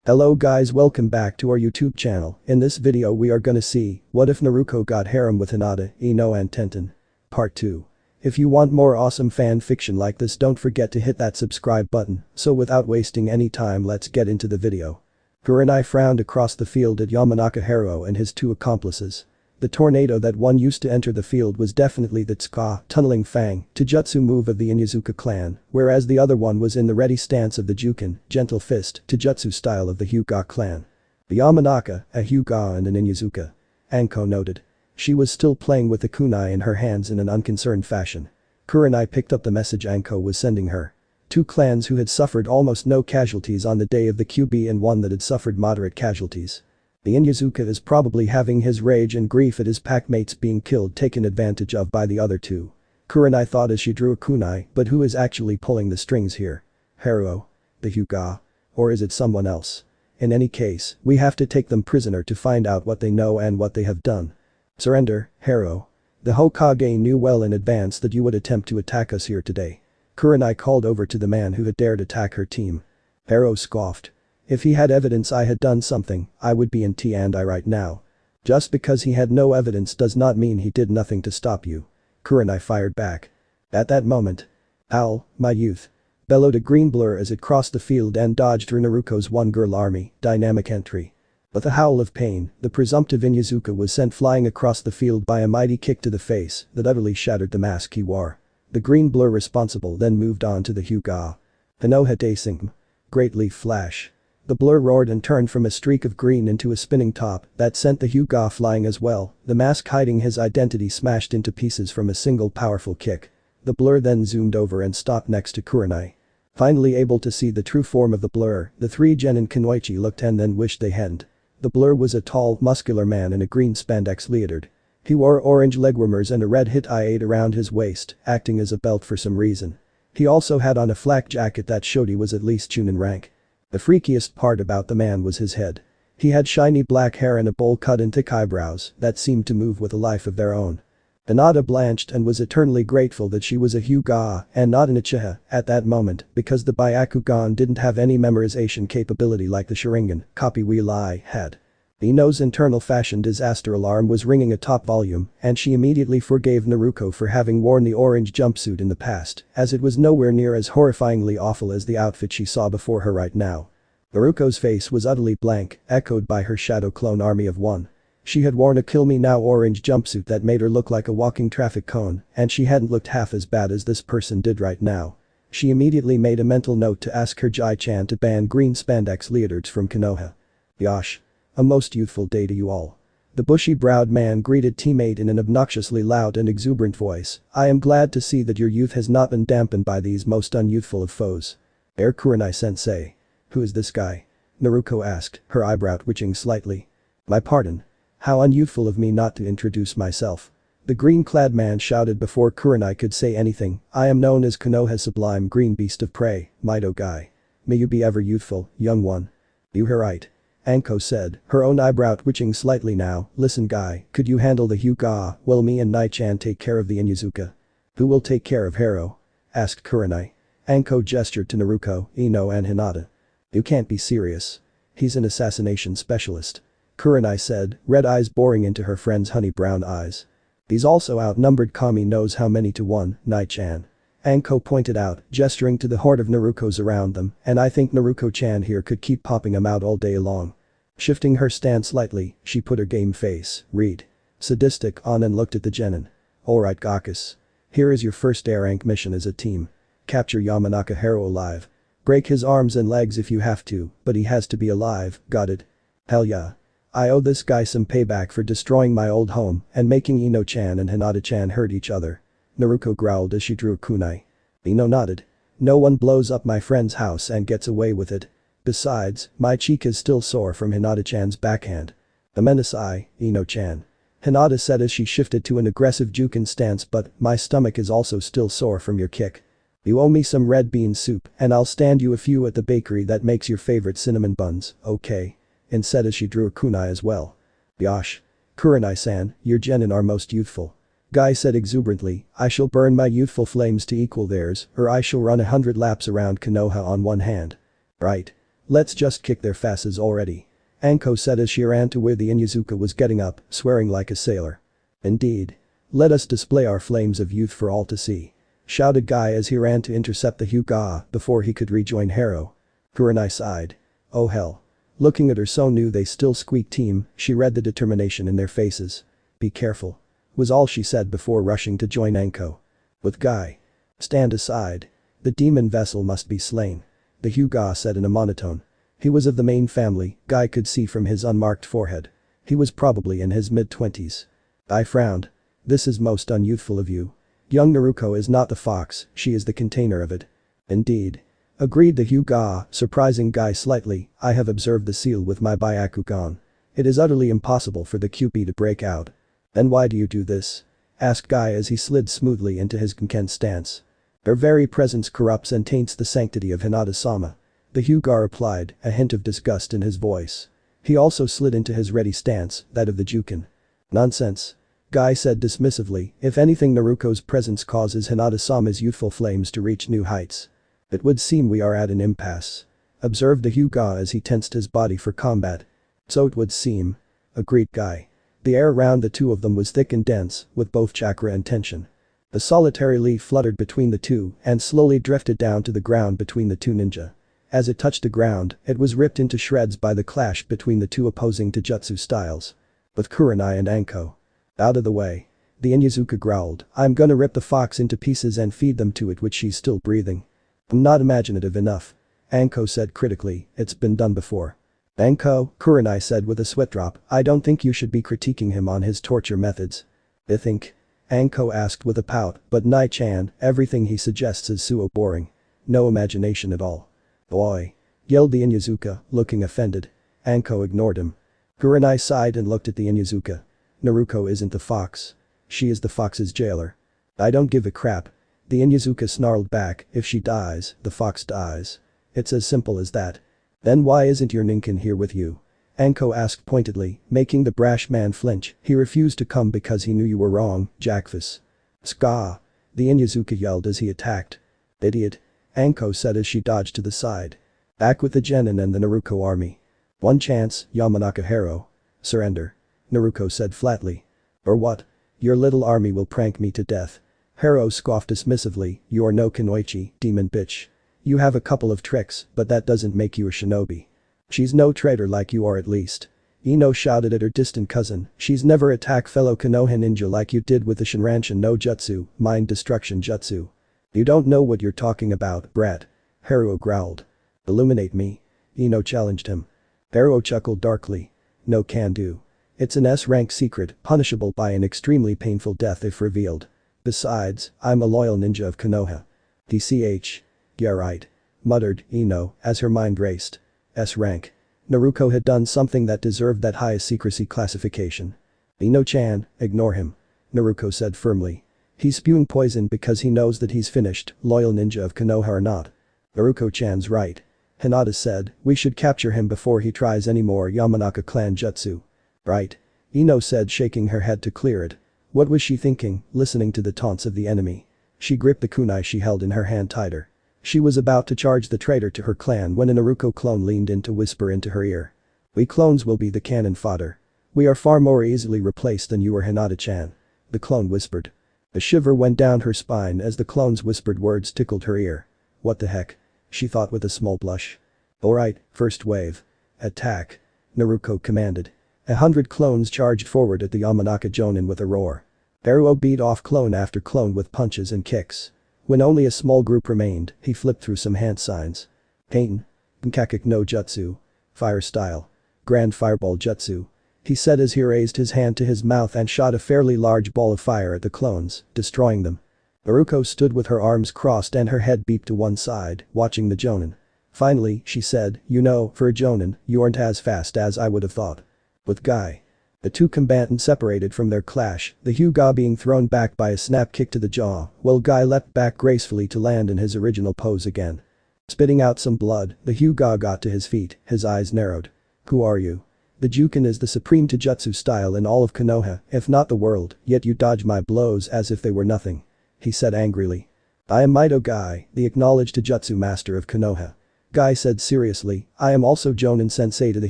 Hello guys, welcome back to our YouTube channel. In this video we are gonna see, what if Naruto got harem with Hinata, Ino and Tenten? Part 2. If you want more awesome fan fiction like this, don't forget to hit that subscribe button. So without wasting any time, let's get into the video. Kurenai frowned across the field at Yamanaka Hero and his two accomplices. The tornado that one used to enter the field was definitely the Tsuka, tunneling fang, Taijutsu move of the Inyazuka clan, whereas the other one was in the ready stance of the Juken, gentle fist, Taijutsu style of the Hyuga clan. The Yamanaka, a Hyuga and an Inyazuka. Anko noted. She was still playing with the kunai in her hands in an unconcerned fashion. Kurenai picked up the message Anko was sending her. Two clans who had suffered almost no casualties on the day of the QB and one that had suffered moderate casualties. The Inyazuka is probably having his rage and grief at his packmates being killed taken advantage of by the other two. Kurenai thought as she drew a kunai, but who is actually pulling the strings here? Haruo? The Hyuga? Or is it someone else? In any case, we have to take them prisoner to find out what they know and what they have done. Surrender, Haruo. The Hokage knew well in advance that you would attempt to attack us here today. Kurenai called over to the man who had dared attack her team. Haruo scoffed. If he had evidence I had done something, I would be in T&I right now. Just because he had no evidence does not mean he did nothing to stop you. Kurenai fired back. At that moment. Owl, my youth. Bellowed a green blur as it crossed the field and dodged through Naruko's one-girl army, dynamic entry. With a howl of pain, the presumptive Inyazuka was sent flying across the field by a mighty kick to the face that utterly shattered the mask he wore. The green blur responsible then moved on to the Hyuga. Hanohete Singm. Great leaf flash. The blur roared and turned from a streak of green into a spinning top that sent the Hyuga flying as well, the mask hiding his identity smashed into pieces from a single powerful kick. The blur then zoomed over and stopped next to Kurenai. Finally able to see the true form of the blur, the three genin Kunoichi looked and then wished they hadn't. The blur was a tall, muscular man in a green spandex leotard. He wore orange legwarmers and a red hit-I-8 around his waist, acting as a belt for some reason. He also had on a flak jacket that showed he was at least Chunin rank. The freakiest part about the man was his head. He had shiny black hair and a bowl cut and thick eyebrows that seemed to move with a life of their own. Hinata blanched and was eternally grateful that she was a Hyuga and not an Uchiha at that moment because the Byakugan didn't have any memorization capability like the Sharingan, copy wheel I had. Ino's internal fashion disaster alarm was ringing at top volume and she immediately forgave Naruto for having worn the orange jumpsuit in the past, as it was nowhere near as horrifyingly awful as the outfit she saw before her right now. Naruto's face was utterly blank, echoed by her shadow clone army of one. She had worn a kill me now orange jumpsuit that made her look like a walking traffic cone, and she hadn't looked half as bad as this person did right now. She immediately made a mental note to ask her Jai-chan to ban green spandex leotards from Konoha. Yosh. A most youthful day to you all. The bushy-browed man greeted teammate in an obnoxiously loud and exuberant voice. I am glad to see that your youth has not been dampened by these most unyouthful of foes. Air Kurenai-sensei. Who is this guy? Naruto asked, her eyebrow twitching slightly. My pardon. How unyouthful of me not to introduce myself. The green-clad man shouted before Kurenai could say anything. I am known as Konoha's sublime green beast of prey, Mido Guy. May you be ever youthful, young one. You hear right. Anko said, her own eyebrow twitching slightly now. Listen guy, could you handle the Hyuga while me and Nai-chan take care of the Inyazuka? Who will take care of Haruo? Asked Kurenai. Anko gestured to Naruto, Ino and Hinata. You can't be serious. He's an assassination specialist. Kurenai said, red eyes boring into her friend's honey brown eyes. He's also outnumbered Kami knows how many to one, Nai-chan. Anko pointed out, gesturing to the horde of Narukos around them, and I think Naruko-chan here could keep popping them out all day long. Shifting her stance slightly, she put her game face, read. Sadistic on and looked at the genin. Alright Gakus. Here is your first air rank mission as a team. Capture Yamanaka Hero alive. Break his arms and legs if you have to, but he has to be alive, got it? Hell yeah. I owe this guy some payback for destroying my old home and making Ino-chan and Hinata-chan hurt each other. Naruto growled as she drew a kunai. Ino nodded. No one blows up my friend's house and gets away with it. Besides, my cheek is still sore from Hinata-chan's backhand. A menace Ino-chan. Hinata said as she shifted to an aggressive Juken stance, but my stomach is also still sore from your kick. You owe me some red bean soup and I'll stand you a few at the bakery that makes your favorite cinnamon buns, okay? And said as she drew a kunai as well. Yosh. Kurenai-san, your genin are most youthful. Guy said exuberantly, I shall burn my youthful flames to equal theirs, or I shall run 100 laps around Konoha on one hand. Right. Let's just kick their fasses already. Anko said as she ran to where the Inyazuka was getting up, swearing like a sailor. Indeed. Let us display our flames of youth for all to see. Shouted Guy as he ran to intercept the Hyuga before he could rejoin Hero. Kurenai sighed. Oh hell. Looking at her so new they still squeak team, she read the determination in their faces. Be careful. Was all she said before rushing to join Anko. With Guy. Stand aside. The demon vessel must be slain. The Hyuga said in a monotone. He was of the main family, Guy could see from his unmarked forehead. He was probably in his mid-20s. I frowned. This is most unyouthful of you. Young Naruko is not the fox, she is the container of it. Indeed. Agreed the Hyuga, surprising Guy slightly. I have observed the seal with my Byakugan. It is utterly impossible for the Kyuubi to break out. Then why do you do this? Asked Guy as he slid smoothly into his Genken stance. Their very presence corrupts and taints the sanctity of Hinata-sama. The Hyuga replied, a hint of disgust in his voice. He also slid into his ready stance, that of the Jukin. Nonsense. Guy said dismissively, if anything Naruko's presence causes Hinata-sama's youthful flames to reach new heights. It would seem we are at an impasse. Observed the Hyuga as he tensed his body for combat. So it would seem. Agreed Guy. The air around the two of them was thick and dense, with both chakra and tension. The solitary leaf fluttered between the two and slowly drifted down to the ground between the two ninja. As it touched the ground, it was ripped into shreds by the clash between the two opposing taijutsu styles. With Kurenai and Anko. Out of the way. The Inyazuka growled, I'm gonna rip the fox into pieces and feed them to it which she's still breathing. I'm not imaginative enough. Anko said critically, it's been done before. Anko, Kurenai said with a sweat drop, I don't think you should be critiquing him on his torture methods. I think? Anko asked with a pout, but Nai-chan, everything he suggests is so boring. No imagination at all. Boy. Yelled the Inyazuka, looking offended. Anko ignored him. Kurenai sighed and looked at the Inyazuka. Naruko isn't the fox. She is the fox's jailer. I don't give a crap. The Inyazuka snarled back, if she dies, the fox dies. It's as simple as that. Then why isn't your ninkin here with you? Anko asked pointedly, making the brash man flinch. He refused to come because he knew you were wrong, Jackfus. Ska! The Inyazuka yelled as he attacked. Idiot. Anko said as she dodged to the side. Back with the genin and the Naruko army. One chance, Yamanaka Hero. Surrender. Naruko said flatly. Or what? Your little army will prank me to death. Hero scoffed dismissively, you are no Kunoichi, demon bitch. You have a couple of tricks, but that doesn't make you a shinobi. She's no traitor like you are at least. Ino shouted at her distant cousin, she's never attacked fellow Konoha ninja like you did with the Shinranshin no Jutsu, mind destruction jutsu. You don't know what you're talking about, brat. Hero growled. Illuminate me. Ino challenged him. Hero chuckled darkly. No can do. It's an S-rank secret, punishable by an extremely painful death if revealed. Besides, I'm a loyal ninja of Konoha. DCH. Yeah right. Muttered Ino as her mind raced. S-rank. Naruko had done something that deserved that highest secrecy classification. Ino-chan, ignore him. Naruko said firmly. He's spewing poison because he knows that he's finished, loyal ninja of Konoha or not. Naruko-chan's right. Hinata said, we should capture him before he tries any more Yamanaka clan jutsu. Right. Ino said shaking her head to clear it. What was she thinking, listening to the taunts of the enemy? She gripped the kunai she held in her hand tighter. She was about to charge the traitor to her clan when a Naruko clone leaned in to whisper into her ear. We clones will be the cannon fodder. We are far more easily replaced than you or Hinata-chan. The clone whispered. A shiver went down her spine as the clone's whispered words tickled her ear. What the heck? She thought with a small blush. Alright, first wave. Attack. Naruko commanded. 100 clones charged forward at the Yamanaka Jonin with a roar. Naruto beat off clone after clone with punches and kicks. When only a small group remained, he flipped through some hand signs. Pain. Nkakik no Jutsu. Fire style. Grand Fireball Jutsu. He said as he raised his hand to his mouth and shot a fairly large ball of fire at the clones, destroying them. Naruko stood with her arms crossed and her head beeped to one side, watching the Jonin. Finally, she said, you know, for a Jonin, you aren't as fast as I would have thought. With Guy. The two combatants separated from their clash, the Hyuga being thrown back by a snap kick to the jaw, while Guy leapt back gracefully to land in his original pose again. Spitting out some blood, the Hyuga got to his feet, his eyes narrowed. Who are you? The Jukin is the supreme taijutsu style in all of Konoha, if not the world, yet you dodge my blows as if they were nothing. He said angrily. I am Mido Guy, the acknowledged taijutsu master of Konoha. Guy said seriously, I am also Jonin sensei to the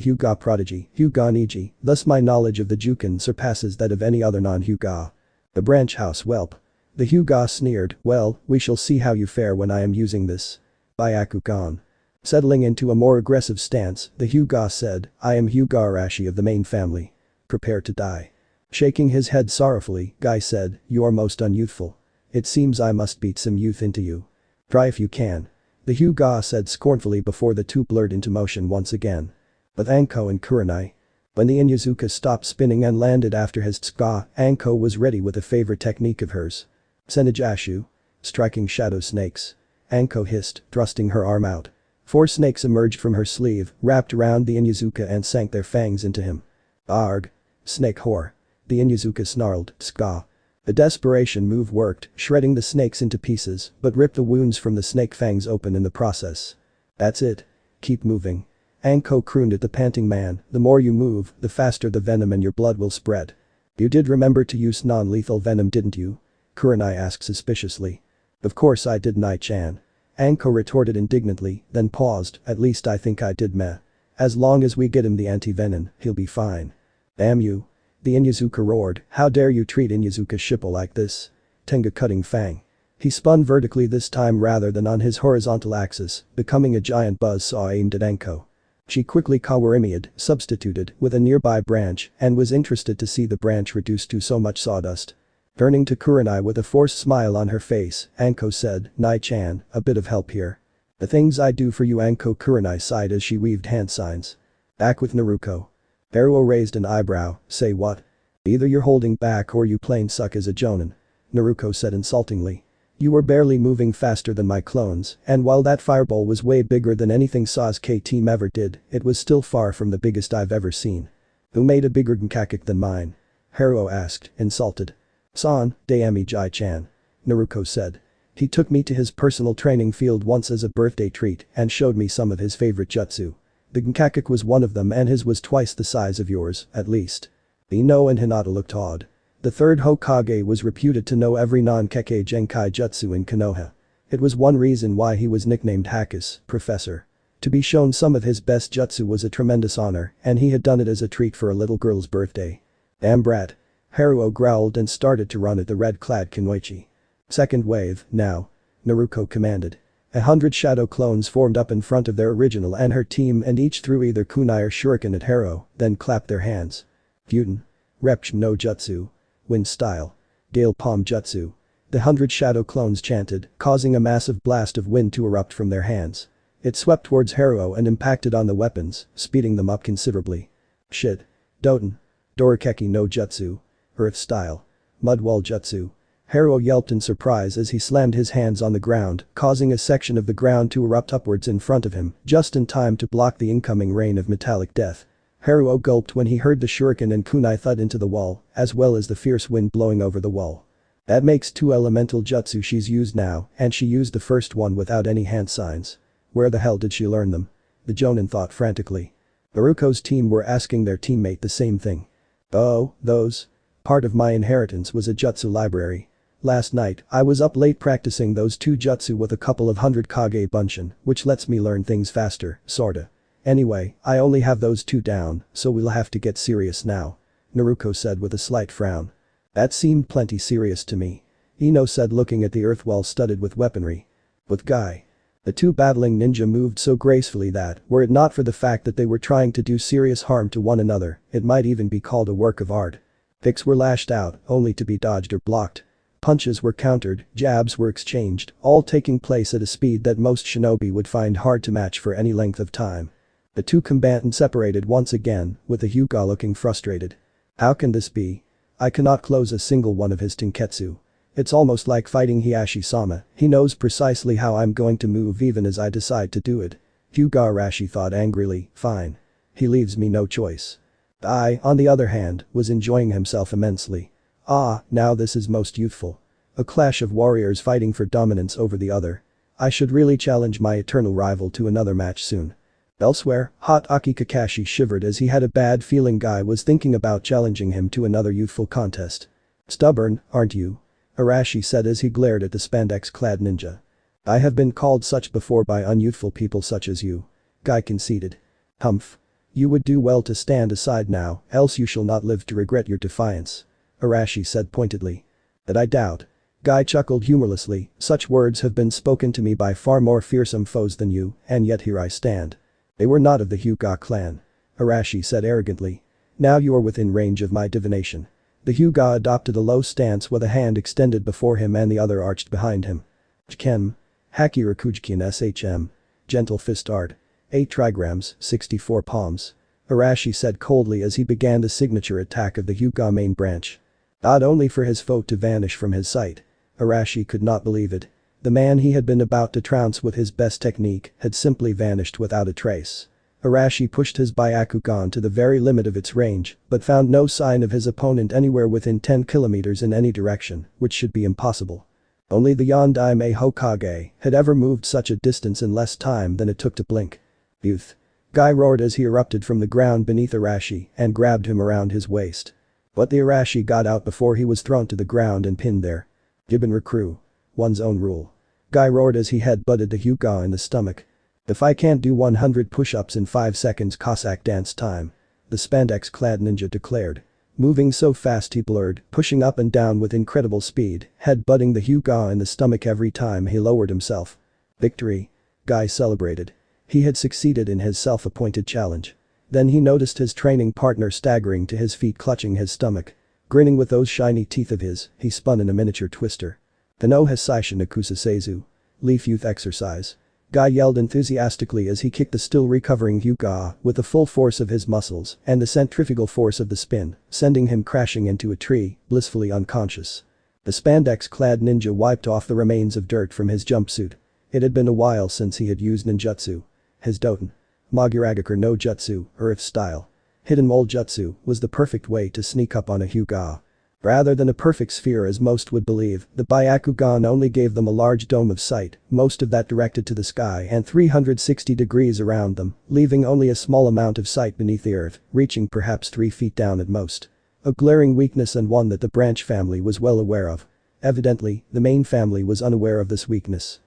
Hyuga prodigy, Hyuga Niji, thus my knowledge of the Jukin surpasses that of any other non-Hyuga. The branch house whelp. The Hyuga sneered, well, we shall see how you fare when I am using this. Byakugan. Settling into a more aggressive stance, the Hyuga said, I am Hyuga Arashi of the main family. Prepare to die. Shaking his head sorrowfully, Guy said, you are most unyouthful. It seems I must beat some youth into you. Try if you can. The Hyuga said scornfully before the two blurred into motion once again. With Anko and Kurenai. When the Inyazuka stopped spinning and landed after his tsuka, Anko was ready with a favorite technique of hers. Senijashu. Striking shadow snakes. Anko hissed, thrusting her arm out. 4 snakes emerged from her sleeve, wrapped around the Inyazuka and sank their fangs into him. Arg. Snake whore. The Inyazuka snarled, tsuka. The desperation move worked, shredding the snakes into pieces, but ripped the wounds from the snake fangs open in the process. That's it. Keep moving. Anko crooned at the panting man, the more you move, the faster the venom in your blood will spread. You did remember to use non-lethal venom, didn't you? Kurenai asked suspiciously. Of course I did, Nai-chan. Anko retorted indignantly, then paused, at least I think I did, meh. As long as we get him the anti-venom, he'll be fine. Damn you. The Inyazuka roared, how dare you treat Inyazuka Shippo like this? Tenga cutting fang. He spun vertically this time rather than on his horizontal axis, becoming a giant buzzsaw aimed at Anko. She quickly Kawarimia'd, substituted, with a nearby branch, and was interested to see the branch reduced to so much sawdust. Turning to Kurenai with a forced smile on her face, Anko said, Nai-chan, a bit of help here. The things I do for you, Anko. Kurenai sighed as she weaved hand signs. Back with Naruko. Haruo raised an eyebrow, say what? Either you're holding back or you plain suck as a jonin. Naruko said insultingly. You were barely moving faster than my clones, and while that fireball was way bigger than anything Sasuke team ever did, it was still far from the biggest I've ever seen. Who made a bigger Genkakik than mine? Haruo asked, insulted. San, Daemi Jai-chan. Naruko said. He took me to his personal training field once as a birthday treat and showed me some of his favorite jutsu. The Genkakik was one of them and his was twice the size of yours, at least. Ino and Hinata looked odd. The third Hokage was reputed to know every non-Kekkei Genkai jutsu in Konoha. It was one reason why he was nicknamed Hakus, Professor. To be shown some of his best jutsu was a tremendous honor, and he had done it as a treat for a little girl's birthday. Damn brat. Haruo growled and started to run at the red-clad Kunoichi. Second wave, now. Naruko commanded. 100 shadow clones formed up in front of their original and her team and each threw either kunai or shuriken at Haruo, then clapped their hands. Gyuten. Repch no jutsu. Wind style. Gale palm jutsu. The 100 shadow clones chanted, causing a massive blast of wind to erupt from their hands. It swept towards Haruo and impacted on the weapons, speeding them up considerably. Shit. Doten. Dorikeki no jutsu. Earth style. Mudwall jutsu. Haruo yelped in surprise as he slammed his hands on the ground, causing a section of the ground to erupt upwards in front of him, just in time to block the incoming rain of metallic death. Haruo gulped when he heard the shuriken and kunai thud into the wall, as well as the fierce wind blowing over the wall. That makes 2 elemental jutsu she's used now, and she used the first one without any hand signs. Where the hell did she learn them? The jonin thought frantically. Naruko's team were asking their teammate the same thing. Oh, those? Part of my inheritance was a jutsu library. Last night, I was up late practicing those 2 jutsu with a couple of 100 Kage Bunshin, which lets me learn things faster, sorta. Anyway, I only have those 2 down, so we'll have to get serious now. Naruko said with a slight frown. That seemed plenty serious to me. Ino said looking at the earth wall studded with weaponry. With Guy. The 2 battling ninja moved so gracefully that, were it not for the fact that they were trying to do serious harm to one another, it might even be called a work of art. Kicks were lashed out, only to be dodged or blocked. Punches were countered, jabs were exchanged, all taking place at a speed that most shinobi would find hard to match for any length of time. The 2 combatants separated once again, with the Hyuga looking frustrated. How can this be? I cannot close a single one of his tenketsu. It's almost like fighting Hiashi-sama, he knows precisely how I'm going to move even as I decide to do it. Hyuga Arashi thought angrily, fine. He leaves me no choice. I, on the other hand, was enjoying himself immensely. Ah, now this is most youthful. A clash of warriors fighting for dominance over the other. I should really challenge my eternal rival to another match soon. Elsewhere, Hot Aki Kakashi shivered as he had a bad feeling Guy was thinking about challenging him to another youthful contest. Stubborn, aren't you? Arashi said as he glared at the spandex-clad ninja. I have been called such before by unyouthful people such as you. Guy conceded. Humph. You would do well to stand aside now, else you shall not live to regret your defiance. Arashi said pointedly. That I doubt. Guy chuckled humorlessly, such words have been spoken to me by far more fearsome foes than you, and yet here I stand. They were not of the Hyuga clan. Arashi said arrogantly. Now you are within range of my divination. The Hyuga adopted a low stance with a hand extended before him and the other arched behind him. Jkem. Haki Rakujkin SHM. Gentle fist art. 8 trigrams, 64 palms. Arashi said coldly as he began the signature attack of the Hyuga main branch. Not only for his foe to vanish from his sight. Arashi could not believe it. The man he had been about to trounce with his best technique had simply vanished without a trace. Arashi pushed his Byakugan to the very limit of its range, but found no sign of his opponent anywhere within 10 kilometers in any direction, which should be impossible. Only the Nidaime Hokage had ever moved such a distance in less time than it took to blink. Youth. Guy roared as he erupted from the ground beneath Arashi and grabbed him around his waist. But the Arashi got out before he was thrown to the ground and pinned there. Gibbon recruit. One's own rule. Guy roared as he head-butted the Hyuga in the stomach. If I can't do 100 push-ups in 5 seconds Cossack dance time. The spandex-clad ninja declared. Moving so fast he blurred, pushing up and down with incredible speed, head-butting the Hyuga in the stomach every time he lowered himself. Victory. Guy celebrated. He had succeeded in his self-appointed challenge. Then he noticed his training partner staggering to his feet clutching his stomach. Grinning with those shiny teeth of his, he spun in a miniature twister. The no Hesaisha Nakusa Seizu. Leaf youth exercise. Guy yelled enthusiastically as he kicked the still recovering Hyuga with the full force of his muscles and the centrifugal force of the spin, sending him crashing into a tree, blissfully unconscious. The spandex-clad ninja wiped off the remains of dirt from his jumpsuit. It had been a while since he had used ninjutsu. His Doten. Maguragakure no Jutsu, Earth style. Hidden mole jutsu was the perfect way to sneak up on a Hyuga. Rather than a perfect sphere as most would believe, the Byakugan only gave them a large dome of sight, most of that directed to the sky and 360 degrees around them, leaving only a small amount of sight beneath the earth, reaching perhaps 3 feet down at most. A glaring weakness and one that the branch family was well aware of. Evidently, the main family was unaware of this weakness.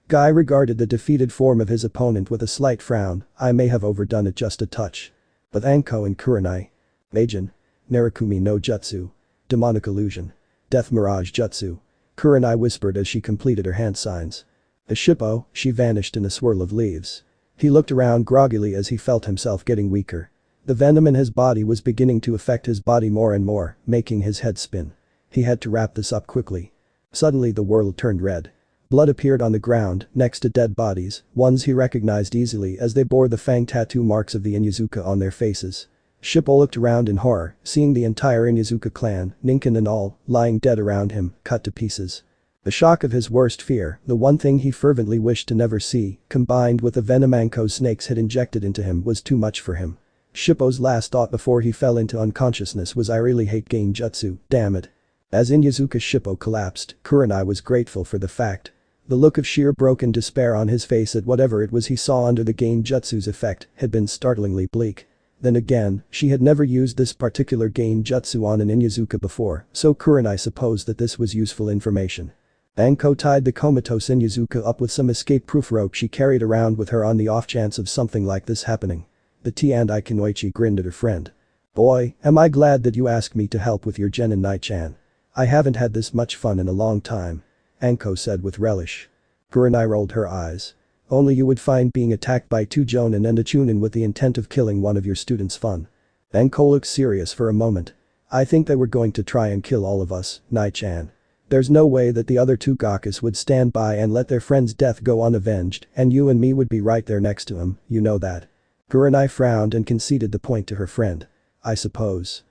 Guy regarded the defeated form of his opponent with a slight frown. I may have overdone it just a touch. But Anko and Kurenai. Meijin. Narukumi no Jutsu. Demonic Illusion. Death Mirage Jutsu. Kurenai whispered as she completed her hand signs. A shippo, she vanished in a swirl of leaves. He looked around groggily as he felt himself getting weaker. The venom in his body was beginning to affect his body more and more, making his head spin. He had to wrap this up quickly. Suddenly the world turned red. Blood appeared on the ground, next to dead bodies, ones he recognized easily as they bore the fang tattoo marks of the Inyazuka on their faces. Shippo looked around in horror, seeing the entire Inyazuka clan, Ninken and all, lying dead around him, cut to pieces. The shock of his worst fear, the one thing he fervently wished to never see, combined with the venom Anko's snakes had injected into him was too much for him. Shippo's last thought before he fell into unconsciousness was I really hate Genjutsu, damn it. As Inyazuka Shippo collapsed, Kurenai was grateful for the fact. The look of sheer broken despair on his face at whatever it was he saw under the Genjutsu's effect had been startlingly bleak. Then again, she had never used this particular Genjutsu on an Inyazuka before, so Kurenai supposed that this was useful information. Anko tied the comatose Inyazuka up with some escape-proof rope she carried around with her on the off chance of something like this happening. The T&I Kunoichi grinned at her friend. Boy, am I glad that you asked me to help with your Genin Nai-chan. I haven't had this much fun in a long time. Anko said with relish. Kurenai rolled her eyes. Only you would find being attacked by 2 Jonin and a Chunin with the intent of killing one of your students fun. Anko looked serious for a moment. I think they were going to try and kill all of us, Nai-chan. There's no way that the other 2 Gakas would stand by and let their friend's death go unavenged, and you and me would be right there next to him, you know that. Kurenai frowned and conceded the point to her friend. I suppose.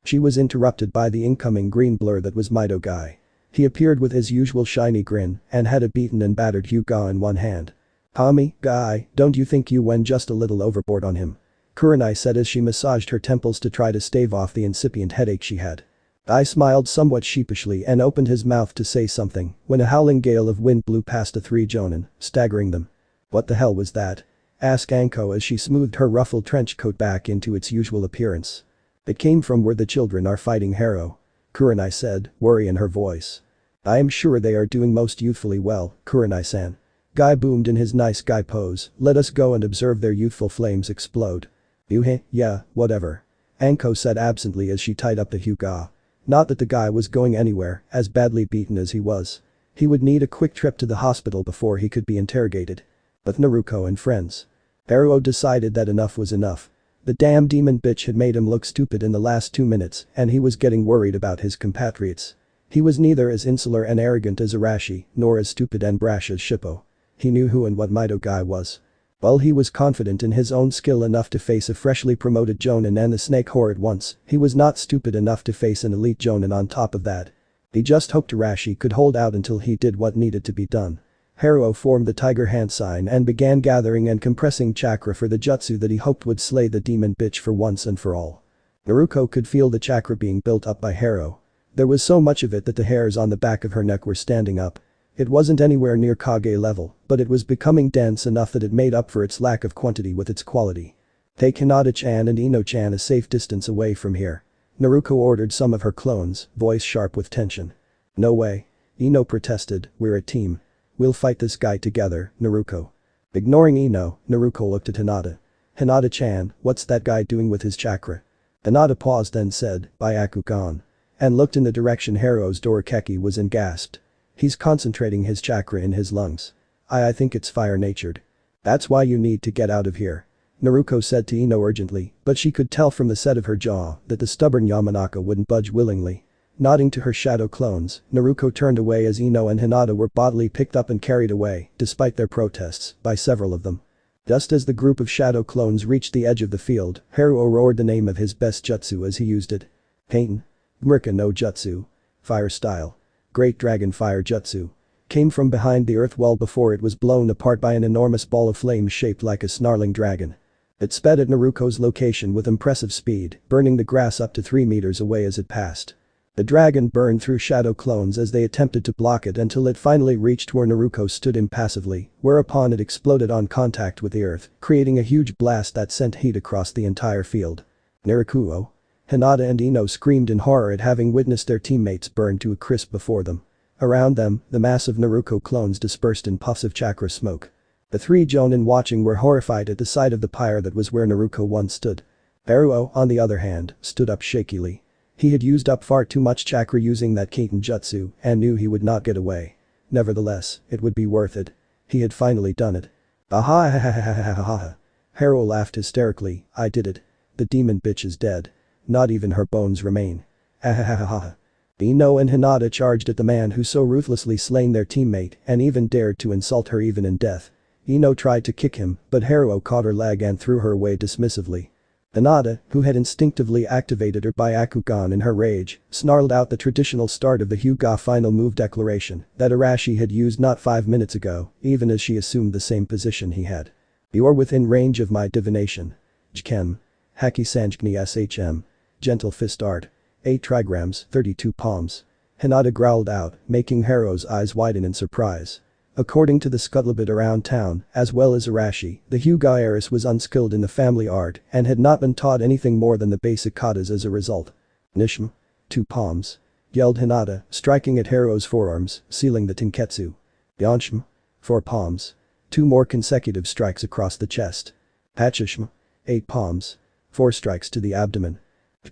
She was interrupted by the incoming green blur that was Mido Guy. He appeared with his usual shiny grin and had a beaten and battered Hyuga in one hand. Hami, Guy, don't you think you went just a little overboard on him? Kurenai said as she massaged her temples to try to stave off the incipient headache she had. Guy smiled somewhat sheepishly and opened his mouth to say something when a howling gale of wind blew past the 3 Jonin, staggering them. What the hell was that? Asked Anko as she smoothed her ruffled trench coat back into its usual appearance. It came from where the children are fighting Hero. Kurenai said, worry in her voice. I am sure they are doing most youthfully well, Kurenai-san. Guy boomed in his nice guy pose, let us go and observe their youthful flames explode. Yeah, whatever. Anko said absently as she tied up the Hyuga. Not that the guy was going anywhere, as badly beaten as he was. He would need a quick trip to the hospital before he could be interrogated. But Naruto and friends. Haruo decided that enough was enough. The damn demon bitch had made him look stupid in the last 2 minutes and he was getting worried about his compatriots. He was neither as insular and arrogant as Arashi, nor as stupid and brash as Shippo. He knew who and what Mido Guy was. While he was confident in his own skill enough to face a freshly promoted Jonin and the Snake Whore at once, he was not stupid enough to face an elite Jonin on top of that. He just hoped Arashi could hold out until he did what needed to be done. Haruo formed the tiger hand sign and began gathering and compressing chakra for the jutsu that he hoped would slay the demon bitch for once and for all. Naruko could feel the chakra being built up by Haruo. There was so much of it that the hairs on the back of her neck were standing up. It wasn't anywhere near Kage level, but it was becoming dense enough that it made up for its lack of quantity with its quality. Take Hinata-chan and Ino-chan a safe distance away from here. Naruko ordered some of her clones, voice sharp with tension. No way. Ino protested, we're a team. We'll fight this guy together, Naruko. Ignoring Ino, Naruko looked at Hinata. Hinata-chan, what's that guy doing with his chakra? Hinata paused then said, Byakugan. And looked in the direction Haruo's Dorikeki was and gasped. He's concentrating his chakra in his lungs. I think it's fire-natured. That's why you need to get out of here. Naruko said to Ino urgently, but she could tell from the set of her jaw that the stubborn Yamanaka wouldn't budge willingly. Nodding to her shadow clones, Naruko turned away as Ino and Hinata were bodily picked up and carried away, despite their protests, by several of them. Just as the group of shadow clones reached the edge of the field, Haruo roared the name of his best jutsu as he used it. Pain. Gmurka no Jutsu. Fire style. Great Dragon Fire Jutsu. Came from behind the earth well before it was blown apart by an enormous ball of flame shaped like a snarling dragon. It sped at Naruko's location with impressive speed, burning the grass up to 3 meters away as it passed. The dragon burned through shadow clones as they attempted to block it until it finally reached where Naruko stood impassively, whereupon it exploded on contact with the earth, creating a huge blast that sent heat across the entire field. Naruko. Hinata and Ino screamed in horror at having witnessed their teammates burn to a crisp before them. Around them, the mass of Naruko clones dispersed in puffs of chakra smoke. The 3 Jonin watching were horrified at the sight of the pyre that was where Naruko once stood. Haruo, on the other hand, stood up shakily. He had used up far too much chakra using that Keiten jutsu and knew he would not get away. Nevertheless, it would be worth it. He had finally done it. Aha ha ha ha ha ha ha ha. Haruo laughed hysterically, I did it. The demon bitch is dead. Not even her bones remain. Ahahaha. Ino and Hinata charged at the man who so ruthlessly slain their teammate and even dared to insult her even in death. Ino tried to kick him, but Haruo caught her leg and threw her away dismissively. Hinata, who had instinctively activated her Byakugan in her rage, snarled out the traditional start of the Hyuga final move declaration that Arashi had used not 5 minutes ago, even as she assumed the same position he had. You're within range of my divination. Jkem. Haki Sanjkni Shm. Gentle fist art. 8 trigrams, 32 palms. Hinata growled out, making Haruo's eyes widen in surprise. According to the scuttlebutt around town, as well as Arashi, the Hyuga heiress was unskilled in the family art and had not been taught anything more than the basic katas as a result. Nishm. 2 palms. Yelled Hinata, striking at Haruo's forearms, sealing the Tenketsu. Yonshm. 4 palms. 2 more consecutive strikes across the chest. Hachishim. 8 palms. 4 strikes to the abdomen.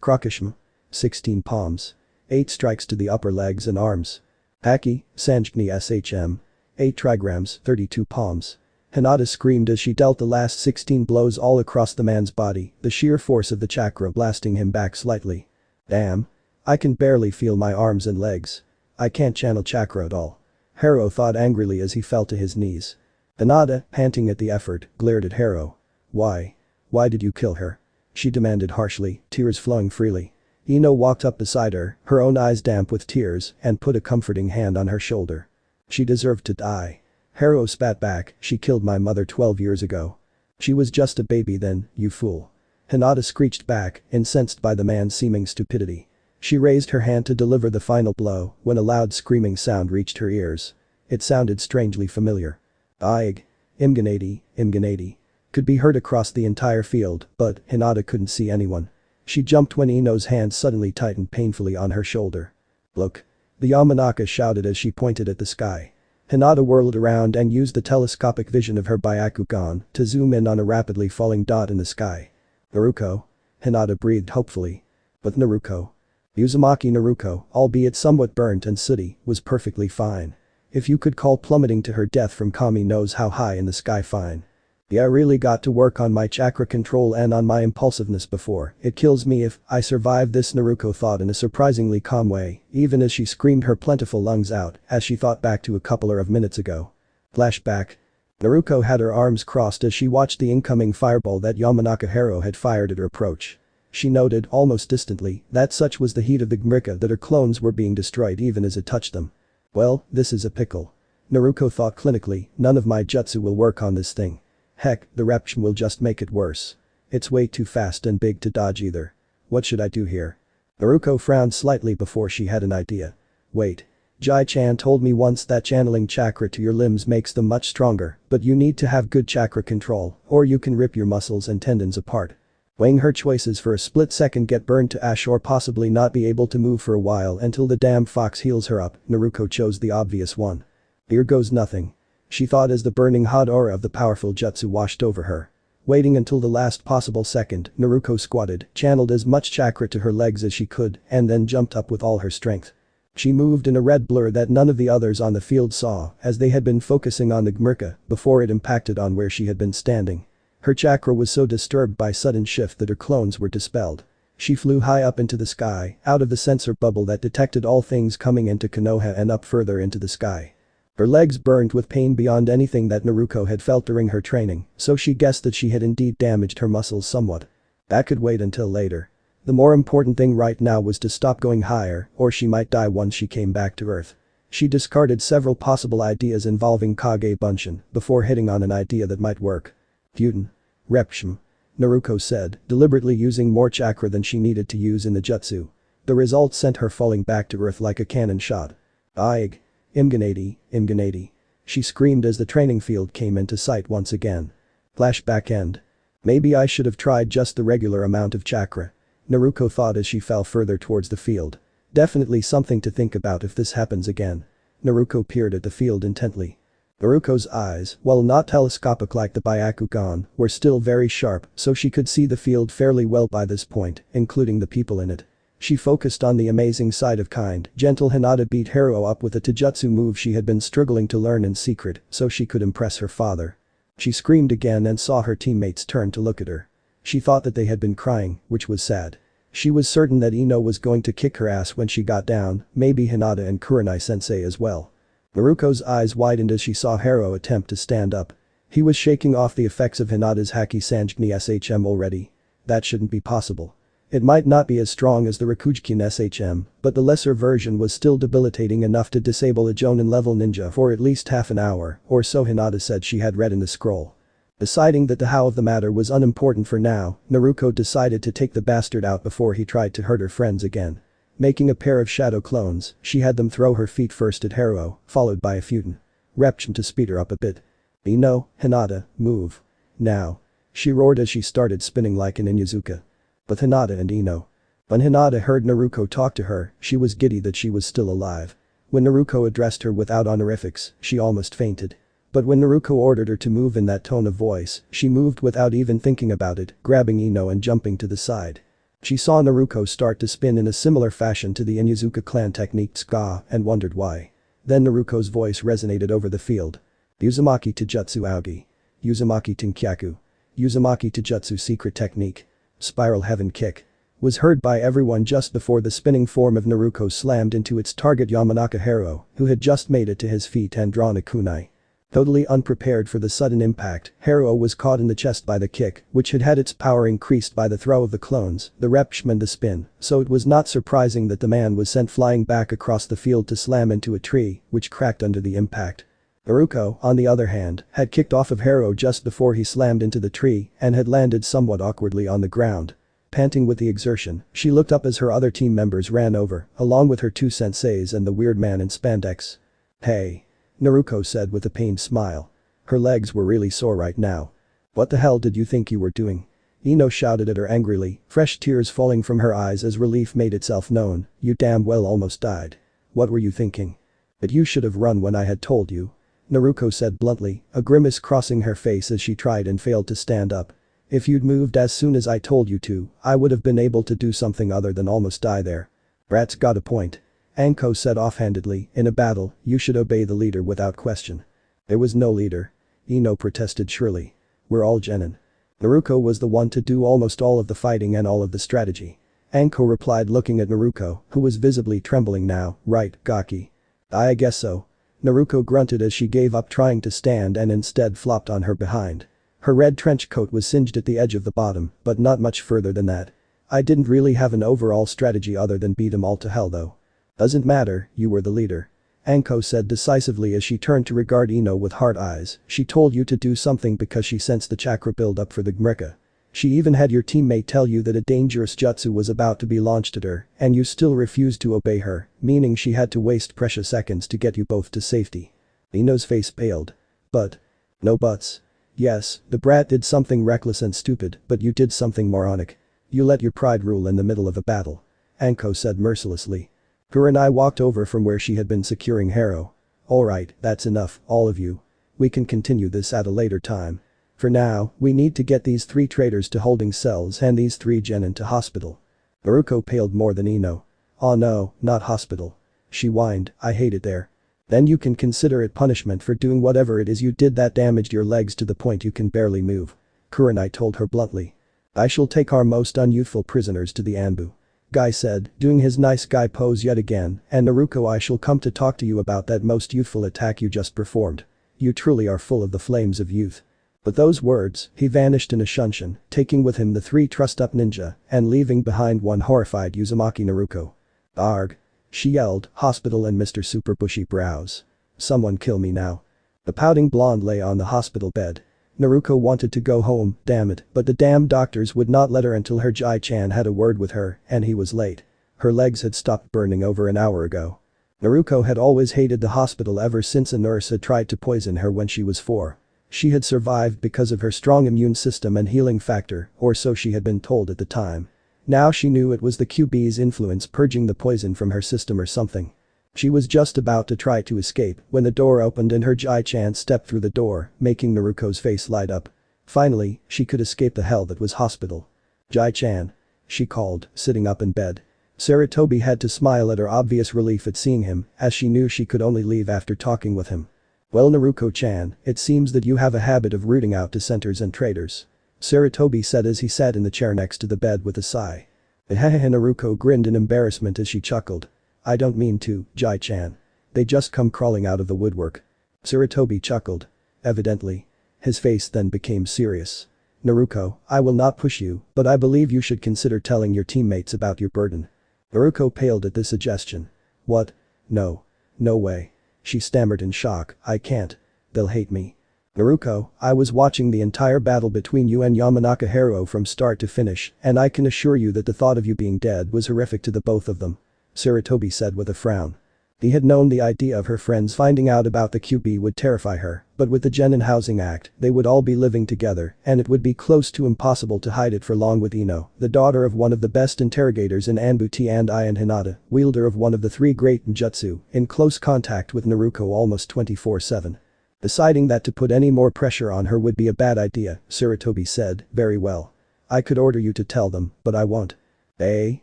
Krokishim. 16 palms. 8 strikes to the upper legs and arms. Haki, Sanjkni Shm. 8 trigrams, 32 palms. Hinata screamed as she dealt the last 16 blows all across the man's body, the sheer force of the chakra blasting him back slightly. Damn. I can barely feel my arms and legs. I can't channel chakra at all. Haruo thought angrily as he fell to his knees. Hinata, panting at the effort, glared at Haruo. Why? Why did you kill her? She demanded harshly, tears flowing freely. Ino walked up beside her own eyes damp with tears, and put a comforting hand on her shoulder. She deserved to die. Haruo spat back, she killed my mother 12 years ago. She was just a baby then, you fool. Hinata screeched back, incensed by the man's seeming stupidity. She raised her hand to deliver the final blow when a loud screaming sound reached her ears. It sounded strangely familiar. Aig. Imganadi. Could be heard across the entire field, but Hinata couldn't see anyone. She jumped when Ino's hand suddenly tightened painfully on her shoulder. Look. The Yamanaka shouted as she pointed at the sky. Hinata whirled around and used the telescopic vision of her Byakugan to zoom in on a rapidly falling dot in the sky. Naruko? Hinata breathed hopefully. But Naruko. Uzumaki Naruko, albeit somewhat burnt and sooty, was perfectly fine. If you could call plummeting to her death from Kami knows how high in the sky fine. Yeah, I really got to work on my chakra control and on my impulsiveness before it kills me if I survive this, Naruko thought in a surprisingly calm way, even as she screamed her plentiful lungs out as she thought back to a couple of minutes ago. Flashback. Naruko had her arms crossed as she watched the incoming fireball that Yamanaka Hero had fired at her approach. She noted, almost distantly, that such was the heat of the Gmrika that her clones were being destroyed even as it touched them. Well, this is a pickle. Naruko thought clinically, none of my jutsu will work on this thing. Heck, the reption will just make it worse. It's way too fast and big to dodge either. What should I do here? Naruko frowned slightly before she had an idea. Wait. Jai-chan told me once that channeling chakra to your limbs makes them much stronger, but you need to have good chakra control, or you can rip your muscles and tendons apart. Weighing her choices for a split second, get burned to ash or possibly not be able to move for a while until the damn fox heals her up, Naruko chose the obvious one. Here goes nothing. She thought as the burning hot aura of the powerful jutsu washed over her. Waiting until the last possible second, Naruko squatted, channeled as much chakra to her legs as she could, and then jumped up with all her strength. She moved in a red blur that none of the others on the field saw as they had been focusing on the Gmrika before it impacted on where she had been standing. Her chakra was so disturbed by sudden shift that her clones were dispelled. She flew high up into the sky, out of the sensor bubble that detected all things coming into Konoha and up further into the sky. Her legs burned with pain beyond anything that Naruko had felt during her training, so she guessed that she had indeed damaged her muscles somewhat. That could wait until later. The more important thing right now was to stop going higher, or she might die once she came back to Earth. She discarded several possible ideas involving Kage Bunshin before hitting on an idea that might work. Gyuden. Repshim. Naruko said, deliberately using more chakra than she needed to use in the jutsu. The result sent her falling back to Earth like a cannon shot. Aig. Imganadi. She screamed as the training field came into sight once again. Flashback end. Maybe I should have tried just the regular amount of chakra. Naruko thought as she fell further towards the field. Definitely something to think about if this happens again. Naruko peered at the field intently. Naruko's eyes, while not telescopic like the Byakugan, were still very sharp so she could see the field fairly well by this point, including the people in it. She focused on the amazing side of kind, gentle Hinata beat Hero up with a taijutsu move she had been struggling to learn in secret so she could impress her father. She screamed again and saw her teammates turn to look at her. She thought that they had been crying, which was sad. She was certain that Ino was going to kick her ass when she got down, maybe Hinata and Kurenai-sensei as well. Naruko's eyes widened as she saw Hero attempt to stand up. He was shaking off the effects of Hinata's Haki Sanjigni SHM already. That shouldn't be possible. It might not be as strong as the Rikujikin SHM, but the lesser version was still debilitating enough to disable a Jonin-level ninja for at least half an hour, or so Hinata said she had read in the scroll. Deciding that the how of the matter was unimportant for now, Naruko decided to take the bastard out before he tried to hurt her friends again. Making a pair of shadow clones, she had them throw her feet first at Hero, followed by a Futen. Reption to speed her up a bit. Ino, Hinata, move. Now. She roared as she started spinning like an Inyazuka. But Hinata and Ino. When Hinata heard Naruko talk to her, she was giddy that she was still alive. When Naruko addressed her without honorifics, she almost fainted. But when Naruko ordered her to move in that tone of voice, she moved without even thinking about it, grabbing Ino and jumping to the side. She saw Naruko start to spin in a similar fashion to the Inyazuka clan technique Tsuka and wondered why. Then Naruko's voice resonated over the field. Uzumaki Taijutsu Aogi. Uzumaki Tenkyaku. Uzumaki Taijutsu secret technique. Spiral heaven kick. Was heard by everyone just before the spinning form of Naruko slammed into its target Yamanaka Hero, who had just made it to his feet and drawn a kunai. Totally unprepared for the sudden impact, Hero was caught in the chest by the kick, which had had its power increased by the throw of the clones, the repshim and the spin, so it was not surprising that the man was sent flying back across the field to slam into a tree, which cracked under the impact. Naruko, on the other hand, had kicked off of Hero just before he slammed into the tree and had landed somewhat awkwardly on the ground. Panting with the exertion, she looked up as her other team members ran over, along with her two senseis and the weird man in spandex. Hey. Naruko said with a pained smile. Her legs were really sore right now. What the hell did you think you were doing? Ino shouted at her angrily, fresh tears falling from her eyes as relief made itself known. You damn well almost died. What were you thinking? But you should have run when I had told you. Naruko said bluntly, a grimace crossing her face as she tried and failed to stand up. If you'd moved as soon as I told you to, I would have been able to do something other than almost die there. Brat's got a point. Anko said offhandedly, in a battle, you should obey the leader without question. There was no leader. Ino protested shrilly. We're all genin. Naruko was the one to do almost all of the fighting and all of the strategy. Anko replied looking at Naruko, who was visibly trembling now, right, Gaki? I guess so. Naruko grunted as she gave up trying to stand and instead flopped on her behind. Her red trench coat was singed at the edge of the bottom, but not much further than that. I didn't really have an overall strategy other than beat 'em all to hell though. Doesn't matter, you were the leader. Anko said decisively as she turned to regard Ino with hard eyes, she told you to do something because she sensed the chakra build up for the mecha. She even had your teammate tell you that a dangerous jutsu was about to be launched at her, and you still refused to obey her, meaning she had to waste precious seconds to get you both to safety. Ino's face paled. But. No buts. Yes, the brat did something reckless and stupid, but you did something moronic. You let your pride rule in the middle of a battle. Anko said mercilessly. Her and I walked over from where she had been securing Harrow. Alright, that's enough, all of you. We can continue this at a later time. For now, we need to get these 3 traitors to holding cells and these 3 genin to hospital. Naruko paled more than Ino. Oh no, not hospital. She whined, I hate it there. Then you can consider it punishment for doing whatever it is you did that damaged your legs to the point you can barely move. Kurenai told her bluntly. I shall take our most unyouthful prisoners to the Anbu. Guy said, doing his nice guy pose yet again, and Naruko I shall come to talk to you about that most youthful attack you just performed. You truly are full of the flames of youth. With those words, he vanished in a shunshin, taking with him the 3 trussed-up ninja and leaving behind one horrified Uzumaki Naruko. Arg. She yelled, hospital and Mr. Super Bushy Brows. Someone kill me now. The pouting blonde lay on the hospital bed. Naruko wanted to go home, damn it, but the damn doctors would not let her until her Jai-chan had a word with her, and he was late. Her legs had stopped burning over an hour ago. Naruko had always hated the hospital ever since a nurse had tried to poison her when she was 4. She had survived because of her strong immune system and healing factor, or so she had been told at the time. Now she knew it was the QB's influence purging the poison from her system or something. She was just about to try to escape when the door opened and her Jai-chan stepped through the door, making Naruko's face light up. Finally, she could escape the hell that was hospital. Jai-chan. She called, sitting up in bed. Sarutobi had to smile at her obvious relief at seeing him, as she knew she could only leave after talking with him. Well Naruko-chan, it seems that you have a habit of rooting out dissenters and traitors. Sarutobi said as he sat in the chair next to the bed with a sigh. Naruko grinned in embarrassment as she chuckled. I don't mean to, Jai-chan. They just come crawling out of the woodwork. Sarutobi chuckled. Evidently. His face then became serious. Naruko, I will not push you, but I believe you should consider telling your teammates about your burden. Naruko paled at this suggestion. What? No. No way. She stammered in shock, I can't. They'll hate me. Naruko, I was watching the entire battle between you and Yamanaka Haruo from start to finish, and I can assure you that the thought of you being dead was horrific to the both of them. Sarutobi said with a frown. He had known the idea of her friends finding out about the QB would terrify her, but with the Genin Housing Act, they would all be living together, and it would be close to impossible to hide it for long with Ino, the daughter of one of the best interrogators in Anbuti and Hinata, wielder of one of the 3 great ninjutsu, in close contact with Naruko almost 24/7. Deciding that to put any more pressure on her would be a bad idea, Sarutobi said, very well. I could order you to tell them, but I won't. Eh?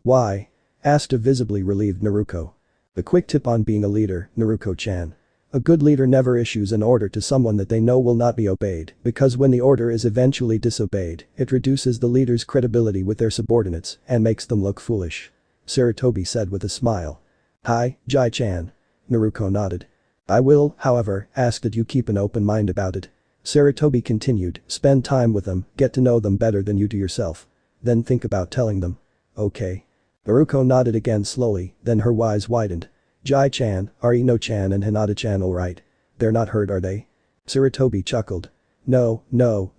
Why? Asked a visibly relieved Naruko. The quick tip on being a leader, Naruko-chan. A good leader never issues an order to someone that they know will not be obeyed, because when the order is eventually disobeyed, it reduces the leader's credibility with their subordinates and makes them look foolish. Sarutobi said with a smile. Hi, Jai-chan. Naruko nodded. I will, however, ask that you keep an open mind about it. Sarutobi continued, spend time with them, get to know them better than you do yourself. Then think about telling them. Okay. Naruko nodded again slowly, then her eyes widened. Jai-chan, are Ino-chan and Hinata-chan alright? They're not hurt are they? Sarutobi chuckled. No,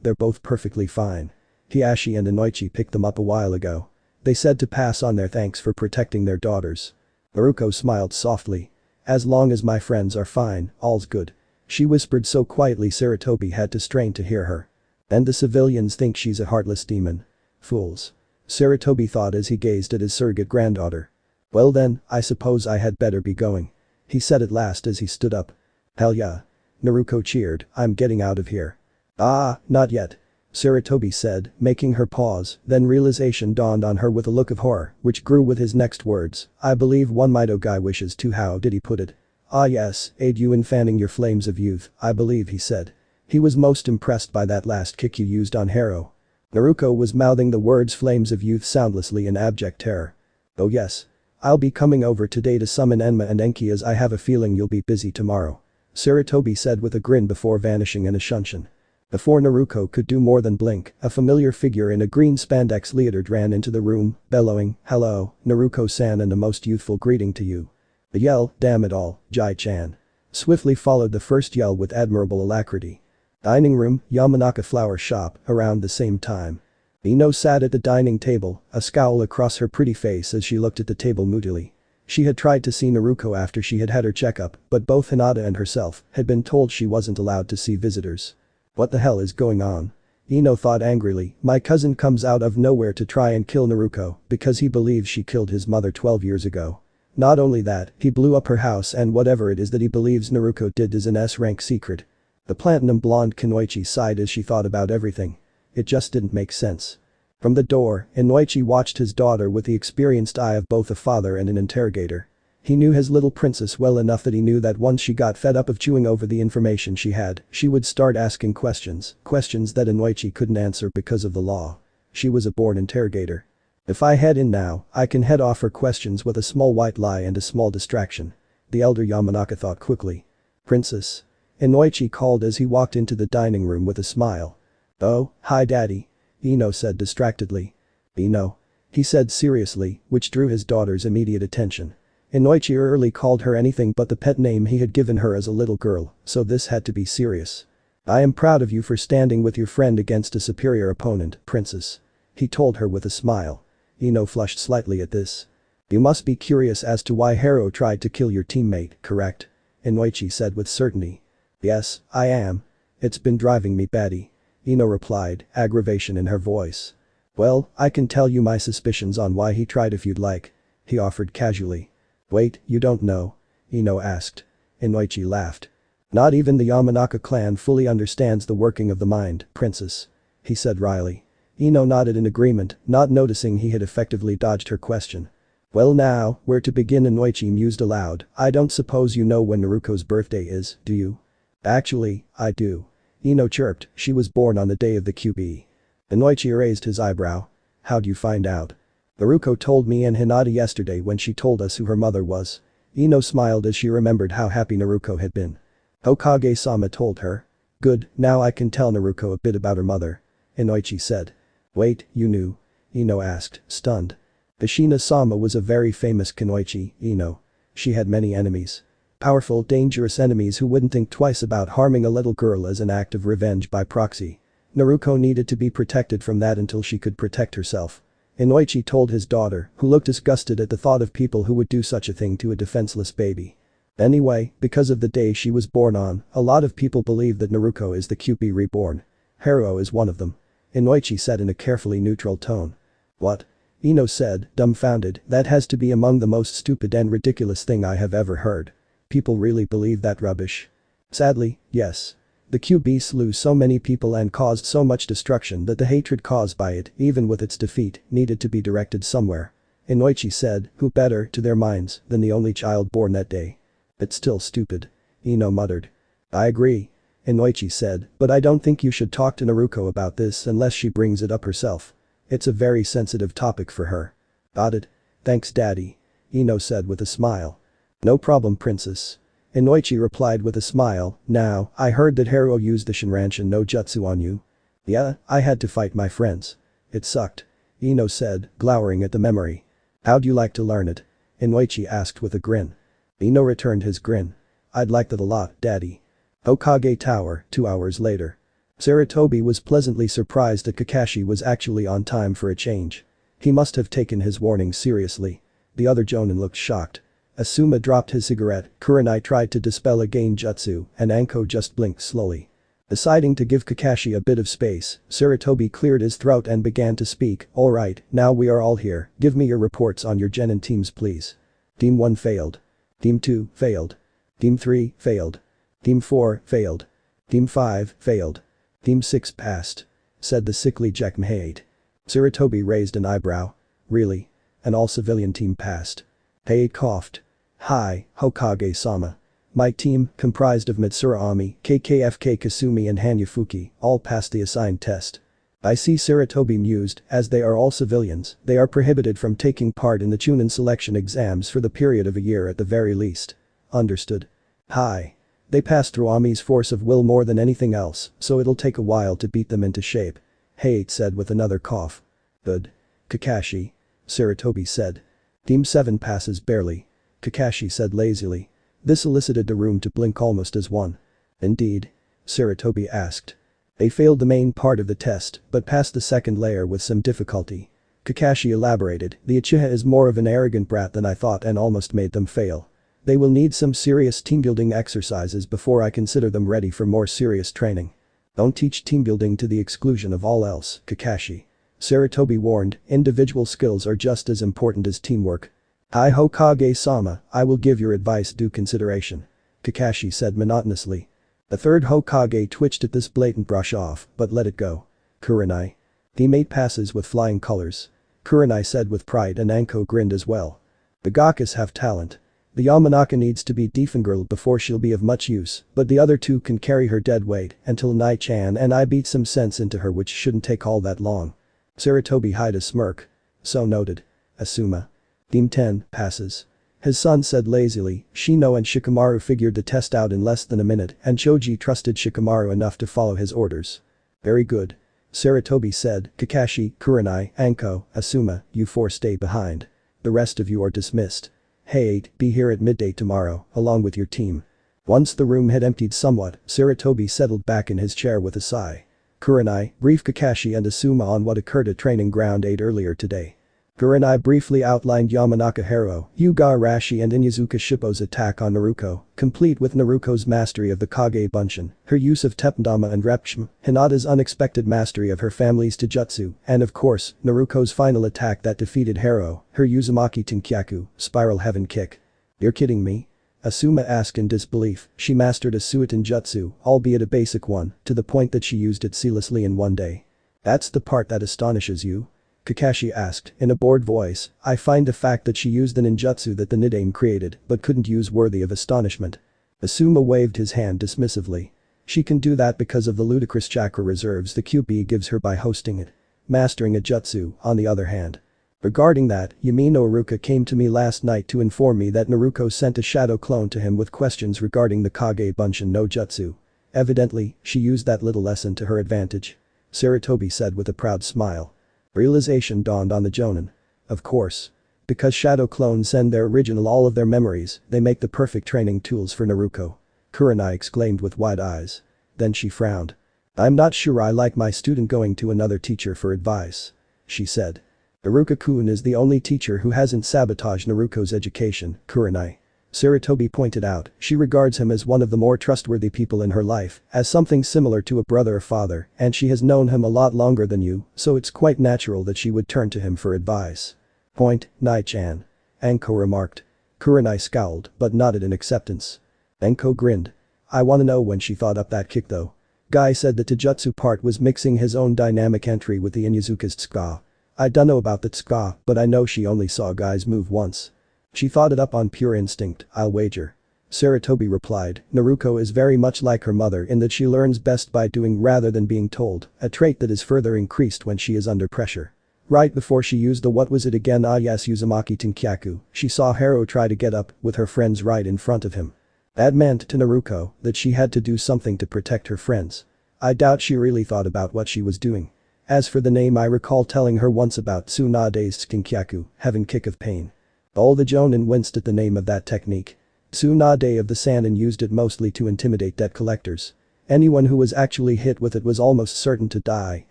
they're both perfectly fine. Hiashi and Inoichi picked them up a while ago. They said to pass on their thanks for protecting their daughters. Naruko smiled softly. As long as my friends are fine, all's good. She whispered so quietly Sarutobi had to strain to hear her. And the civilians think she's a heartless demon. Fools. Sarutobi thought as he gazed at his surrogate granddaughter. Well then, I suppose I had better be going. He said at last as he stood up. Hell yeah. Naruko cheered, I'm getting out of here. Ah, not yet. Sarutobi said, making her pause, then realization dawned on her with a look of horror, which grew with his next words, I believe one Mido guy wishes to how did he put it? Ah yes, aid you in fanning your flames of youth, I believe he said. He was most impressed by that last kick you used on Hero. Naruko was mouthing the words flames of youth soundlessly in abject terror. Oh yes. I'll be coming over today to summon Enma and Enki as I have a feeling you'll be busy tomorrow. Sarutobi said with a grin before vanishing in a shunshin. Before Naruko could do more than blink, a familiar figure in a green spandex leotard ran into the room, bellowing, hello, Naruko-san and a most youthful greeting to you. The yell, damn it all, Jai-chan. Swiftly followed the first yell with admirable alacrity. Dining room, Yamanaka flower shop, around the same time. Ino sat at the dining table, a scowl across her pretty face as she looked at the table moodily. She had tried to see Naruko after she had had her checkup, but both Hinata and herself had been told she wasn't allowed to see visitors. What the hell is going on? Ino thought angrily, my cousin comes out of nowhere to try and kill Naruko because he believes she killed his mother 12 years ago. Not only that, he blew up her house and whatever it is that he believes Naruko did is an S-rank secret. The platinum blonde Kunoichi sighed as she thought about everything. It just didn't make sense. From the door, Inoichi watched his daughter with the experienced eye of both a father and an interrogator. He knew his little princess well enough that he knew that once she got fed up of chewing over the information she had, she would start asking questions that Inoichi couldn't answer because of the law. She was a born interrogator. If I head in now, I can head off her questions with a small white lie and a small distraction. The elder Yamanaka thought quickly. Princess. Inoichi called as he walked into the dining room with a smile. Oh, hi daddy. Ino said distractedly. Ino. He said seriously, which drew his daughter's immediate attention. Inoichi rarely called her anything but the pet name he had given her as a little girl, so this had to be serious. I am proud of you for standing with your friend against a superior opponent, princess. He told her with a smile. Ino flushed slightly at this. You must be curious as to why Hero tried to kill your teammate, correct? Inoichi said with certainty. Yes, I am. It's been driving me batty. Ino replied, aggravation in her voice. Well, I can tell you my suspicions on why he tried if you'd like. He offered casually. Wait, you don't know? Ino asked. Inoichi laughed. Not even the Yamanaka clan fully understands the working of the mind, princess. He said wryly. Ino nodded in agreement, not noticing he had effectively dodged her question. Well now, where to begin? Inoichi mused aloud, I don't suppose you know when Naruko's birthday is, do you? Actually, I do. Ino chirped, she was born on the day of the QB. Inoichi raised his eyebrow. How'd you find out? Naruko told me and Hinata yesterday when she told us who her mother was. Ino smiled as she remembered how happy Naruko had been. Hokage-sama told her. Good, now I can tell Naruko a bit about her mother. Inoichi said. Wait, you knew? Ino asked, stunned. Ashina-sama was a very famous kunoichi, Ino. She had many enemies. Powerful, dangerous enemies who wouldn't think twice about harming a little girl as an act of revenge by proxy. Naruko needed to be protected from that until she could protect herself. Inoichi told his daughter, who looked disgusted at the thought of people who would do such a thing to a defenseless baby. Anyway, because of the day she was born on, a lot of people believe that Naruko is the QP reborn. Hero is one of them. Inoichi said in a carefully neutral tone. What? Ino said, dumbfounded, that has to be among the most stupid and ridiculous thing I have ever heard. People really believe that rubbish? Sadly, yes. The QB slew so many people and caused so much destruction that the hatred caused by it, even with its defeat, needed to be directed somewhere. Inoichi said, who better, to their minds, than the only child born that day. It's still stupid. Ino muttered. I agree. Inoichi said, but I don't think you should talk to Naruko about this unless she brings it up herself. It's a very sensitive topic for her. Got it? Thanks daddy. Ino said with a smile. No problem princess. Inoichi replied with a smile, now, I heard that Hero used the Shinranshin no Jutsu on you. Yeah, I had to fight my friends. It sucked. Ino said, glowering at the memory. How'd you like to learn it? Inoichi asked with a grin. Ino returned his grin. I'd like that a lot, daddy. Hokage Tower, 2 hours later. Sarutobi was pleasantly surprised that Kakashi was actually on time for a change. He must have taken his warning seriously. The other Jonin looked shocked. Asuma dropped his cigarette, Kurenai tried to dispel a gain jutsu, and Anko just blinked slowly. Deciding to give Kakashi a bit of space, Sarutobi cleared his throat and began to speak, alright, now we are all here, give me your reports on your genin teams please. Team 1 failed. Team 2 failed. Team 3 failed. Team 4 failed. Team 5 failed. Team 6 passed," said the sickly Jackmate. Sarutobi raised an eyebrow. "Really? An all-civilian team passed?" Heiei coughed. "Hi, Hokage-sama. My team, comprised of Mitsurami, KKFK Kasumi and Hanyafuki, all passed the assigned test." "I see," Sarutobi mused, "as they are all civilians, they are prohibited from taking part in the Chunin selection exams for the period of a year at the very least." "Understood." "Hi. They passed through Ami's force of will more than anything else, so it'll take a while to beat them into shape," Heiei said with another cough. "Good. Kakashi," Sarutobi said. "Team 7 passes barely," Kakashi said lazily. This elicited the room to blink almost as one. "Indeed?" Sarutobi asked. "They failed the main part of the test, but passed the second layer with some difficulty." Kakashi elaborated, "The Uchiha is more of an arrogant brat than I thought and almost made them fail. They will need some serious team-building exercises before I consider them ready for more serious training." "Don't teach team-building to the exclusion of all else, Kakashi," Sarutobi warned, "individual skills are just as important as teamwork." "Hi Hokage-sama, I will give your advice due consideration," Kakashi said monotonously. The third Hokage twitched at this blatant brush off, but let it go. "Kurenai. Team 8 passes with flying colors," Kurenai said with pride and Anko grinned as well. "The Gakas have talent. The Yamanaka needs to be defangirled before she'll be of much use, but the other two can carry her dead weight until Nai-chan and I beat some sense into her, which shouldn't take all that long." Sarutobi hid a smirk. "So noted. Asuma. Team 10 passes." His son said lazily. Shino and Shikamaru figured the test out in less than a minute and Choji trusted Shikamaru enough to follow his orders. "Very good." Sarutobi said. "Kakashi, Kurenai, Anko, Asuma, you 4 stay behind. The rest of you are dismissed. Hey, be here at midday tomorrow, along with your team." Once the room had emptied somewhat, Sarutobi settled back in his chair with a sigh. Kurenai, brief Kakashi and Asuma on what occurred at Training Ground 8 earlier today. Kurenai briefly outlined Yamanaka Haro, Hyuga Arashi and Inyazuka Shippo's attack on Naruko, complete with Naruko's mastery of the Kage Bunshin, her use of Teppandama and Repshim, Hinata's unexpected mastery of her family's Taijutsu, and of course, Naruko's final attack that defeated Haro, her Uzumaki Tenkyaku, Spiral Heaven Kick. "You're kidding me?" Asuma asked in disbelief. She mastered a Suiton Jutsu, albeit a basic one, to the point that she used it seamlessly in one day. "That's the part that astonishes you?" Kakashi asked, in a bored voice. "I find the fact that she used the ninjutsu that the Nidaime created but couldn't use worthy of astonishment." Asuma waved his hand dismissively. "She can do that because of the ludicrous chakra reserves the QB gives her by hosting it. Mastering a jutsu, on the other hand. Regarding that, Yamino Iruka came to me last night to inform me that Naruko sent a shadow clone to him with questions regarding the Kage Bunshin no Jutsu. Evidently, she used that little lesson to her advantage," Sarutobi said with a proud smile. Realization dawned on the Jonin. Of course. Because shadow clones send their original all of their memories, they make the perfect training tools for Naruko. Kurenai exclaimed with wide eyes. Then she frowned. "I'm not sure I like my student going to another teacher for advice," she said. "Iruka-kun is the only teacher who hasn't sabotaged Naruko's education, Kurenai," Sarutobi pointed out. "She regards him as one of the more trustworthy people in her life, as something similar to a brother or father, and she has known him a lot longer than you, so it's quite natural that she would turn to him for advice." "Point, Nai-chan," Anko remarked. Kurenai scowled, but nodded in acceptance. Anko grinned. "I wanna know when she thought up that kick though." Guy said the Taijutsu part was mixing his own dynamic entry with the Inyazuka's Tsuka. "I dunno about the Tsuka, but I know she only saw Guy's move once. She thought it up on pure instinct, I'll wager." Sarutobi replied. "Naruko is very much like her mother in that she learns best by doing rather than being told, a trait that is further increased when she is under pressure. Right before she used the what was it again yes Uzumaki Tenkyaku, she saw Haro try to get up with her friends right in front of him. That meant to Naruko that she had to do something to protect her friends. I doubt she really thought about what she was doing. As for the name, I recall telling her once about Tsunade's Tenkyaku, Heaven Kick of Pain. All the Jonin winced at the name of that technique. Tsunade of the Sannin used it mostly to intimidate debt collectors. Anyone who was actually hit with it was almost certain to die,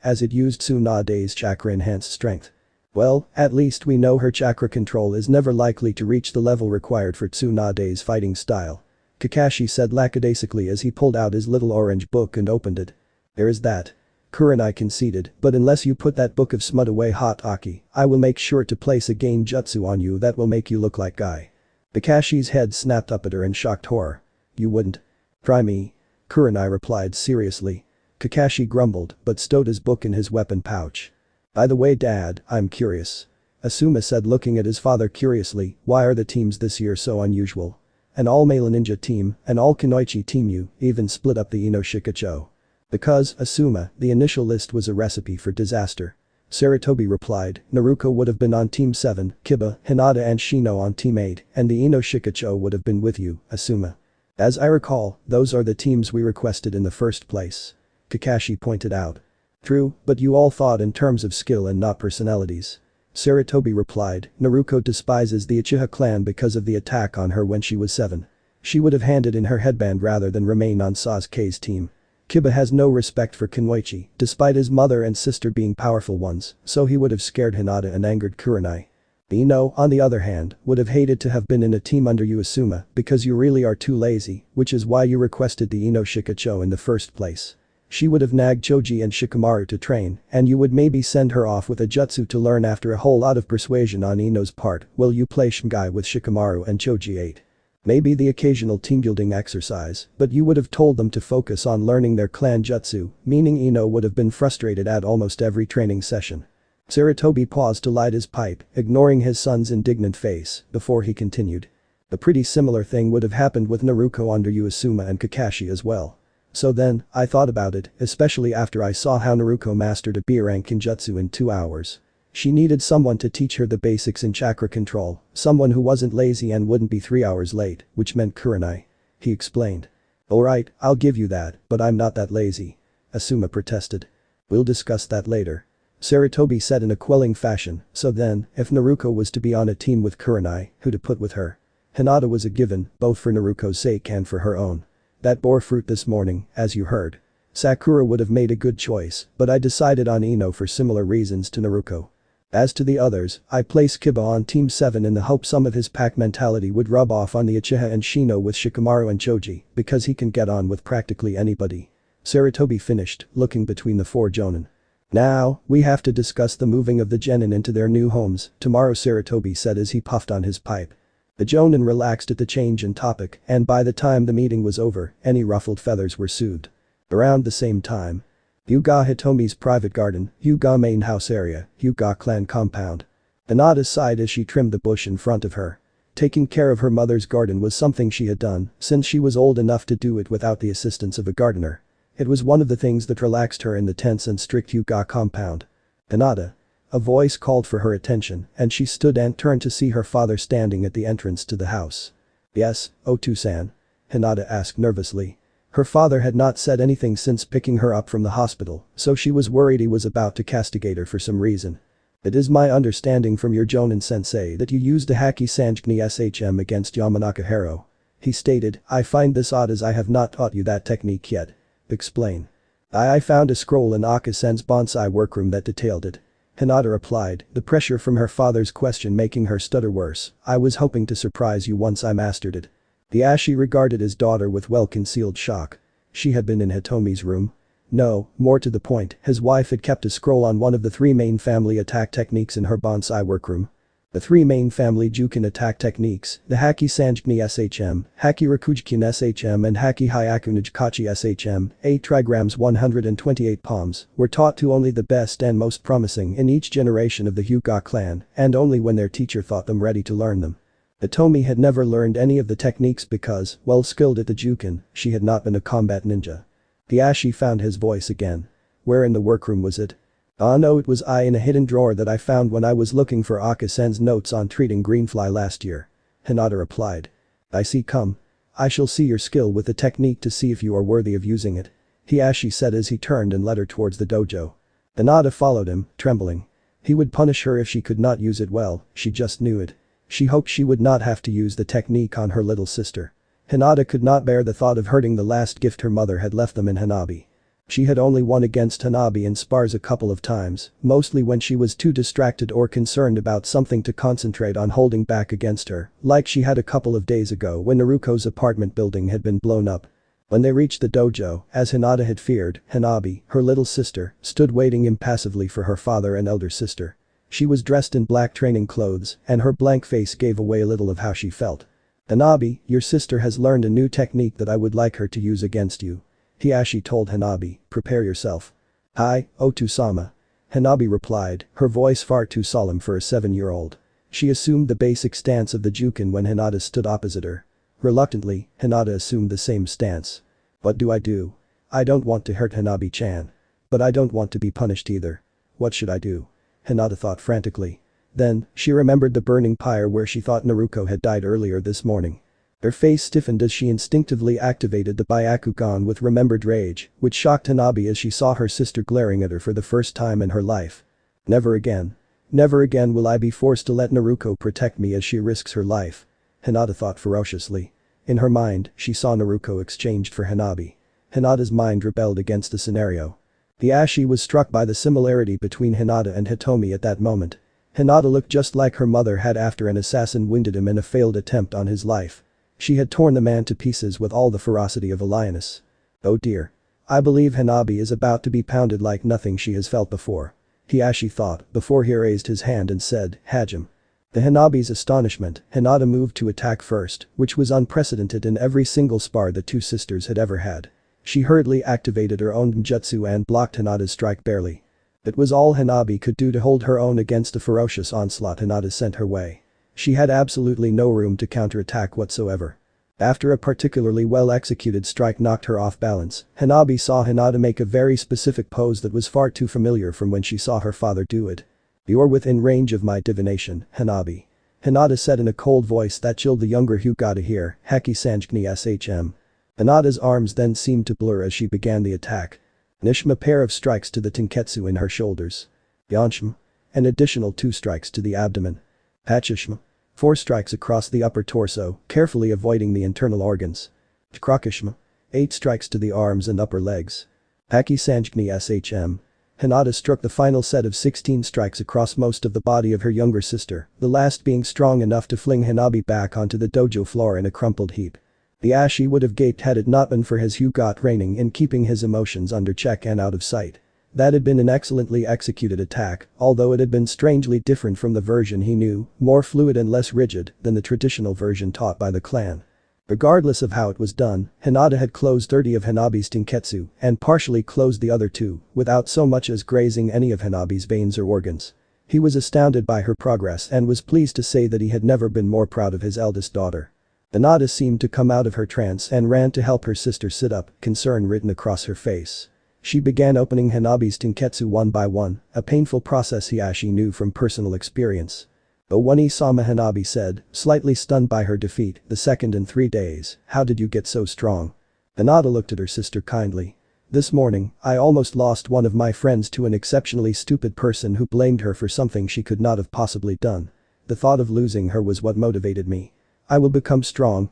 as it used Tsunade's chakra-enhanced strength. Well, at least we know her chakra control is never likely to reach the level required for Tsunade's fighting style," Kakashi said lackadaisically as he pulled out his little orange book and opened it. "There is that." Kurenai conceded, "But unless you put that book of smut away hot Aki, I will make sure to place a game jutsu on you that will make you look like Guy." Kakashi's head snapped up at her in shocked horror. You wouldn't. Try me. Kurenai replied seriously. Kakashi grumbled but stowed his book in his weapon pouch. By the way Dad, I'm curious. Asuma said looking at his father curiously, why are the teams this year so unusual? An all-male ninja team, an all-kunoichi team you even split up the Ino Shikacho. Because, Asuma, the initial list was a recipe for disaster. Sarutobi replied, Naruko would have been on Team 7, Kiba, Hinata and Shino on Team 8, and the Ino Shikacho would have been with you, Asuma. As I recall, those are the teams we requested in the first place. Kakashi pointed out. True, but you all thought in terms of skill and not personalities. Sarutobi replied, Naruko despises the Uchiha clan because of the attack on her when she was 7. She would have handed in her headband rather than remain on Sasuke's team. Kiba has no respect for Kunoichi, despite his mother and sister being powerful ones, so he would have scared Hinata and angered Kurenai. Ino, on the other hand, would have hated to have been in a team under you Asuma because you really are too lazy, which is why you requested the Ino Shikacho in the first place. She would have nagged Choji and Shikamaru to train, and you would maybe send her off with a jutsu to learn after a whole lot of persuasion on Ino's part while you play Shingai with Shikamaru and Choji 8. Maybe the occasional team building exercise, but you would have told them to focus on learning their clan jutsu, meaning Ino would have been frustrated at almost every training session. Sarutobi paused to light his pipe, ignoring his son's indignant face, before he continued. A pretty similar thing would have happened with Naruko under you Asuma and Kakashi as well. So then, I thought about it, especially after I saw how Naruko mastered a B rank in jutsu in 2 hours. She needed someone to teach her the basics in chakra control, someone who wasn't lazy and wouldn't be 3 hours late, which meant Kurenai. He explained. Alright, I'll give you that, but I'm not that lazy. Asuma protested. We'll discuss that later. Sarutobi said in a quelling fashion, so then, if Naruko was to be on a team with Kurenai, who to put with her? Hinata was a given, both for Naruko's sake and for her own. That bore fruit this morning, as you heard. Sakura would have made a good choice, but I decided on Ino for similar reasons to Naruko. As to the others, I placed Kiba on Team 7 in the hope some of his pack mentality would rub off on the Uchiha and Shino with Shikamaru and Choji, because he can get on with practically anybody. Sarutobi finished, looking between the 4 jonin. Now, we have to discuss the moving of the genin into their new homes, tomorrow Sarutobi said as he puffed on his pipe. The jonin relaxed at the change in topic, and by the time the meeting was over, any ruffled feathers were soothed. Around the same time. Hyuga Hitomi's private garden, Hyuga main house area, Hyuga clan compound. Hinata sighed as she trimmed the bush in front of her. Taking care of her mother's garden was something she had done since she was old enough to do it without the assistance of a gardener. It was one of the things that relaxed her in the tense and strict Hyuga compound. Hinata. A voice called for her attention and she stood and turned to see her father standing at the entrance to the house. Yes, Otu-san? Hinata asked nervously. Her father had not said anything since picking her up from the hospital, so she was worried he was about to castigate her for some reason. It is my understanding from your Jonin-sensei that you used a Haki Sanjigni SHM against Yamanaka Hero. He stated, I find this odd as I have not taught you that technique yet. Explain. I found a scroll in Akasen's bonsai workroom that detailed it. Hinata replied, the pressure from her father's question making her stutter worse. I was hoping to surprise you once I mastered it. The Ashi regarded his daughter with well-concealed shock. She had been in Hitomi's room. No, more to the point, his wife had kept a scroll on one of the 3 main family attack techniques in her bonsai workroom. The 3 main family Jukin attack techniques, the Haki Sanjigni SHM, Haki Rakujikin SHM and Haki Hyakunijkachi SHM, 8 trigrams 128 palms, were taught to only the best and most promising in each generation of the Hyuga clan, and only when their teacher thought them ready to learn them. Hitomi had never learned any of the techniques because, while skilled at the Jukin, she had not been a combat ninja. The Ashi found his voice again. Where in the workroom was it? Ah no, it was in a hidden drawer that I found when I was looking for Akasen's notes on treating greenfly last year. Hinata replied. I see, come. I shall see your skill with the technique to see if you are worthy of using it. Hiashi said as he turned and led her towards the dojo. Hinata followed him, trembling. He would punish her if she could not use it well, she just knew it. She hoped she would not have to use the technique on her little sister. Hinata could not bear the thought of hurting the last gift her mother had left them in Hanabi. She had only won against Hanabi in spars a couple of times, mostly when she was too distracted or concerned about something to concentrate on holding back against her, like she had a couple of days ago when Naruko's apartment building had been blown up. When they reached the dojo, as Hinata had feared, Hanabi, her little sister, stood waiting impassively for her father and elder sister. She was dressed in black training clothes, and her blank face gave away a little of how she felt. "Hanabi, your sister has learned a new technique that I would like her to use against you." Hiashi told Hanabi, "Prepare yourself." "Hi, Otu-sama." Hanabi replied, her voice far too solemn for a 7-year-old. She assumed the basic stance of the Jukin when Hinata stood opposite her. Reluctantly, Hinata assumed the same stance. "What do I do? I don't want to hurt Hanabi-chan. But I don't want to be punished either. What should I do?" Hinata thought frantically. Then, she remembered the burning pyre where she thought Naruko had died earlier this morning. Her face stiffened as she instinctively activated the Byakugan with remembered rage, which shocked Hanabi as she saw her sister glaring at her for the first time in her life. "Never again. Never again will I be forced to let Naruko protect me as she risks her life," Hinata thought ferociously. In her mind, she saw Naruko exchanged for Hanabi. Hinata's mind rebelled against the scenario. Hiashi was struck by the similarity between Hinata and Hitomi at that moment. Hinata looked just like her mother had after an assassin wounded him in a failed attempt on his life. She had torn the man to pieces with all the ferocity of a lioness. "Oh dear. I believe Hanabi is about to be pounded like nothing she has felt before," Hiashi thought before he raised his hand and said, "Hajime." To Hanabi's astonishment, Hinata moved to attack first, which was unprecedented in every single spar the two sisters had ever had. She hurriedly activated her own jutsu and blocked Hinata's strike barely. It was all Hanabi could do to hold her own against the ferocious onslaught Hinata sent her way. She had absolutely no room to counterattack whatsoever. After a particularly well-executed strike knocked her off balance, Hanabi saw Hinata make a very specific pose that was far too familiar from when she saw her father do it. "You're within range of my divination, Hanabi," Hinata said in a cold voice that chilled the younger Hyuga to hear, "Haki Sanjigni Shm." Hinata's arms then seemed to blur as she began the attack. Nishima, a pair of strikes to the tenketsu in her shoulders. Yanshima. An additional 2 strikes to the abdomen. Hachishima. 4 strikes across the upper torso, carefully avoiding the internal organs. Krakashima. 8 strikes to the arms and upper legs. Haki Sanjigni Shm. Hinata struck the final set of 16 strikes across most of the body of her younger sister, the last being strong enough to fling Hanabi back onto the dojo floor in a crumpled heap. Hiashi would have gaped had it not been for his Hyuga training in keeping his emotions under check and out of sight. That had been an excellently executed attack, although it had been strangely different from the version he knew, more fluid and less rigid than the traditional version taught by the clan. Regardless of how it was done, Hinata had closed 30 of Hanabi's tenketsu and partially closed the other 2, without so much as grazing any of Hanabi's veins or organs. He was astounded by her progress and was pleased to say that he had never been more proud of his eldest daughter. Hinata seemed to come out of her trance and ran to help her sister sit up, concern written across her face. She began opening Hanabi's tenketsu one by one, a painful process Hiashi knew from personal experience. "But when Isama," Hanabi said, slightly stunned by her defeat, "the second in 3 days, how did you get so strong?" Hinata looked at her sister kindly. "This morning, I almost lost one of my friends to an exceptionally stupid person who blamed her for something she could not have possibly done. The thought of losing her was what motivated me. I will become strong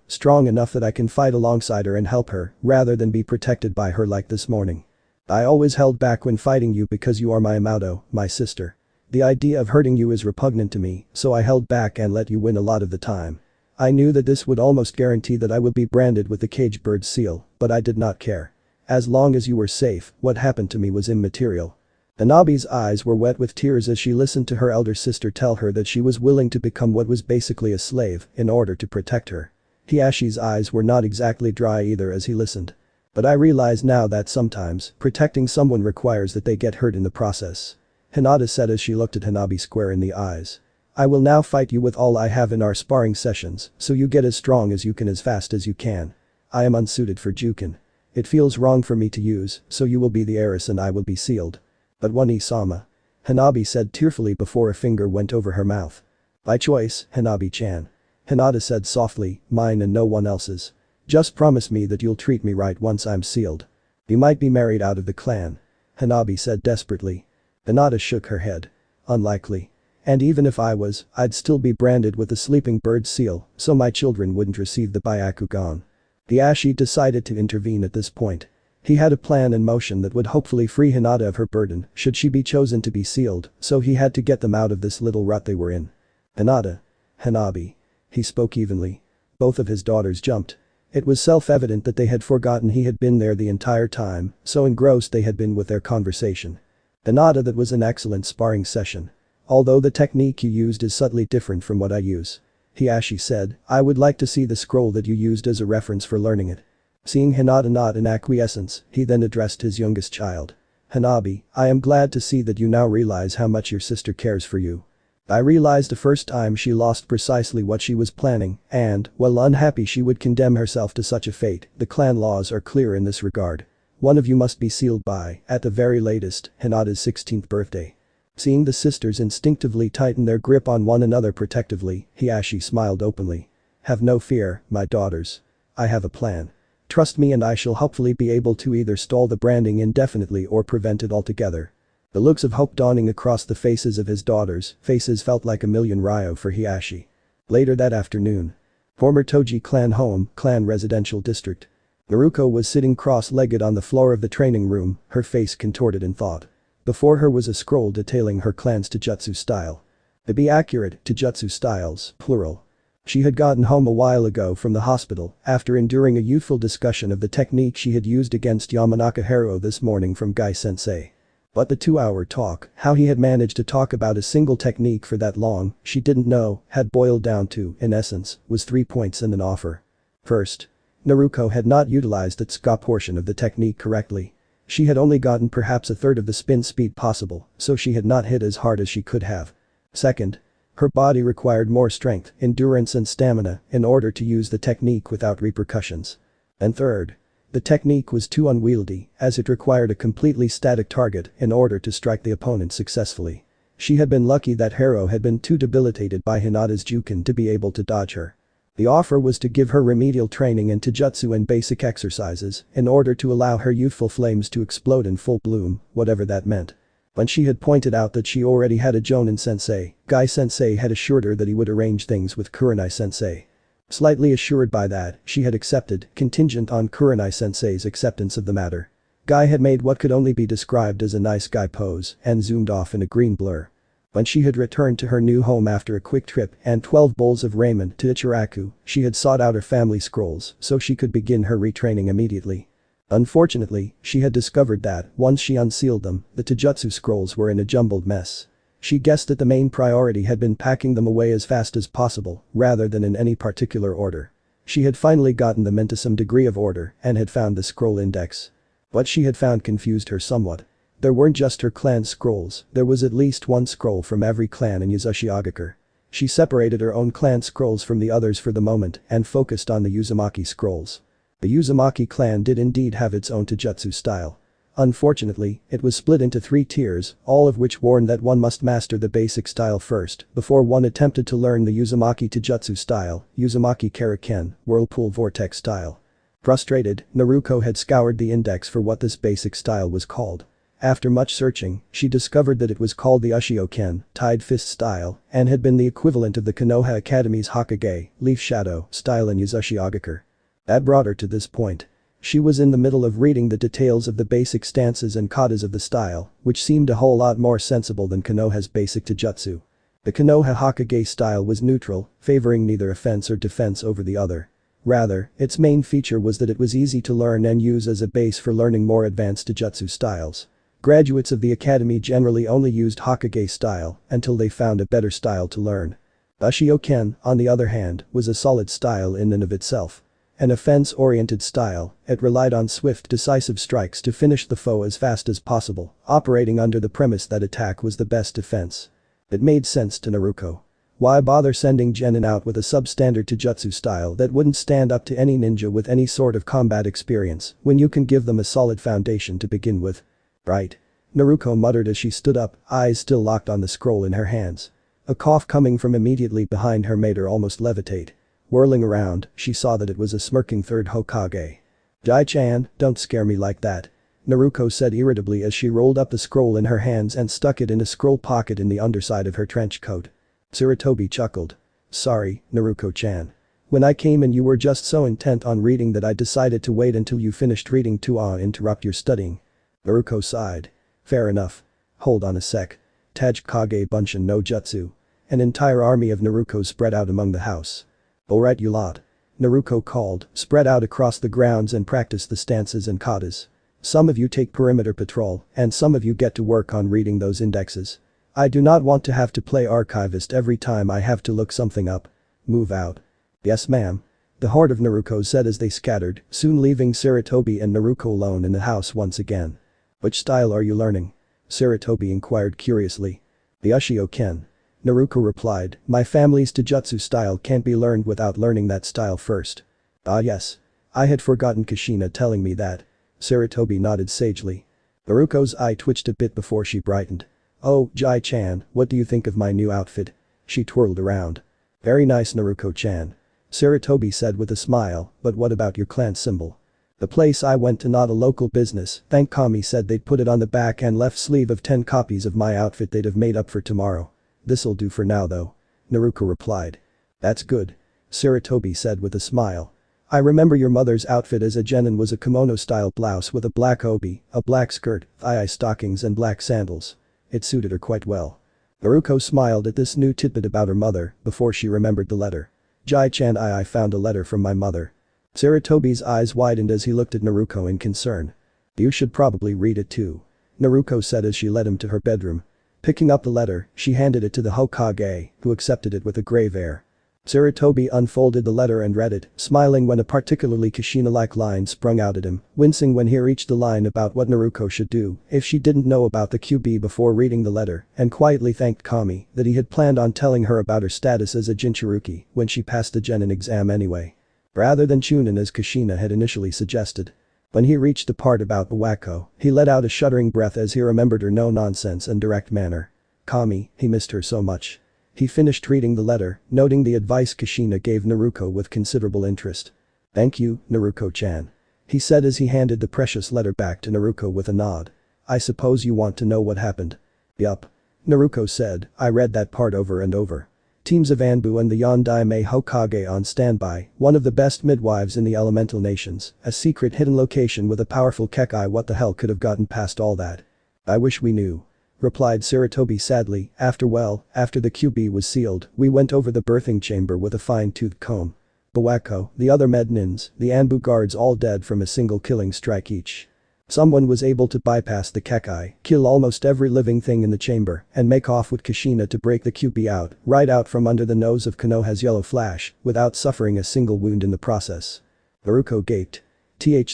enough that I can fight alongside her and help her, rather than be protected by her like this morning. I always held back when fighting you because you are my Amato, my sister. The idea of hurting you is repugnant to me, so I held back and let you win a lot of the time. I knew that this would almost guarantee that I would be branded with the cage bird seal, but I did not care. As long as you were safe, what happened to me was immaterial." Hanabi's eyes were wet with tears as she listened to her elder sister tell her that she was willing to become what was basically a slave in order to protect her. Hiashi's eyes were not exactly dry either as he listened. "But I realize now that sometimes, protecting someone requires that they get hurt in the process," Hinata said as she looked at Hanabi square in the eyes. "I will now fight you with all I have in our sparring sessions, so you get as strong as you can as fast as you can. I am unsuited for Jukin. It feels wrong for me to use, so you will be the heiress and I will be sealed. But one Isama," Hanabi said tearfully before a finger went over her mouth. "By choice, Hanabi-chan," Hinata said softly, "mine and no one else's. Just promise me that you'll treat me right once I'm sealed. You might be married out of the clan," Hanabi said desperately. Hinata shook her head. "Unlikely. And even if I was, I'd still be branded with the sleeping bird seal, so my children wouldn't receive the Byakugan." Hiashi decided to intervene at this point. He had a plan in motion that would hopefully free Hinata of her burden should she be chosen to be sealed, so he had to get them out of this little rut they were in. "Hinata. Hanabi." He spoke evenly. Both of his daughters jumped. It was self-evident that they had forgotten he had been there the entire time, so engrossed they had been with their conversation. "Hinata, that was an excellent sparring session. Although the technique you used is subtly different from what I use." Hiashi said, I would like to see the scroll that you used as a reference for learning it. Seeing Hinata nod in acquiescence, he then addressed his youngest child. Hanabi, I am glad to see that you now realize how much your sister cares for you. I realized the first time she lost precisely what she was planning, and, while unhappy she would condemn herself to such a fate, the clan laws are clear in this regard. One of you must be sealed by, at the very latest, Hinata's 16th birthday. Seeing the sisters instinctively tighten their grip on one another protectively, Hiashi smiled openly. Have no fear, my daughters. I have a plan. Trust me and I shall hopefully be able to either stall the branding indefinitely or prevent it altogether. The looks of hope dawning across the faces of his daughters' faces felt like a million ryo for Hiashi. Later that afternoon. Former Toji clan home, clan residential district. Naruko was sitting cross-legged on the floor of the training room, her face contorted in thought. Before her was a scroll detailing her clan's Taijutsu style. To be accurate, Taijutsu styles, plural. She had gotten home a while ago from the hospital after enduring a youthful discussion of the technique she had used against Yamanaka Hero this morning from Gai-sensei. But the 2-hour talk, how he had managed to talk about a single technique for that long, she didn't know, had boiled down to, in essence, was 3 points and an offer. First. Naruko had not utilized the Tsuka portion of the technique correctly. She had only gotten perhaps a third of the spin speed possible, so she had not hit as hard as she could have. Second. Her body required more strength, endurance and stamina in order to use the technique without repercussions. And third. The technique was too unwieldy, as it required a completely static target in order to strike the opponent successfully. She had been lucky that Hero had been too debilitated by Hinata's Juken to be able to dodge her. The offer was to give her remedial training in Taijutsu and basic exercises in order to allow her youthful flames to explode in full bloom, whatever that meant. When she had pointed out that she already had a Jonin sensei, Gai-sensei had assured her that he would arrange things with Kurenai sensei. Slightly assured by that, she had accepted, contingent on Kurenai sensei's acceptance of the matter. Gai had made what could only be described as a nice guy pose and zoomed off in a green blur. When she had returned to her new home after a quick trip and 12 bowls of ramen to Ichiraku, she had sought out her family scrolls so she could begin her retraining immediately. Unfortunately, she had discovered that, once she unsealed them, the Taijutsu scrolls were in a jumbled mess. She guessed that the main priority had been packing them away as fast as possible, rather than in any particular order. She had finally gotten them into some degree of order and had found the scroll index. What she had found confused her somewhat. There weren't just her clan's scrolls, there was at least one scroll from every clan in Uzumaki. She separated her own clan scrolls from the others for the moment and focused on the Uzumaki scrolls. The Uzumaki clan did indeed have its own Taijutsu style. Unfortunately, it was split into 3 tiers, all of which warned that one must master the basic style first before one attempted to learn the Uzumaki Taijutsu style, Uzumaki Karaken, Whirlpool Vortex style. Frustrated, Naruko had scoured the index for what this basic style was called. After much searching, she discovered that it was called the Ushio-ken, Tied Fist style, and had been the equivalent of the Konoha Academy's Hokage, Leaf Shadow, style in Uzumaki. That brought her to this point. She was in the middle of reading the details of the basic stances and katas of the style, which seemed a whole lot more sensible than Konoha's basic Taijutsu. The Konoha Hokage style was neutral, favoring neither offense or defense over the other. Rather, its main feature was that it was easy to learn and use as a base for learning more advanced Taijutsu styles. Graduates of the academy generally only used Hokage style until they found a better style to learn. Ushio-ken, on the other hand, was a solid style in and of itself. An offense-oriented style, it relied on swift, decisive strikes to finish the foe as fast as possible, operating under the premise that attack was the best defense. It made sense to Naruko. Why bother sending genin out with a substandard Taijutsu style that wouldn't stand up to any ninja with any sort of combat experience when you can give them a solid foundation to begin with? Right. Naruko muttered as she stood up, eyes still locked on the scroll in her hands. A cough coming from immediately behind her made her almost levitate. Whirling around, she saw that it was a smirking third Hokage. Jai-chan, don't scare me like that. Naruko said irritably as she rolled up the scroll in her hands and stuck it in a scroll pocket in the underside of her trench coat. Tsurutobi chuckled. Sorry, Naruko-chan. When I came in you were just so intent on reading that I decided to wait until you finished reading to interrupt your studying. Naruko sighed. Fair enough. Hold on a sec. Kage Bunshin no Jutsu. An entire army of Narukos spread out among the house. Alright you lot. Naruko called, spread out across the grounds and practice the stances and katas. Some of you take perimeter patrol, and some of you get to work on reading those indexes. I do not want to have to play archivist every time I have to look something up. Move out. Yes ma'am. The horde of Naruko said as they scattered, soon leaving Sarutobi and Naruko alone in the house once again. Which style are you learning? Sarutobi inquired curiously. The Uchiha Ken. Naruko replied, my family's Taijutsu style can't be learned without learning that style first. Ah yes. I had forgotten Kushina telling me that. Sarutobi nodded sagely. Naruko's eye twitched a bit before she brightened. Oh, Jai-chan, what do you think of my new outfit? She twirled around. Very nice Naruko-chan. Sarutobi said with a smile, but what about your clan symbol? The place I went to, not a local business, thank Kami said they'd put it on the back and left sleeve of 10 copies of my outfit they'd have made up for tomorrow. This'll do for now though. Naruko replied. That's good. Sarutobi said with a smile. I remember your mother's outfit as a genin was a kimono-style blouse with a black obi, a black skirt, thigh-high stockings and black sandals. It suited her quite well. Naruko smiled at this new tidbit about her mother before she remembered the letter. Jai-chan, I found a letter from my mother. Sarutobi's eyes widened as he looked at Naruko in concern. You should probably read it too. Naruko said as she led him to her bedroom. Picking up the letter, she handed it to the Hokage, who accepted it with a grave air. Sarutobi unfolded the letter and read it, smiling when a particularly Kushina-like line sprung out at him, wincing when he reached the line about what Naruko should do if she didn't know about the QB before reading the letter, and quietly thanked Kami that he had planned on telling her about her status as a Jinchuruki when she passed the Genin exam anyway. Rather than Chunin as Kushina had initially suggested. When he reached the part about Uwako, he let out a shuddering breath as he remembered her no-nonsense and direct manner. Kami, he missed her so much. He finished reading the letter, noting the advice Kushina gave Naruko with considerable interest. Thank you, Naruko-chan. He said as he handed the precious letter back to Naruko with a nod. I suppose you want to know what happened. Yup. Naruko said, I read that part over and over. Teams of Anbu and the Nidaime Hokage on standby, one of the best midwives in the elemental nations, a secret hidden location with a powerful Kekai. What the hell could have gotten past all that? I wish we knew. Replied Sarutobi sadly, after the QB was sealed, we went over the birthing chamber with a fine-toothed comb. Bawako, the other mednins, the Anbu guards all dead from a single killing strike each. Someone was able to bypass the Kekai, kill almost every living thing in the chamber, and make off with Kushina to break the QB out, right out from under the nose of Konoha's yellow flash, without suffering a single wound in the process. Naruko gaped.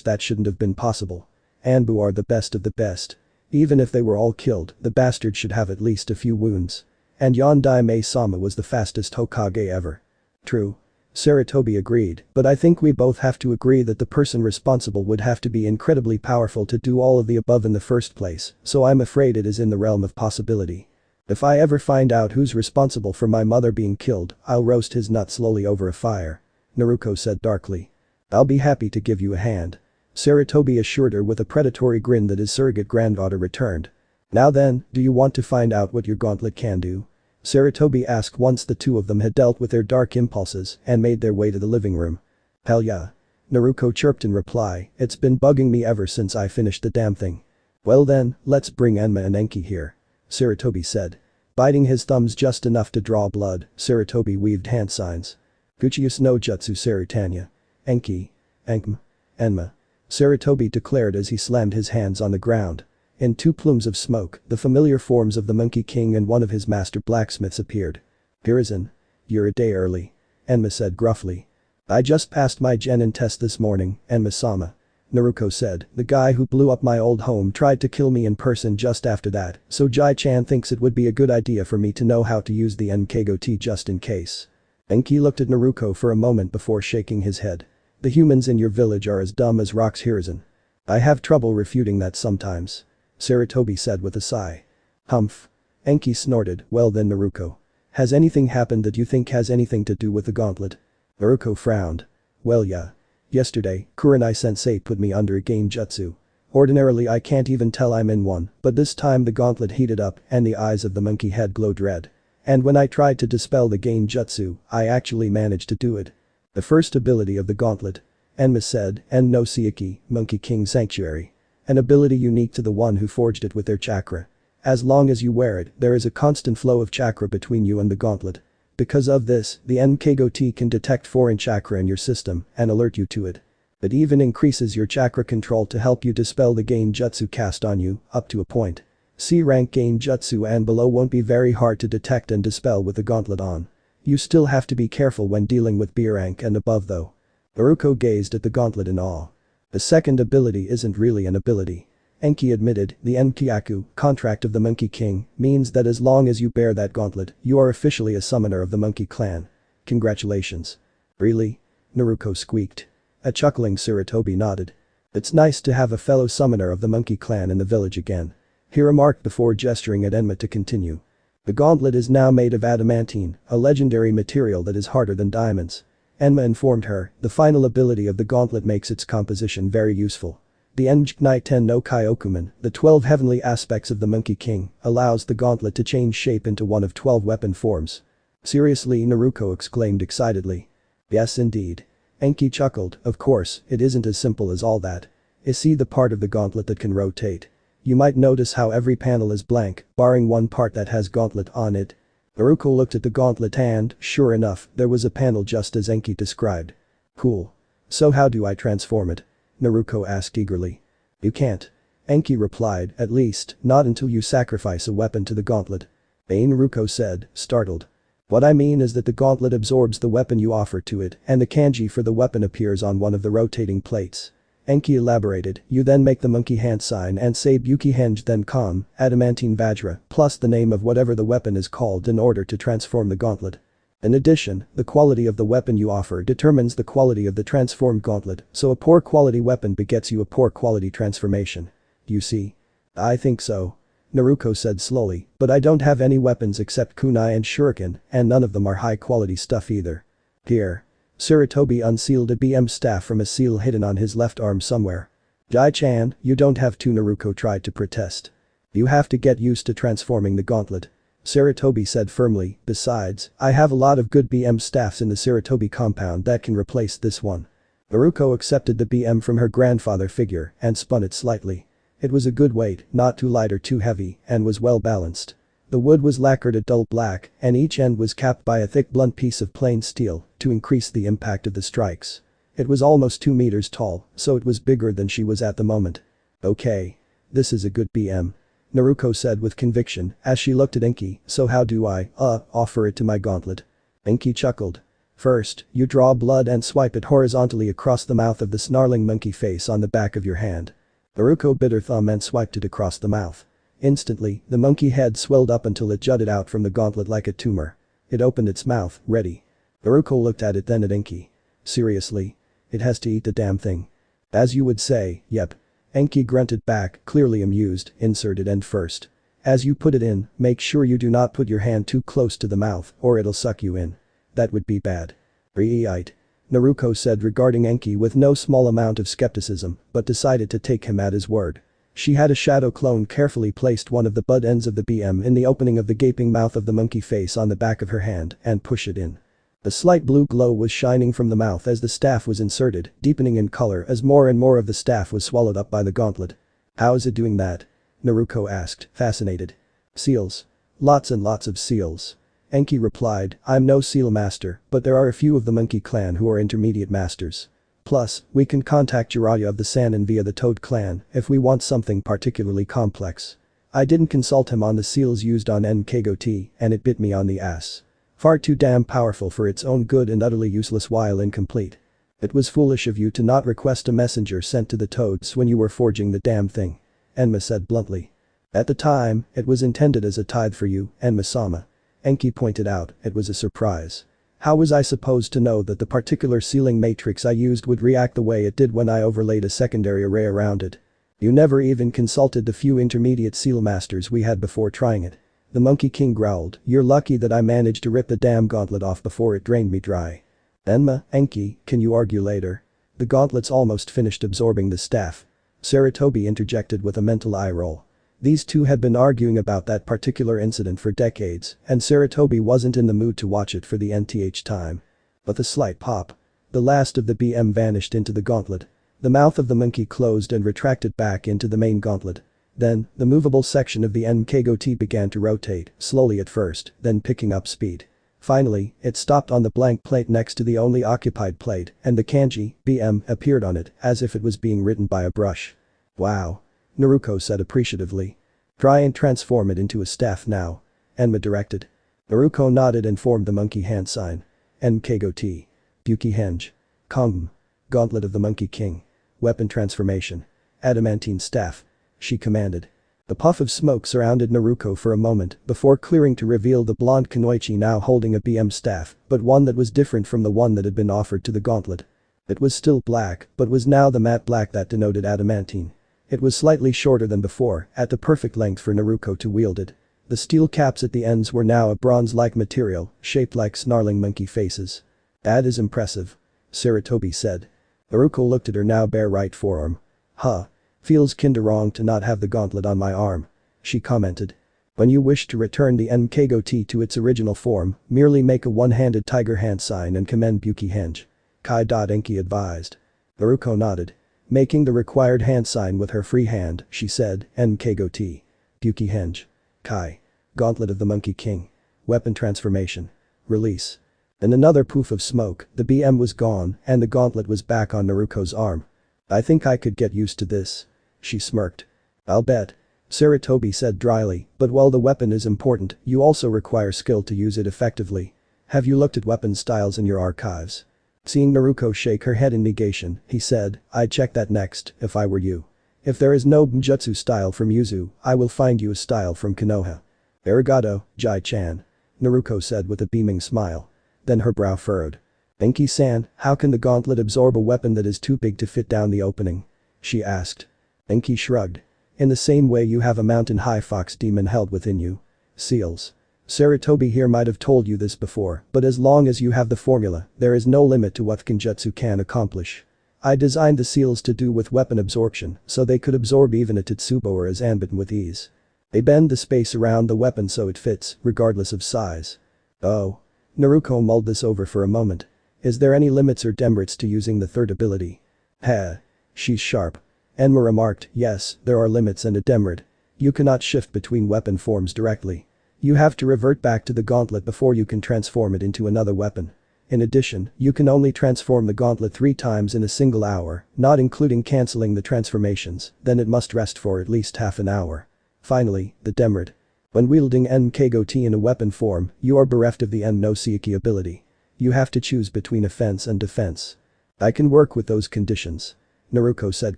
That shouldn't have been possible. Anbu are the best of the best. Even if they were all killed, the bastard should have at least a few wounds. And Yondaime-sama was the fastest Hokage ever. True. Sarutobi agreed, but I think we both have to agree that the person responsible would have to be incredibly powerful to do all of the above in the first place, so I'm afraid it is in the realm of possibility. If I ever find out who's responsible for my mother being killed, I'll roast his nut slowly over a fire. Naruko said darkly. I'll be happy to give you a hand. Sarutobi assured her with a predatory grin that his surrogate granddaughter returned. Now then, do you want to find out what your gauntlet can do? Sarutobi asked once the two of them had dealt with their dark impulses and made their way to the living room. Hell yeah. Naruko chirped in reply, it's been bugging me ever since I finished the damn thing. Well then, let's bring Enma and Enki here. Sarutobi said. Biting his thumbs just enough to draw blood, Sarutobi weaved hand signs. Guchius no jutsu Sarutanya. Enki. Enkm. Enma. Sarutobi declared as he slammed his hands on the ground. In two plumes of smoke, the familiar forms of the Monkey King and one of his master blacksmiths appeared. Hiruzen. You're a day early. Enma said gruffly. I just passed my genin test this morning, Enma-sama. Naruko said, the guy who blew up my old home tried to kill me in person just after that, so Jai-chan thinks it would be a good idea for me to know how to use the Nkgo-T just in case. Enki looked at Naruko for a moment before shaking his head. The humans in your village are as dumb as rocks, Hiruzen. I have trouble refuting that sometimes. Sarutobi said with a sigh. Humph. Enki snorted, well then Naruko. Has anything happened that you think has anything to do with the gauntlet? Naruko frowned. Well yeah. Yesterday, Kurenai-sensei put me under a game jutsu. Ordinarily I can't even tell I'm in one, but this time the gauntlet heated up and the eyes of the monkey head glowed red. And when I tried to dispel the game jutsu, I actually managed to do it. The first ability of the gauntlet. Enma said, En no Seiki, Monkey King Sanctuary. An ability unique to the one who forged it with their chakra. As long as you wear it, there is a constant flow of chakra between you and the gauntlet. Because of this, the Nkgo-T can detect foreign chakra in your system and alert you to it. It even increases your chakra control to help you dispel the Gain Jutsu cast on you, up to a point. C-rank Gain Jutsu and below won't be very hard to detect and dispel with the gauntlet on. You still have to be careful when dealing with B rank and above though. Naruko gazed at the gauntlet in awe. The second ability isn't really an ability. Enki admitted, the Enkyaku, contract of the Monkey King, means that as long as you bear that gauntlet, you are officially a summoner of the Monkey Clan. Congratulations. Really? Naruko squeaked. A chuckling Sarutobi nodded. It's nice to have a fellow summoner of the Monkey Clan in the village again. He remarked before gesturing at Enma to continue. The gauntlet is now made of adamantine, a legendary material that is harder than diamonds. Enma informed her, the final ability of the gauntlet makes its composition very useful. The Enjiknai Ten no Kyokumen, the 12 heavenly aspects of the Monkey King, allows the gauntlet to change shape into one of 12 weapon forms. Seriously, Naruko exclaimed excitedly. Yes indeed. Enki chuckled, of course, it isn't as simple as all that. Is see the part of the gauntlet that can rotate. You might notice how every panel is blank, barring one part that has gauntlet on it. Naruko looked at the gauntlet and, sure enough, there was a panel just as Enki described. Cool. So how do I transform it? Naruko asked eagerly. You can't. Enki replied, at least, not until you sacrifice a weapon to the gauntlet. Naruko said, startled. What I mean is that the gauntlet absorbs the weapon you offer to it and the kanji for the weapon appears on one of the rotating plates. Enki elaborated, you then make the monkey hand sign and say Buki Henge then Kon, adamantine Vajra, plus the name of whatever the weapon is called in order to transform the gauntlet. In addition, the quality of the weapon you offer determines the quality of the transformed gauntlet, so a poor quality weapon begets you a poor quality transformation. You see? I think so. Naruko said slowly, but I don't have any weapons except kunai and shuriken, and none of them are high quality stuff either. Here. Sarutobi unsealed a BM staff from a seal hidden on his left arm somewhere. Jai-chan, you don't have to. Naruko tried to protest. You have to get used to transforming the gauntlet. Sarutobi said firmly, besides, I have a lot of good BM staffs in the Sarutobi compound that can replace this one. Naruko accepted the BM from her grandfather figure and spun it slightly. It was a good weight, not too light or too heavy, and was well balanced. The wood was lacquered a dull black, and each end was capped by a thick blunt piece of plain steel to increase the impact of the strikes. It was almost 2 meters tall, so it was bigger than she was at the moment. Okay. This is a good BM. Naruko said with conviction as she looked at Enki, so how do I, offer it to my gauntlet? Enki chuckled. First, you draw blood and swipe it horizontally across the mouth of the snarling monkey face on the back of your hand. Naruko bit her thumb and swiped it across the mouth. Instantly, the monkey head swelled up until it jutted out from the gauntlet like a tumor. It opened its mouth, ready. Naruko looked at it then at Enki. Seriously? It has to eat the damn thing. As you would say, yep. Enki grunted back, clearly amused, insert it end first. As you put it in, make sure you do not put your hand too close to the mouth or it'll suck you in. That would be bad. Right. Naruko said regarding Enki with no small amount of skepticism, but decided to take him at his word. She had a shadow clone carefully placed one of the butt ends of the BM in the opening of the gaping mouth of the monkey face on the back of her hand and push it in. The slight blue glow was shining from the mouth as the staff was inserted, deepening in color as more and more of the staff was swallowed up by the gauntlet. How is it doing that? Naruko asked, fascinated. Seals. Lots and lots of seals. Enki replied, I'm no seal master, but there are a few of the monkey clan who are intermediate masters. Plus, we can contact Jiraiya of the Sannin via the Toad clan if we want something particularly complex. I didn't consult him on the seals used on NKGOT and it bit me on the ass. Far too damn powerful for its own good and utterly useless while incomplete. It was foolish of you to not request a messenger sent to the Toads when you were forging the damn thing. Enma said bluntly. At the time, it was intended as a tithe for you, Enma-sama. Enki pointed out, it was a surprise. How was I supposed to know that the particular sealing matrix I used would react the way it did when I overlaid a secondary array around it? You never even consulted the few intermediate seal masters we had before trying it. The Monkey King growled, you're lucky that I managed to rip the damn gauntlet off before it drained me dry. Enki, can you argue later? The gauntlet's almost finished absorbing the staff. Sarutobi interjected with a mental eye roll. These two had been arguing about that particular incident for decades, and Sarutobi wasn't in the mood to watch it for the nth time. But the slight pop. The last of the BM vanished into the gauntlet. The mouth of the monkey closed and retracted back into the main gauntlet. Then, the movable section of the NKGOT began to rotate, slowly at first, then picking up speed. Finally, it stopped on the blank plate next to the only occupied plate, and the kanji, BM, appeared on it, as if it was being written by a brush. Wow. Naruko said appreciatively. Try and transform it into a staff now. Enma directed. Naruko nodded and formed the monkey hand sign. Nkgo-T. Buki-Henge. Kongm. Gauntlet of the Monkey King. Weapon transformation. Adamantine staff. She commanded. The puff of smoke surrounded Naruko for a moment before clearing to reveal the blonde Kunoichi now holding a BM staff, but one that was different from the one that had been offered to the gauntlet. It was still black, but was now the matte black that denoted adamantine. It was slightly shorter than before, at the perfect length for Naruko to wield it. The steel caps at the ends were now a bronze-like material, shaped like snarling monkey faces. "That is impressive," Sarutobi said. Naruko looked at her now bare right forearm. "Huh. Feels kinda wrong to not have the gauntlet on my arm," she commented. "When you wish to return the Nkgo-T to its original form, merely make a one-handed tiger hand sign and commend Buki-Henge," Kai.Enki advised. Naruko nodded. Making the required hand sign with her free hand, she said, "Nkgo-T. Buki-Henge. Kai. Gauntlet of the Monkey King. Weapon transformation. Release." In another poof of smoke, the BM was gone and the gauntlet was back on Naruko's arm. "I think I could get used to this," she smirked. "I'll bet," Sarutobi said dryly, "but while the weapon is important, you also require skill to use it effectively. Have you looked at weapon styles in your archives?" Seeing Naruko shake her head in negation, he said, "I'd check that next, if I were you. If there is no jutsu style from Yuzu, I will find you a style from Konoha." "Arigato, Jai-chan," Naruko said with a beaming smile. Then her brow furrowed. "Enki-san, how can the gauntlet absorb a weapon that is too big to fit down the opening?" she asked. Enki shrugged. "In the same way you have a mountain-high fox demon held within you. Seals. Sarutobi here might have told you this before, but as long as you have the formula, there is no limit to what Kenjutsu can accomplish. I designed the seals to do with weapon absorption, so they could absorb even a Tetsubo or a Zanbaton with ease. They bend the space around the weapon so it fits, regardless of size." "Oh." Naruko mulled this over for a moment. "Is there any limits or demerits to using the third ability?" "Heh. She's sharp." Enma remarked, "Yes, there are limits and a demerit. You cannot shift between weapon forms directly. You have to revert back to the gauntlet before you can transform it into another weapon. In addition, you can only transform the gauntlet 3 times in a single hour, not including cancelling the transformations, then it must rest for at least half an hour. Finally, the demerit. When wielding Nkgo-T in a weapon form, you are bereft of the En-no-Seiki ability. You have to choose between offense and defense." "I can work with those conditions," Naruko said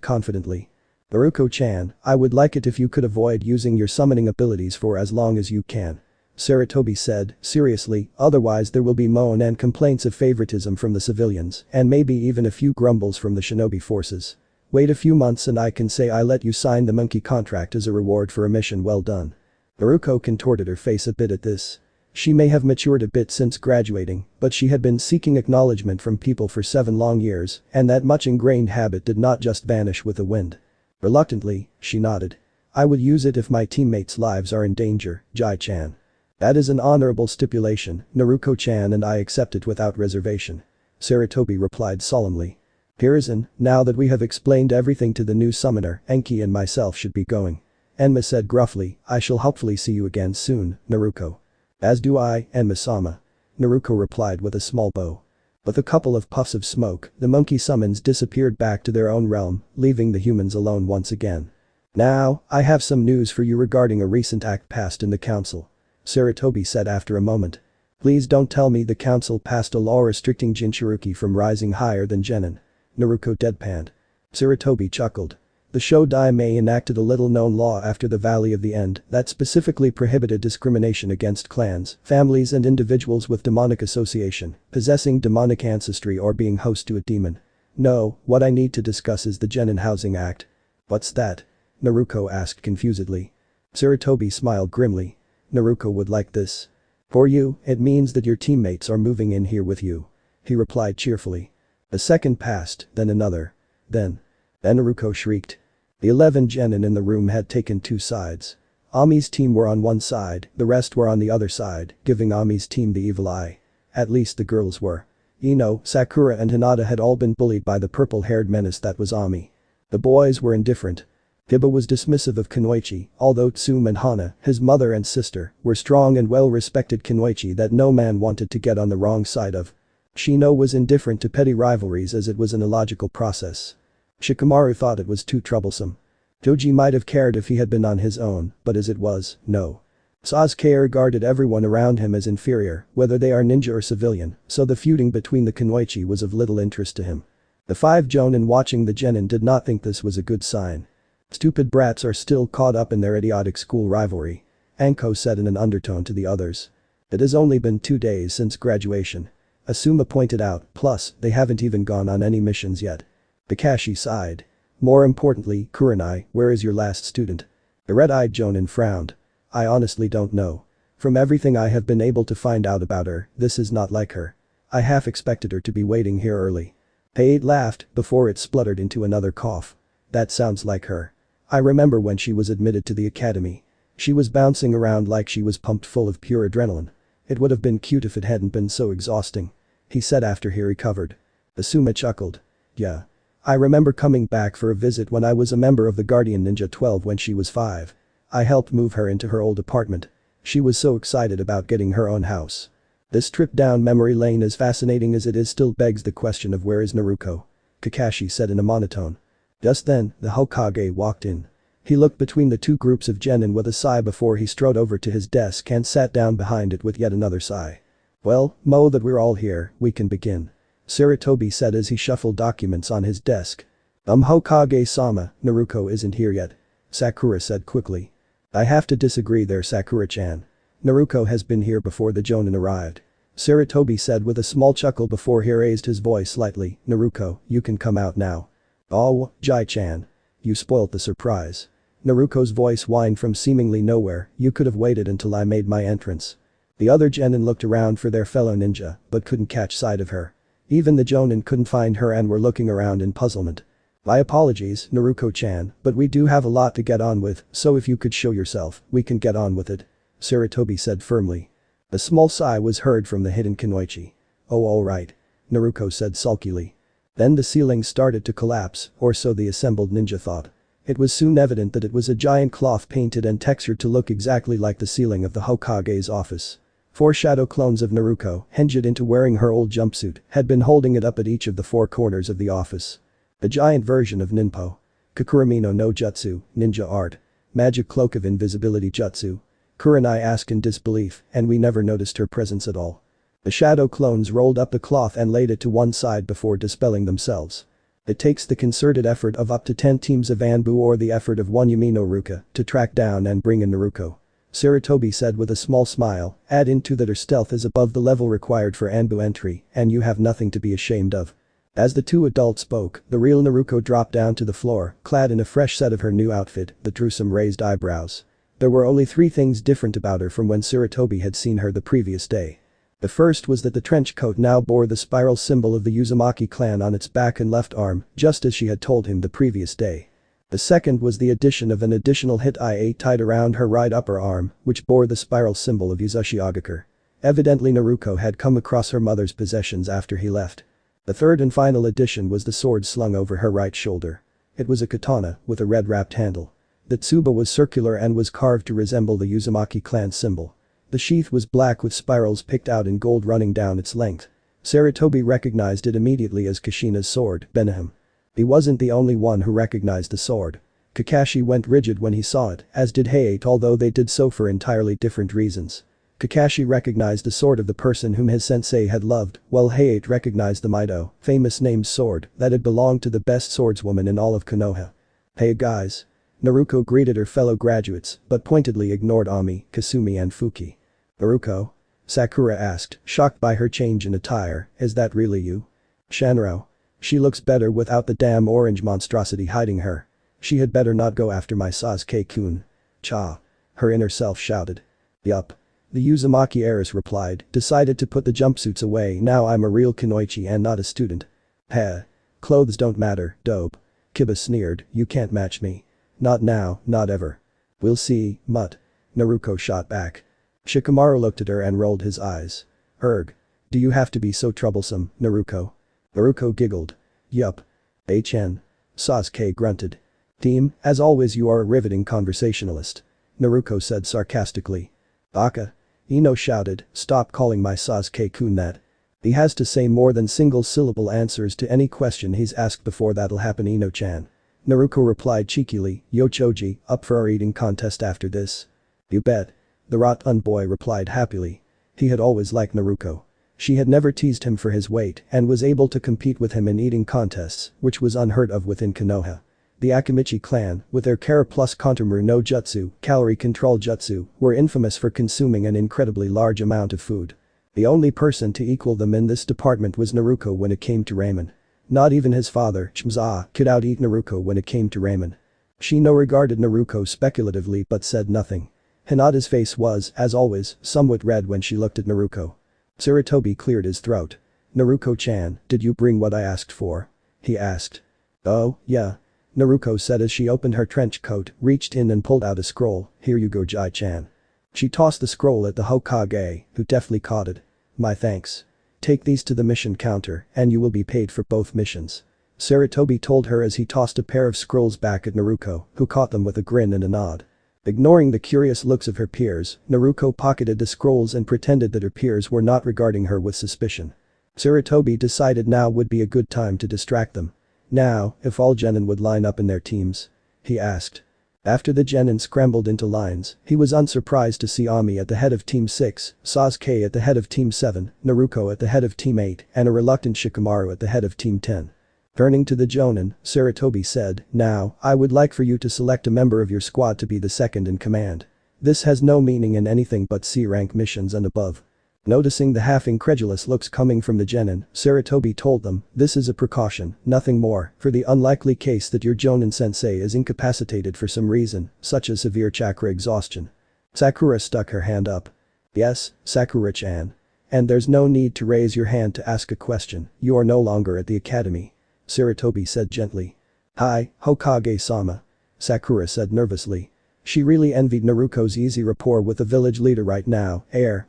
confidently. "Naruko-chan, I would like it if you could avoid using your summoning abilities for as long as you can," Sarutobi said, seriously, "otherwise there will be moan and complaints of favoritism from the civilians, and maybe even a few grumbles from the shinobi forces. Wait a few months and I can say I let you sign the monkey contract as a reward for a mission well done." Naruko contorted her face a bit at this. She may have matured a bit since graduating, but she had been seeking acknowledgement from people for 7 long years, and that much ingrained habit did not just vanish with the wind. Reluctantly, she nodded. "I would use it if my teammates' lives are in danger, Jai-chan." "That is an honorable stipulation, Naruko-chan, and I accept it without reservation," Sarutobi replied solemnly. "Hiruzen, now that we have explained everything to the new summoner, Enki and myself should be going." Enma said gruffly, "I shall hopefully see you again soon, Naruko." "As do I, Enma-sama," Naruko replied with a small bow. With a couple of puffs of smoke, the monkey summons disappeared back to their own realm, leaving the humans alone once again. "Now, I have some news for you regarding a recent act passed in the council," Sarutobi said after a moment. "Please don't tell me the council passed a law restricting Jinchuriki from rising higher than Genin," Naruko deadpanned. Sarutobi chuckled. The Shodaime enacted a little-known law after the Valley of the End that specifically prohibited discrimination against clans, families and individuals with demonic association, possessing demonic ancestry or being host to a demon. "No, what I need to discuss is the Genin Housing Act." "What's that?" Naruko asked confusedly. Sarutobi smiled grimly. "Naruko would like this. For you, it means that your teammates are moving in here with you," he replied cheerfully. A second passed, then another. Then Naruko shrieked. The 11 genin in the room had taken 2 sides. Ami's team were on one side, the rest were on the other side, giving Ami's team the evil eye. At least the girls were. Ino, Sakura and Hinata had all been bullied by the purple-haired menace that was Ami. The boys were indifferent. Hiba was dismissive of Kunoichi, although Tsume and Hana, his mother and sister, were strong and well-respected Kunoichi that no man wanted to get on the wrong side of. Shino was indifferent to petty rivalries as it was an illogical process. Shikamaru thought it was too troublesome. Toji might have cared if he had been on his own, but as it was, no. Sasuke regarded everyone around him as inferior, whether they are ninja or civilian, so the feuding between the Kunoichi was of little interest to him. The 5 jonin watching the genin did not think this was a good sign. Stupid brats are still caught up in their idiotic school rivalry. Anko said in an undertone to the others. It has only been 2 days since graduation. Asuma pointed out, plus, they haven't even gone on any missions yet. Kakashi sighed. More importantly, Kurenai, where is your last student? The red-eyed jonin frowned. I honestly don't know. From everything I have been able to find out about her, this is not like her. I half expected her to be waiting here early. Hayate laughed before it spluttered into another cough. That sounds like her. I remember when she was admitted to the academy. She was bouncing around like she was pumped full of pure adrenaline. It would have been cute if it hadn't been so exhausting. He said after he recovered. Asuma chuckled. Yeah. I remember coming back for a visit when I was a member of the Guardian Ninja 12 when she was 5. I helped move her into her old apartment. She was so excited about getting her own house. This trip down memory lane, as fascinating as it is, still begs the question of where is Naruko? Kakashi said in a monotone. Just then, the Hokage walked in. He looked between the 2 groups of genin with a sigh before he strode over to his desk and sat down behind it with yet another sigh. Well, Mo, that we're all here, we can begin. Sarutobi said as he shuffled documents on his desk. Hokage-sama, Naruko isn't here yet. Sakura said quickly. I have to disagree there, Sakura-chan. Naruko has been here before the jonin arrived. Sarutobi said with a small chuckle before he raised his voice slightly. Naruko, you can come out now. Oh, Jai-chan. You spoilt the surprise. Naruko's voice whined from seemingly nowhere. You could have waited until I made my entrance. The other genin looked around for their fellow ninja, but couldn't catch sight of her. Even the jonin couldn't find her and were looking around in puzzlement. My apologies, Naruko-chan, but we do have a lot to get on with, so if you could show yourself, we can get on with it. Sarutobi said firmly. A small sigh was heard from the hidden Kunoichi. Oh, alright. Naruko said sulkily. Then the ceiling started to collapse, or so the assembled ninja thought. It was soon evident that it was a giant cloth painted and textured to look exactly like the ceiling of the Hokage's office. 4 shadow clones of Naruko, hinged into wearing her old jumpsuit, had been holding it up at each of the 4 corners of the office. A giant version of Ninpo. Kakuramino no Jutsu, ninja art. Magic cloak of invisibility jutsu. Kurenai asked in disbelief, and we never noticed her presence at all. The shadow clones rolled up the cloth and laid it to one side before dispelling themselves. It takes the concerted effort of up to 10 teams of Anbu or the effort of 1 Yumi no Ruka to track down and bring in Naruko. Sarutobi said with a small smile, add into that her stealth is above the level required for Anbu entry, and you have nothing to be ashamed of. As the 2 adults spoke, the real Naruko dropped down to the floor, clad in a fresh set of her new outfit that drew some raised eyebrows. There were only 3 things different about her from when Sarutobi had seen her the previous day. The first was that the trench coat now bore the spiral symbol of the Uzumaki clan on its back and left arm, just as she had told him the previous day. The second was the addition of an additional hit IA tied around her right upper arm, which bore the spiral symbol of Uchiha. Evidently Naruko had come across her mother's possessions after he left. The third and final addition was the sword slung over her right shoulder. It was a katana with a red-wrapped handle. The tsuba was circular and was carved to resemble the Uzumaki clan symbol. The sheath was black with spirals picked out in gold running down its length. Sarutobi recognized it immediately as Kushina's sword, Benihim. He wasn't the only one who recognized the sword. Kakashi went rigid when he saw it, as did Hayate, although they did so for entirely different reasons. Kakashi recognized the sword of the person whom his sensei had loved, while Hayate recognized the Mido, famous named sword, that had belonged to the best swordswoman in all of Konoha. Hey guys. Naruko greeted her fellow graduates, but pointedly ignored Ami, Kasumi and Fuki. Naruko? Sakura asked, shocked by her change in attire, is that really you? Shanro. She looks better without the damn orange monstrosity hiding her. She had better not go after my Sasuke-kun. Cha. Her inner self shouted. Yup. The Uzumaki heiress replied, decided to put the jumpsuits away. Now I'm a real Kunoichi and not a student. Heh. Clothes don't matter, dope. Kiba sneered, you can't match me. Not now, not ever. We'll see, mutt. Naruko shot back. Shikamaru looked at her and rolled his eyes. Erg. Do you have to be so troublesome, Naruko? Naruko giggled. Yup. HN. Sasuke grunted. Team, as always you are a riveting conversationalist. Naruko said sarcastically. Baka. Ino shouted, stop calling my Sasuke-kun that. He has to say more than single-syllable answers to any question he's asked before that'll happen, Ino-chan. Naruko replied cheekily, yo Choji, up for our eating contest after this? You bet. The rotund boy replied happily. He had always liked Naruto. She had never teased him for his weight and was able to compete with him in eating contests, which was unheard of within Konoha. The Akamichi clan, with their Kara plus Kontomaru no Jutsu, calorie control jutsu, were infamous for consuming an incredibly large amount of food. The only person to equal them in this department was Naruto when it came to ramen. Not even his father, Shimza, could out-eat Naruto when it came to ramen. Shino regarded Naruto speculatively but said nothing. Hinata's face was, as always, somewhat red when she looked at Naruto. Sarutobi cleared his throat. "Naruko-chan, did you bring what I asked for?" he asked. "Oh, yeah," Naruko said as she opened her trench coat, reached in and pulled out a scroll. "Here you go, Jai-chan." She tossed the scroll at the Hokage, who deftly caught it. "My thanks. Take these to the mission counter and you will be paid for both missions," Sarutobi told her as he tossed a pair of scrolls back at Naruko, who caught them with a grin and a nod. Ignoring the curious looks of her peers, Naruko pocketed the scrolls and pretended that her peers were not regarding her with suspicion. Sarutobi decided now would be a good time to distract them. "Now, if all genin would line up in their teams?" he asked. After the genin scrambled into lines, he was unsurprised to see Ami at the head of Team 6, Sasuke at the head of Team 7, Naruto at the head of Team 8, and a reluctant Shikamaru at the head of Team 10. Turning to the Jonin, Sarutobi said, "Now, I would like for you to select a member of your squad to be the second in command. This has no meaning in anything but C-rank missions and above." Noticing the half-incredulous looks coming from the genin, Sarutobi told them, "This is a precaution, nothing more, for the unlikely case that your Jonin-sensei is incapacitated for some reason, such as severe chakra exhaustion." Sakura stuck her hand up. "Yes, Sakura-chan. And there's no need to raise your hand to ask a question, you are no longer at the academy," Sarutobi said gently. "Hi, Hokage-sama," Sakura said nervously. She really envied Naruto's easy rapport with the village leader right now.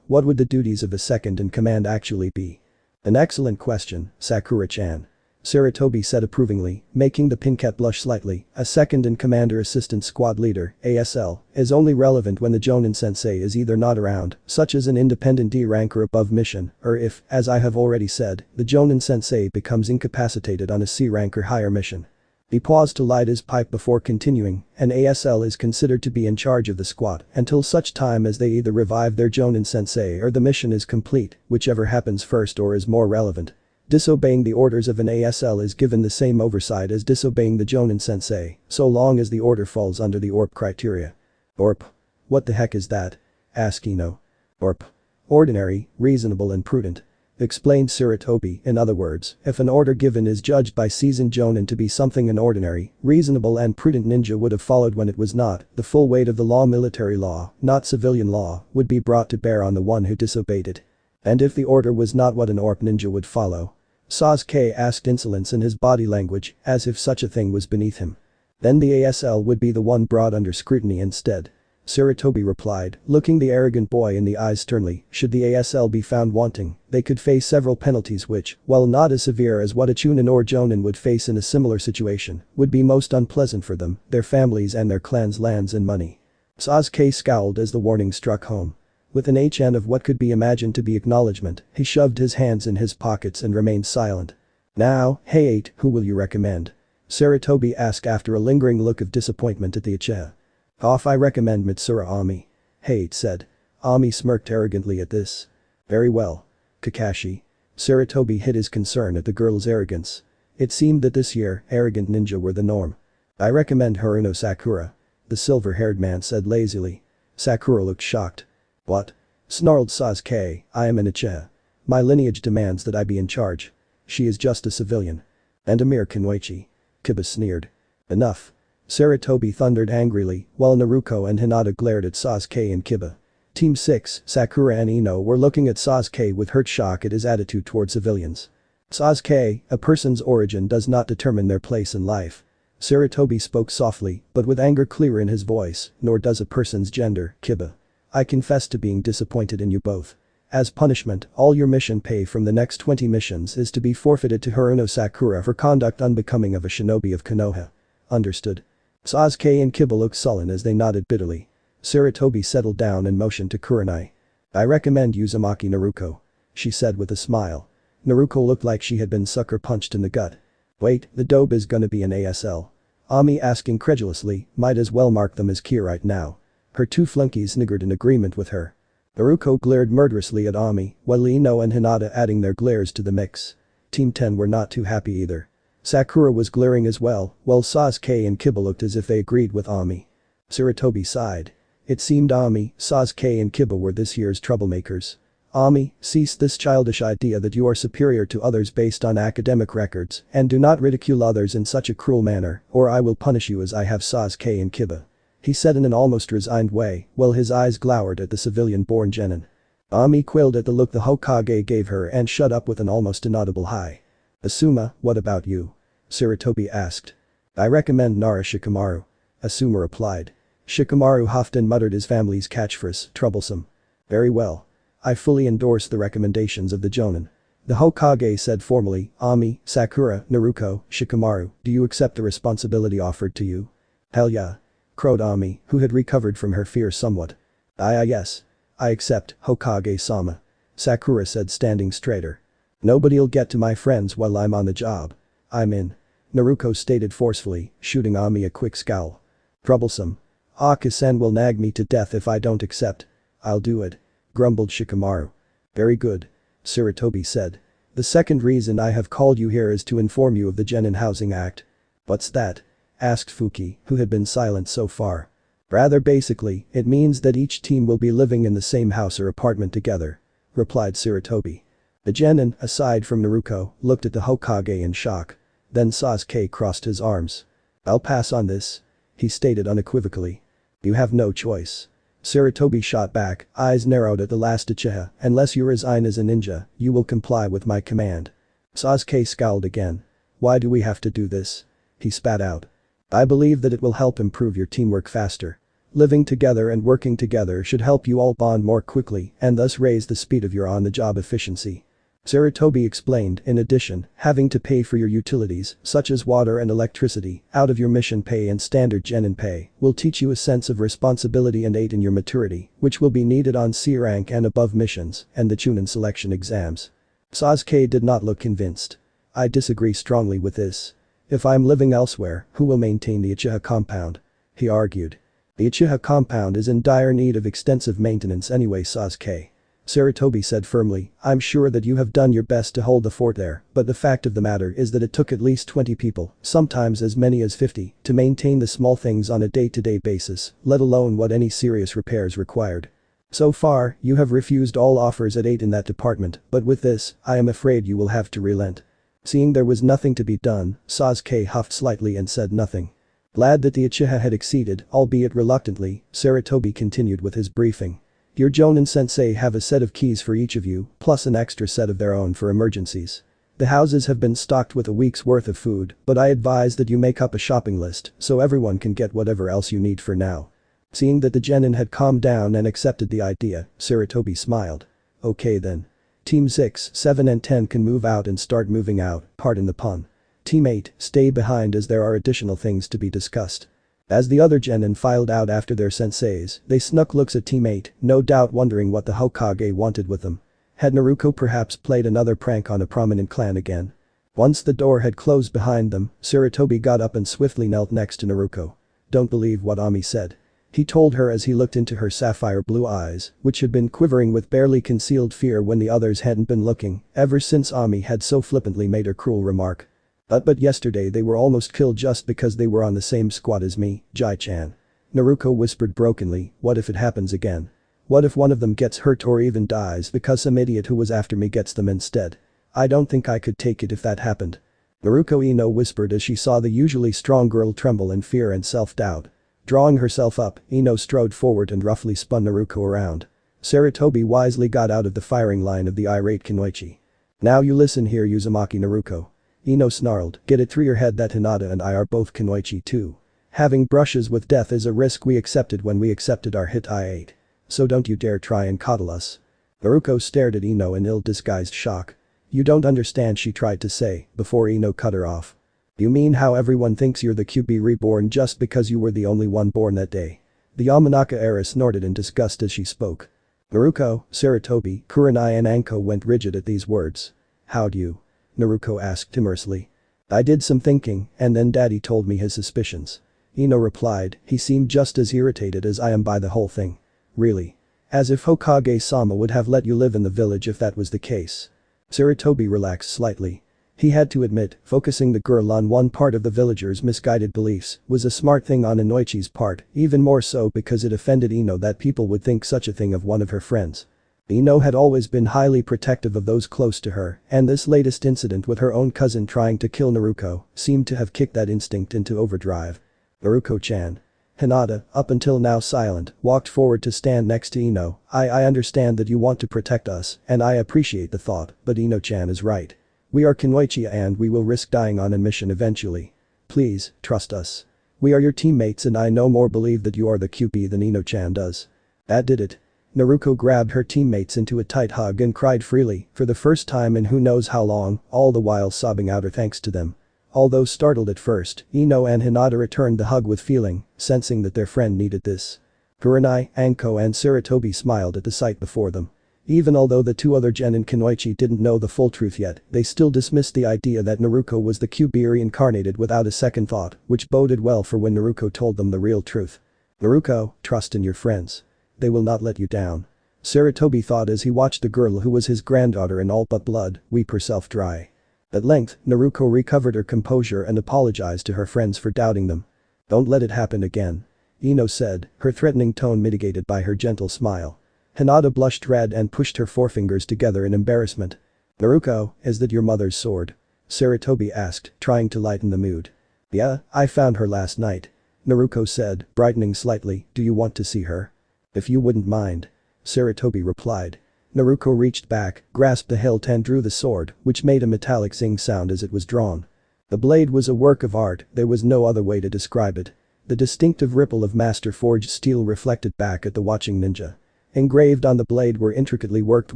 What would the duties of a second in command actually be?" "An excellent question, Sakura-chan," Sarutobi said approvingly, making the Pinket blush slightly. "A second in commander assistant squad leader, ASL, is only relevant when the Jonin sensei is either not around, such as an independent D rank or above mission, or if, as I have already said, the Jonin sensei becomes incapacitated on a C rank or higher mission." He paused to light his pipe before continuing, "An ASL is considered to be in charge of the squad until such time as they either revive their Jonin sensei or the mission is complete, whichever happens first or is more relevant. Disobeying the orders of an ASL is given the same oversight as disobeying the Jonin sensei, so long as the order falls under the ORP criteria." "ORP? What the heck is that?" asked Ino. "ORP. Ordinary, reasonable and prudent," explained Sarutobi. "In other words, if an order given is judged by seasoned Jonin to be something an ordinary, reasonable and prudent ninja would have followed when it was not, the full weight of the law, military law, not civilian law, would be brought to bear on the one who disobeyed it. And if the order was not what an ORP ninja would follow?" Sasuke asked, insolence in his body language, as if such a thing was beneath him. "Then the ASL would be the one brought under scrutiny instead," Sarutobi replied, looking the arrogant boy in the eyes sternly. "Should the ASL be found wanting, they could face several penalties which, while not as severe as what a Chunin or Jonin would face in a similar situation, would be most unpleasant for them, their families and their clans' lands and money." Sasuke scowled as the warning struck home. With an HN of what could be imagined to be acknowledgement, he shoved his hands in his pockets and remained silent. "Now, hey 8, who will you recommend?" Sarutobi asked after a lingering look of disappointment at the Uchiha. "I recommend Mitsuru Ami," Hate said. Ami smirked arrogantly at this. "Very well. Kakashi." Sarutobi hid his concern at the girl's arrogance. It seemed that this year, arrogant ninja were the norm. "I recommend Haruno Sakura," the silver-haired man said lazily. Sakura looked shocked. "What?" snarled Sasuke. "I am an Uchiha. My lineage demands that I be in charge. She is just a civilian. And a mere Kunoichi." Kiba sneered. "Enough." Sarutobi thundered angrily, while Naruto and Hinata glared at Sasuke and Kiba. Team 6, Sakura and Ino were looking at Sasuke with hurt shock at his attitude toward civilians. "Sasuke, a person's origin does not determine their place in life." Sarutobi spoke softly, but with anger clear in his voice, "Nor does a person's gender, Kiba. I confess to being disappointed in you both. As punishment, all your mission pay from the next 20 missions is to be forfeited to Haruno Sakura for conduct unbecoming of a shinobi of Konoha. Understood?" Sasuke and Kiba looked sullen as they nodded bitterly. Sarutobi settled down and motioned to Kurenai. "I recommend Uzumaki Naruko," she said with a smile. Naruko looked like she had been sucker punched in the gut. "Wait, the dope is gonna be an ASL?" Ami asked incredulously, "Might as well mark them as key right now." Her two flunkies sniggered in agreement with her. Naruko glared murderously at Ami, while Ino and Hinata adding their glares to the mix. Team 10 were not too happy either. Sakura was glaring as well, while Sasuke and Kiba looked as if they agreed with Ami. Sarutobi sighed. It seemed Ami, Sasuke and Kiba were this year's troublemakers. Ami, cease this childish idea that you are superior to others based on academic records, and do not ridicule others in such a cruel manner, or I will punish you as I have Sasuke and Kiba. He said in an almost resigned way, while his eyes glowered at the civilian-born genin. Ami quailed at the look the Hokage gave her and shut up with an almost inaudible hi. Asuma, what about you? Sarutobi asked. I recommend Nara Shikamaru. Asuma replied. Shikamaru huffed and muttered his family's catchphrase, troublesome. Very well. I fully endorse the recommendations of the Jonin. The Hokage said formally, Ami, Sakura, Naruko, Shikamaru, do you accept the responsibility offered to you? Hell yeah. Crowed Ami, who had recovered from her fear somewhat. Yes. I accept, Hokage-sama. Sakura said, standing straighter. Nobody'll get to my friends while I'm on the job. I'm in. Naruko stated forcefully, shooting Ami a quick scowl. Troublesome. Aka-sen will nag me to death if I don't accept. I'll do it. Grumbled Shikamaru. Very good. Sarutobi said. The second reason I have called you here is to inform you of the Genin Housing Act. What's that? Asked Fuki, who had been silent so far. Rather basically, it means that each team will be living in the same house or apartment together. Replied Sarutobi. The Genin, aside from Naruko, looked at the Hokage in shock. Then Sasuke crossed his arms. I'll pass on this. He stated unequivocally. You have no choice. Sarutobi shot back, eyes narrowed at the last Uchiha, unless you resign as a ninja, you will comply with my command. Sasuke scowled again. Why do we have to do this? He spat out. I believe that it will help improve your teamwork faster. Living together and working together should help you all bond more quickly and thus raise the speed of your on-the-job efficiency. Sarutobi explained, in addition, having to pay for your utilities, such as water and electricity, out of your mission pay and standard genin pay, will teach you a sense of responsibility and aid in your maturity, which will be needed on C rank and above missions and the Chunin selection exams. Sasuke did not look convinced. I disagree strongly with this. If I'm living elsewhere, who will maintain the Uchiha compound? He argued. The Uchiha compound is in dire need of extensive maintenance anyway, Sasuke. Sarutobi said firmly, I'm sure that you have done your best to hold the fort there, but the fact of the matter is that it took at least 20 people, sometimes as many as 50, to maintain the small things on a day-to-day basis, let alone what any serious repairs required. So far, you have refused all offers at 8 in that department, but with this, I am afraid you will have to relent. Seeing there was nothing to be done, Sasuke huffed slightly and said nothing. Glad that the Uchiha had acceded, albeit reluctantly, Sarutobi continued with his briefing. Your Jonin sensei have a set of keys for each of you, plus an extra set of their own for emergencies. The houses have been stocked with a week's worth of food, but I advise that you make up a shopping list so everyone can get whatever else you need for now. Seeing that the genin had calmed down and accepted the idea, Sarutobi smiled. Okay then. Team 6, 7 and 10 can move out and start moving out, pardon the pun. Team 8, stay behind as there are additional things to be discussed. As the other genin filed out after their senseis, they snuck looks at Team 8, no doubt wondering what the Hokage wanted with them. Had Naruko perhaps played another prank on a prominent clan again? Once the door had closed behind them, Sarutobi got up and swiftly knelt next to Naruko. Don't believe what Ami said. He told her as he looked into her sapphire blue eyes, which had been quivering with barely concealed fear when the others hadn't been looking, ever since Ami had so flippantly made her cruel remark. But yesterday they were almost killed just because they were on the same squad as me, Jai-chan. Naruko whispered brokenly, what if it happens again? What if one of them gets hurt or even dies because some idiot who was after me gets them instead? I don't think I could take it if that happened. Naruko Ino whispered as she saw the usually strong girl tremble in fear and self-doubt. Drawing herself up, Ino strode forward and roughly spun Naruko around. Sarutobi wisely got out of the firing line of the irate Kunoichi. Now you listen here, Uzumaki Naruko. Ino snarled, get it through your head that Hinata and I are both Kunoichi too. Having brushes with death is a risk we accepted when we accepted our hit I-8. So don't you dare try and coddle us. Naruko stared at Ino in ill-disguised shock. You don't understand, she tried to say, before Ino cut her off. You mean how everyone thinks you're the QB reborn just because you were the only one born that day? The Yamanaka heiress snorted in disgust as she spoke. Naruko, Sarutobi, Kurenai and Anko went rigid at these words. How'd you? Naruko asked timorously. I did some thinking, and then daddy told me his suspicions. Ino replied, he seemed just as irritated as I am by the whole thing. Really? As if Hokage-sama would have let you live in the village if that was the case. Sarutobi relaxed slightly. He had to admit, focusing the girl on one part of the villagers' misguided beliefs was a smart thing on Inoichi's part, even more so because it offended Ino that people would think such a thing of one of her friends. Ino had always been highly protective of those close to her, and this latest incident with her own cousin trying to kill Naruko seemed to have kicked that instinct into overdrive. Naruko-chan. Hinata, up until now silent, walked forward to stand next to Ino. I understand that you want to protect us, and I appreciate the thought, but Ino-chan is right. We are Kunoichi and we will risk dying on a mission eventually. Please, trust us. We are your teammates and I no more believe that you are the QP than Ino-chan does. That did it. Naruko grabbed her teammates into a tight hug and cried freely, for the first time in who knows how long, all the while sobbing out her thanks to them. Although startled at first, Ino and Hinata returned the hug with feeling, sensing that their friend needed this. Kurenai, Anko and Sarutobi smiled at the sight before them. Even although the two other Gen in Kunoichi didn't know the full truth yet, they still dismissed the idea that Naruko was the QB reincarnated without a second thought, which boded well for when Naruko told them the real truth. Naruko, trust in your friends. They will not let you down. Sarutobi thought as he watched the girl who was his granddaughter in all but blood weep herself dry. At length, Naruko recovered her composure and apologized to her friends for doubting them. Don't let it happen again. Ino said, her threatening tone mitigated by her gentle smile. Hinata blushed red and pushed her forefingers together in embarrassment. Naruko, is that your mother's sword? Sarutobi asked, trying to lighten the mood. Yeah, I found her last night. Naruko said, brightening slightly, do you want to see her? If you wouldn't mind. Sarutobi replied. Naruko reached back, grasped the hilt and drew the sword, which made a metallic zing sound as it was drawn. The blade was a work of art, there was no other way to describe it. The distinctive ripple of master-forged steel reflected back at the watching ninja. Engraved on the blade were intricately worked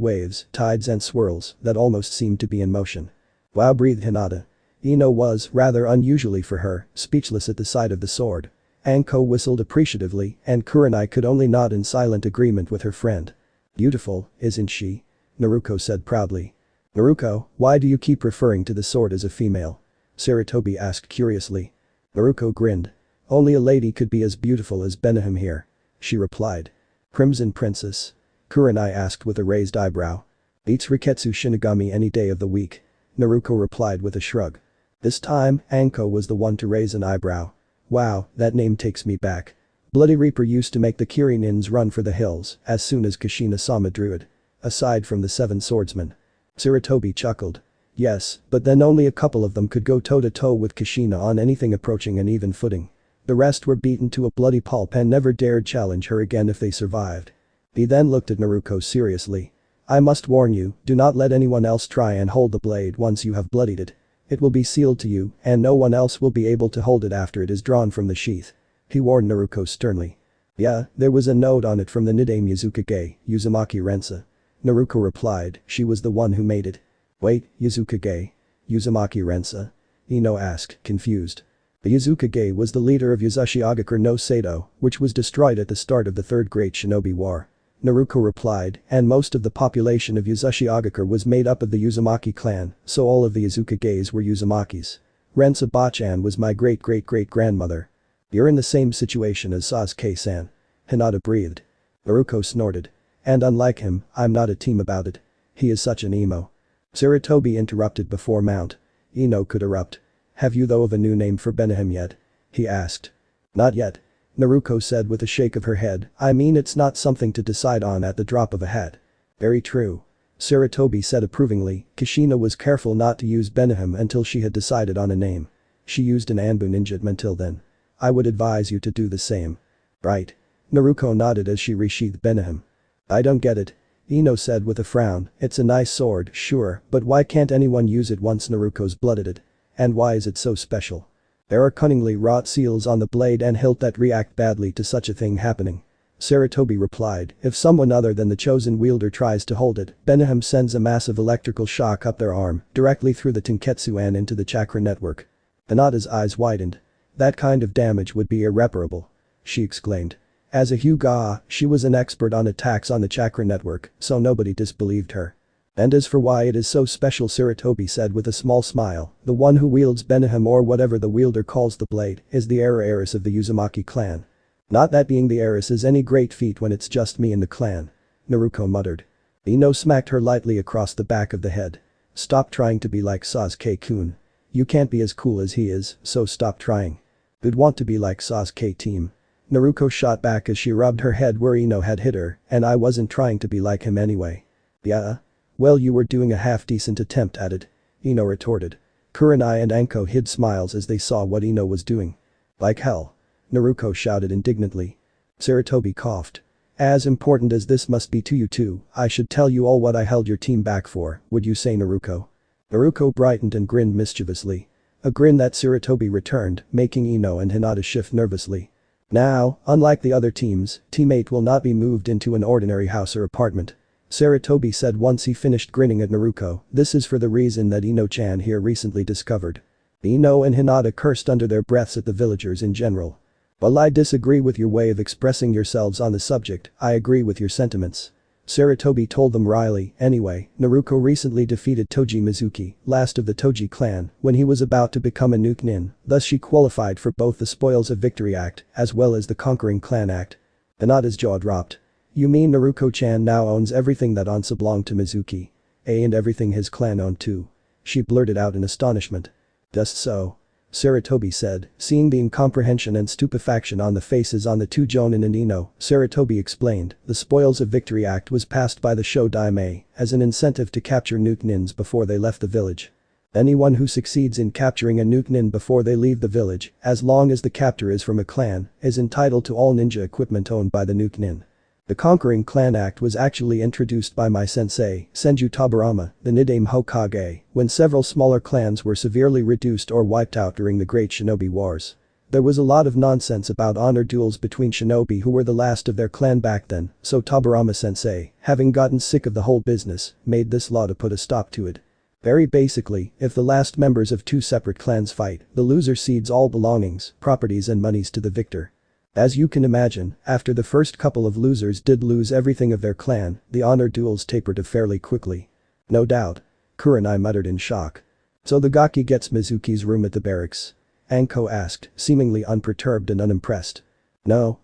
waves, tides and swirls that almost seemed to be in motion. Wow, breathed Hinata. Ino was, rather unusually for her, speechless at the sight of the sword. Anko whistled appreciatively and Kurenai could only nod in silent agreement with her friend. Beautiful, isn't she? Naruko said proudly. Naruko, why do you keep referring to the sword as a female? Sarutobi asked curiously. Naruko grinned. Only a lady could be as beautiful as Benihim here. She replied. Crimson Princess? Kurenai asked with a raised eyebrow. Beats Riketsu Shinigami any day of the week. Naruko replied with a shrug. This time, Anko was the one to raise an eyebrow. Wow, that name takes me back. Bloody Reaper used to make the Kirinins run for the hills as soon as Kushina-sama drew it. Aside from the 7 swordsmen. Sarutobi chuckled. Yes, but then only a couple of them could go toe-to-toe with Kushina on anything approaching an even footing. The rest were beaten to a bloody pulp and never dared challenge her again if they survived. He then looked at Naruko seriously. I must warn you, do not let anyone else try and hold the blade once you have bloodied it. It will be sealed to you, and no one else will be able to hold it after it is drawn from the sheath. He warned Naruko sternly. Yeah, there was a note on it from the Nidaime Hokage, Uzumaki Rensa. Naruko replied, she was the one who made it. Wait, Uzumaki Rensa? Ino asked, confused. The Uzumaki was the leader of Yuzashigakure no Sado, which was destroyed at the start of the Third Great Shinobi War. Naruko replied, and most of the population of Yuzashigakure was made up of the Uzumaki clan, so all of the Uzumaki were Uzumakis. Rensa Bachan was my great-great-great-grandmother. You're in the same situation as Sasuke-san. Hinata breathed. Naruko snorted. And unlike him, I'm not a team about it. He is such an emo. Sarutobi interrupted before Mount. Ino could erupt. Have you though of a new name for Benihim yet? He asked. Not yet. Naruko said with a shake of her head, I mean it's not something to decide on at the drop of a hat. Very true. Sarutobi said approvingly, Kushina was careful not to use Benihim until she had decided on a name. She used an Anbu ninja until then. I would advise you to do the same. Right. Naruko nodded as she resheathed Benihim. I don't get it. Ino said with a frown, it's a nice sword, sure, but why can't anyone use it once Naruko's blooded it? And why is it so special? There are cunningly wrought seals on the blade and hilt that react badly to such a thing happening. Sarutobi replied, if someone other than the chosen wielder tries to hold it, Benihim sends a massive electrical shock up their arm, directly through the Tenketsu and into the Chakra network. Hinata's eyes widened. That kind of damage would be irreparable. She exclaimed. As a Hyuga, she was an expert on attacks on the Chakra network, so nobody disbelieved her. And as for why it is so special, Sarutobi said with a small smile, the one who wields Beniham or whatever the wielder calls the blade is the heiress of the Uzumaki clan. Not that being the heiress is any great feat when it's just me in the clan. Naruko muttered. Ino smacked her lightly across the back of the head. Stop trying to be like Sasuke-kun. You can't be as cool as he is, so stop trying. Who'd want to be like Sasuke team? Naruko shot back as she rubbed her head where Ino had hit her, and I wasn't trying to be like him anyway. Yeah? Well, you were doing a half-decent attempt at it. Ino retorted. Kurenai and Anko hid smiles as they saw what Ino was doing. Like hell. Naruko shouted indignantly. Sarutobi coughed. As important as this must be to you two, I should tell you all what I held your team back for, would you say, Naruko? Naruko brightened and grinned mischievously. A grin that Sarutobi returned, making Ino and Hinata shift nervously. Now, unlike the other teams, Team 8 will not be moved into an ordinary house or apartment. Sarutobi said once he finished grinning at Naruko, this is for the reason that Ino-chan here recently discovered. Ino and Hinata cursed under their breaths at the villagers in general. While I disagree with your way of expressing yourselves on the subject, I agree with your sentiments. Sarutobi told them wryly. Anyway, Naruko recently defeated Toji Mizuki, last of the Toji clan, when he was about to become a nuke nin, thus she qualified for both the Spoils of Victory Act, as well as the Conquering Clan Act. Hinata's jaw dropped. You mean Naruko-chan now owns everything that once belonged to Mizuki? And everything his clan owned too? She blurted out in astonishment. Just so. Sarutobi said, seeing the incomprehension and stupefaction on the faces on the two Jonin and Ino. Sarutobi explained, the Spoils of Victory Act was passed by the Shodaime as an incentive to capture nuke nins before they left the village. Anyone who succeeds in capturing a nuke nin before they leave the village, as long as the captor is from a clan, is entitled to all ninja equipment owned by the nuke nin. The Conquering Clan Act was actually introduced by my sensei, Senju Tabarama, the Nidaime Hokage, when several smaller clans were severely reduced or wiped out during the Great Shinobi Wars. There was a lot of nonsense about honor duels between shinobi who were the last of their clan back then, so Tabarama sensei, having gotten sick of the whole business, made this law to put a stop to it. Very basically, if the last members of two separate clans fight, the loser cedes all belongings, properties and monies to the victor. As you can imagine, after the first couple of losers did lose everything of their clan, the honor duels tapered off fairly quickly. No doubt. Kurenai muttered in shock. So the Gaki gets Mizuki's room at the barracks? Anko asked, seemingly unperturbed and unimpressed. No.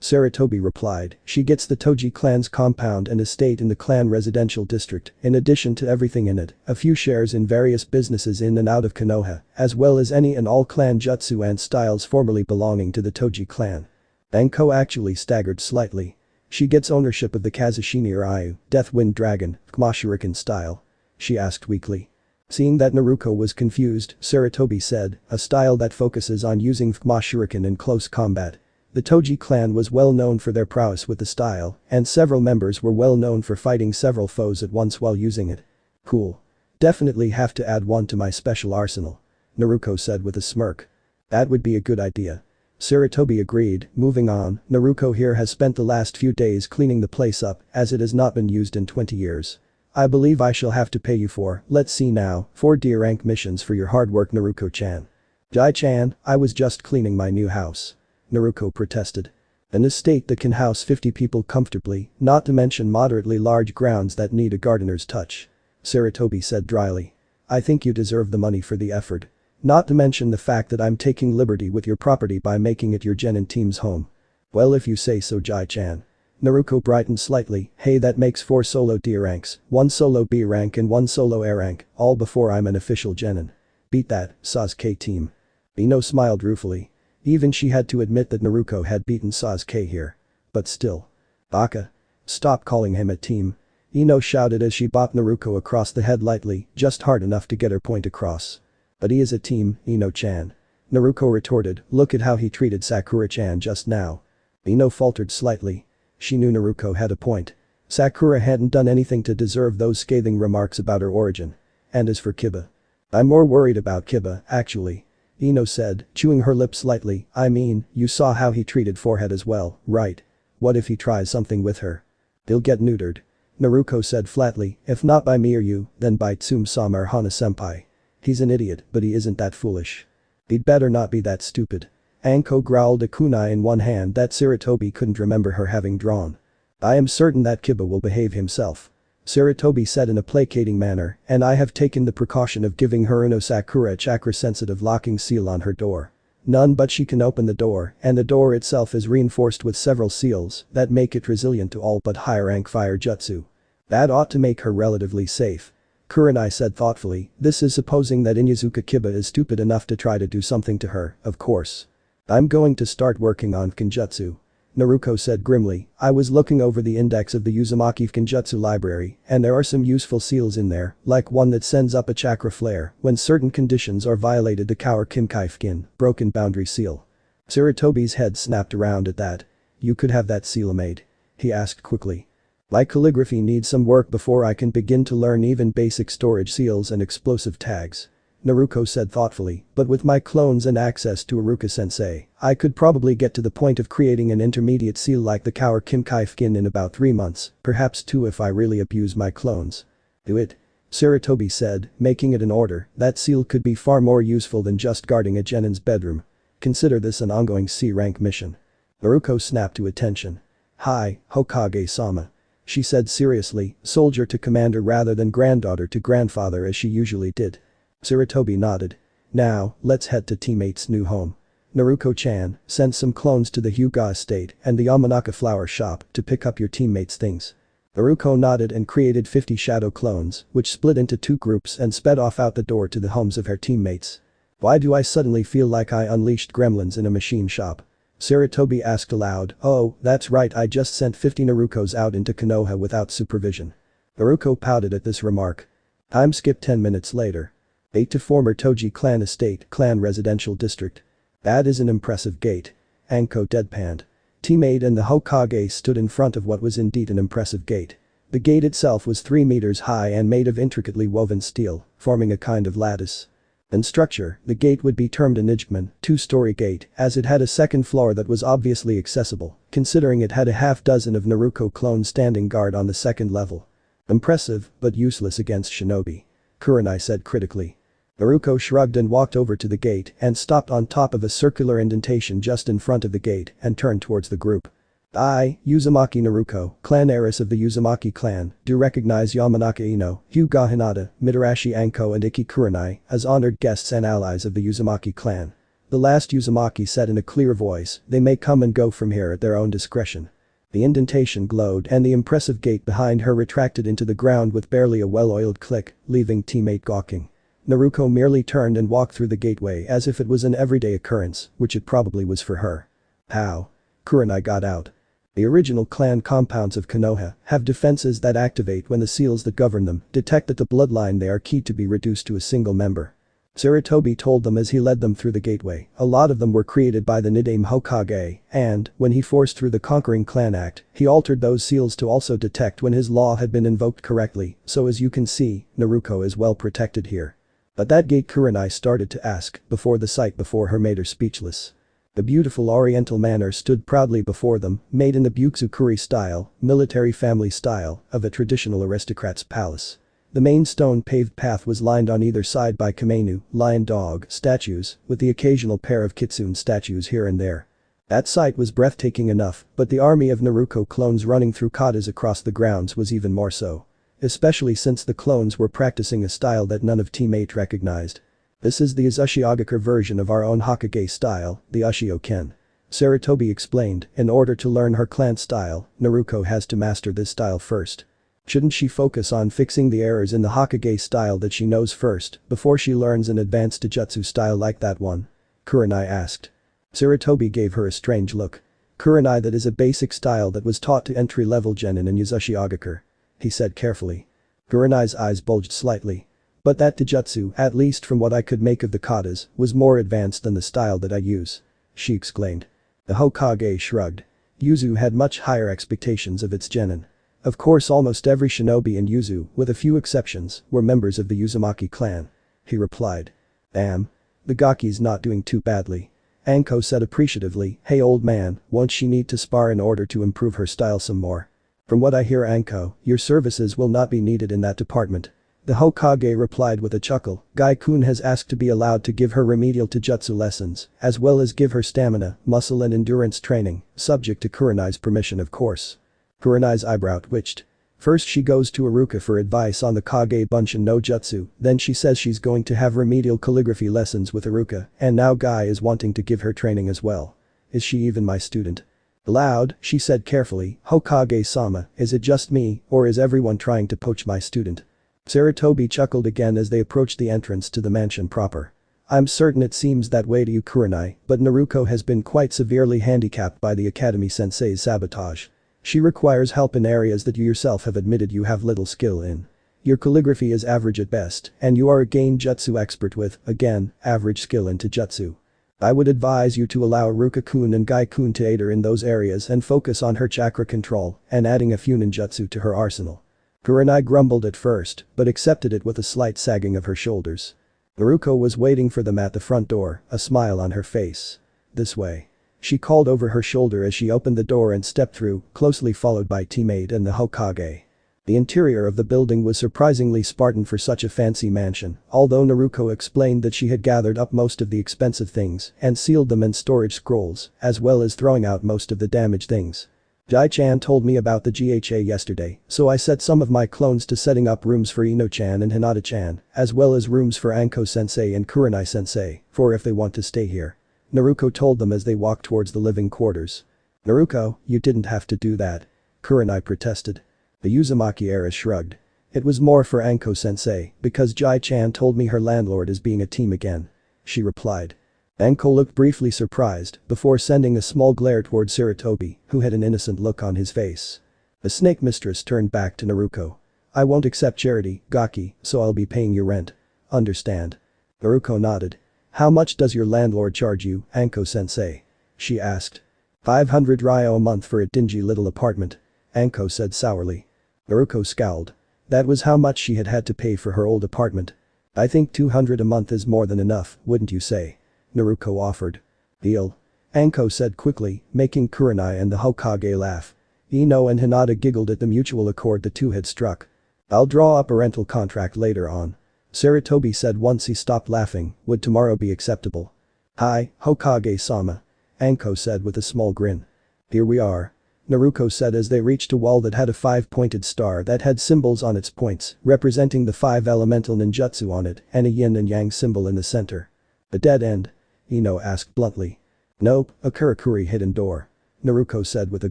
Sarutobi replied, she gets the Toji clan's compound and estate in the clan residential district, in addition to everything in it, a few shares in various businesses in and out of Konoha, as well as any and all clan jutsu and styles formerly belonging to the Toji clan. Anko actually staggered slightly. She gets ownership of the Kazushini Ryu, Death Wind Dragon, Shuriken style. She asked weakly. Seeing that Naruko was confused, Sarutobi said, a style that focuses on using Shuriken in close combat. The Toji clan was well known for their prowess with the style, and several members were well known for fighting several foes at once while using it. Cool. Definitely have to add one to my special arsenal. Naruko said with a smirk. That would be a good idea. Sarutobi agreed. Moving on, Naruko here has spent the last few days cleaning the place up, as it has not been used in 20 years. I believe I shall have to pay you for, let's see now, 4 D rank missions for your hard work, Naruko-chan. Jai-chan, I was just cleaning my new house. Naruko protested. An estate that can house 50 people comfortably, not to mention moderately large grounds that need a gardener's touch. Sarutobi said dryly. I think you deserve the money for the effort. Not to mention the fact that I'm taking liberty with your property by making it your genin team's home. Well, if you say so, Jai-chan. Naruko brightened slightly. Hey, that makes 4 solo D ranks, 1 solo B rank and 1 solo A rank, all before I'm an official genin. Beat that, Sasuke team. Ino smiled ruefully. Even she had to admit that Naruko had beaten Sasuke here. But still. Baka. Stop calling him a team. Ino shouted as she bopped Naruko across the head lightly, just hard enough to get her point across. But he is a team, Ino-chan. Naruko retorted, look at how he treated Sakura-chan just now. Ino faltered slightly. She knew Naruko had a point. Sakura hadn't done anything to deserve those scathing remarks about her origin. And as for Kiba. I'm more worried about Kiba, actually. Ino said, chewing her lips slightly, I mean, you saw how he treated Forehead as well, right? What if he tries something with her? He'll get neutered. Naruko said flatly, if not by me or you, then by Tsume-sama or Hana-senpai. He's an idiot, but he isn't that foolish. He'd better not be that stupid. Anko growled a kunai in one hand that Sarutobi couldn't remember her having drawn. I am certain that Kiba will behave himself. Sarutobi said in a placating manner, and I have taken the precaution of giving Haruno Sakura a chakra-sensitive locking seal on her door. None but she can open the door, and the door itself is reinforced with several seals that make it resilient to all but higher-rank fire jutsu. That ought to make her relatively safe. Kurenai said thoughtfully, this is supposing that Inuzuka Kiba is stupid enough to try to do something to her, of course. I'm going to start working on Kenjutsu. Naruko said grimly, I was looking over the index of the Uzumaki Kenjutsu library, and there are some useful seals in there, like one that sends up a chakra flare when certain conditions are violated, the Kaur Kimkai Fukin, broken boundary seal. Sarutobi's head snapped around at that. You could have that seal made? He asked quickly. My calligraphy needs some work before I can begin to learn even basic storage seals and explosive tags. Naruko said thoughtfully, but with my clones and access to Iruka-sensei, I could probably get to the point of creating an intermediate seal like the Kaur Kimkai Fukin in about 3 months, perhaps 2 if I really abuse my clones. Do it. Sarutobi said, making it an order, that seal could be far more useful than just guarding a genin's bedroom. Consider this an ongoing C-rank mission. Naruko snapped to attention. Hi, Hokage-sama. She said seriously, soldier to commander rather than granddaughter to grandfather as she usually did. Sarutobi nodded. Now, let's head to teammate's new home. Naruko-chan, send some clones to the Hyuga estate and the Yamanaka flower shop to pick up your teammates' things. Naruko nodded and created 50 shadow clones, which split into 2 groups and sped off out the door to the homes of her teammates. Why do I suddenly feel like I unleashed gremlins in a machine shop? Sarutobi asked aloud, oh, that's right, I just sent 50 Narukos out into Konoha without supervision. Naruko pouted at this remark. Time skip 10 minutes later. 8 to former Toji clan estate, clan residential district. That is an impressive gate. Anko deadpanned. Teammate and the Hokage stood in front of what was indeed an impressive gate. The gate itself was 3 meters high and made of intricately woven steel, forming a kind of lattice. In structure, the gate would be termed a Nijman, 2-story gate, as it had a second floor that was obviously accessible, considering it had a half dozen of Naruko clones standing guard on the second level. Impressive, but useless against shinobi. Kurenai said critically. Naruko shrugged and walked over to the gate and stopped on top of a circular indentation just in front of the gate and turned towards the group. I, Uzumaki Naruko, clan heiress of the Uzumaki clan, do recognize Yamanaka Ino, Hyuga Hinata, Mitarashi Anko and Ikki Kurenai as honored guests and allies of the Uzumaki clan. The last Uzumaki said in a clear voice, they may come and go from here at their own discretion. The indentation glowed and the impressive gate behind her retracted into the ground with barely a well-oiled click, leaving teammate gawking. Naruko merely turned and walked through the gateway as if it was an everyday occurrence, which it probably was for her. How? Kurenai got out. The original clan compounds of Konoha have defenses that activate when the seals that govern them detect that the bloodline they are keyed to be reduced to a single member. Sarutobi told them as he led them through the gateway, a lot of them were created by the Nidaime Hokage, and, when he forced through the Conquering Clan Act, he altered those seals to also detect when his law had been invoked correctly, so as you can see, Naruko is well protected here. At that gate Kurenai started to ask, before the sight before her made her speechless. The beautiful oriental manor stood proudly before them, made in the Buksu-kuri style, military family style, of a traditional aristocrat's palace. The main stone-paved path was lined on either side by Kamenu, lion dog, statues, with the occasional pair of kitsune statues here and there. That sight was breathtaking enough, but the army of Naruko clones running through katas across the grounds was even more so. Especially since the clones were practicing a style that none of teammate recognized. This is the Uchiha version of our own Hokage style, the Ushio-ken. Sarutobi explained, in order to learn her clan style, Naruko has to master this style first. Shouldn't she focus on fixing the errors in the Hokage style that she knows first, before she learns an advanced jutsu style like that one? Kurenai asked. Sarutobi gave her a strange look. Kurenai, that is a basic style that was taught to entry-level genin in Uchiha, he said carefully. Kurenai's eyes bulged slightly. But that Taijutsu, at least from what I could make of the katas, was more advanced than the style that I use. She exclaimed. The Hokage shrugged. Yuzu had much higher expectations of its genin. Of course almost every shinobi in Yuzu, with a few exceptions, were members of the Uzumaki clan. He replied. Damn. The Gaki's not doing too badly. Anko said appreciatively, hey old man, won't she need to spar in order to improve her style some more? From what I hear Anko, your services will not be needed in that department. The Hokage replied with a chuckle, Gai-kun has asked to be allowed to give her remedial taijutsu lessons, as well as give her stamina, muscle and endurance training, subject to Kurenai's permission of course. Kurenai's eyebrow twitched. First she goes to Iruka for advice on the Kage Bunshin no Jutsu, then she says she's going to have remedial calligraphy lessons with Iruka, and now Guy is wanting to give her training as well. Is she even my student? Aloud, she said carefully, Hokage-sama, is it just me, or is everyone trying to poach my student? Sarutobi chuckled again as they approached the entrance to the mansion proper. I'm certain it seems that way to you Kurenai, but Naruko has been quite severely handicapped by the Academy Sensei's sabotage. She requires help in areas that you yourself have admitted you have little skill in. Your calligraphy is average at best, and you are a Genjutsu expert with, again, average skill into Jutsu. I would advise you to allow Iruka-kun and Gai-kun to aid her in those areas and focus on her chakra control and adding a few ninjutsu to her arsenal. Kurenai grumbled at first, but accepted it with a slight sagging of her shoulders. Naruko was waiting for them at the front door, a smile on her face. This way. She called over her shoulder as she opened the door and stepped through, closely followed by teammate and the Hokage. The interior of the building was surprisingly Spartan for such a fancy mansion, although Naruko explained that she had gathered up most of the expensive things and sealed them in storage scrolls, as well as throwing out most of the damaged things. Jai-chan told me about the GHA yesterday, so I set some of my clones to setting up rooms for Ino-chan and Hinata-chan, as well as rooms for Anko-sensei and Kurenai-sensei, for if they want to stay here. Naruko told them as they walked towards the living quarters. Naruko, you didn't have to do that. Kurenai protested. The Uzumaki heiress shrugged. It was more for Anko-sensei, because Jai-chan told me her landlord is being a team again. She replied. Anko looked briefly surprised, before sending a small glare toward Sarutobi, who had an innocent look on his face. The snake mistress turned back to Naruko. I won't accept charity, Gaki, so I'll be paying your rent. Understand? Naruko nodded. How much does your landlord charge you, Anko-sensei? She asked. 500 ryo a month for a dingy little apartment. Anko said sourly. Naruko scowled. That was how much she had had to pay for her old apartment. I think 200 a month is more than enough, wouldn't you say? Naruko offered. Deal. Anko said quickly, making Kurenai and the Hokage laugh. Ino and Hinata giggled at the mutual accord the two had struck. I'll draw up a rental contract later on. Sarutobi said once he stopped laughing, would tomorrow be acceptable? Hi, Hokage-sama. Anko said with a small grin. Here we are. Naruko said as they reached a wall that had a 5-pointed star that had symbols on its points, representing the 5 elemental ninjutsu on it and a yin and yang symbol in the center. A dead end? Ino asked bluntly. Nope, a Karakuri hidden door. Naruko said with a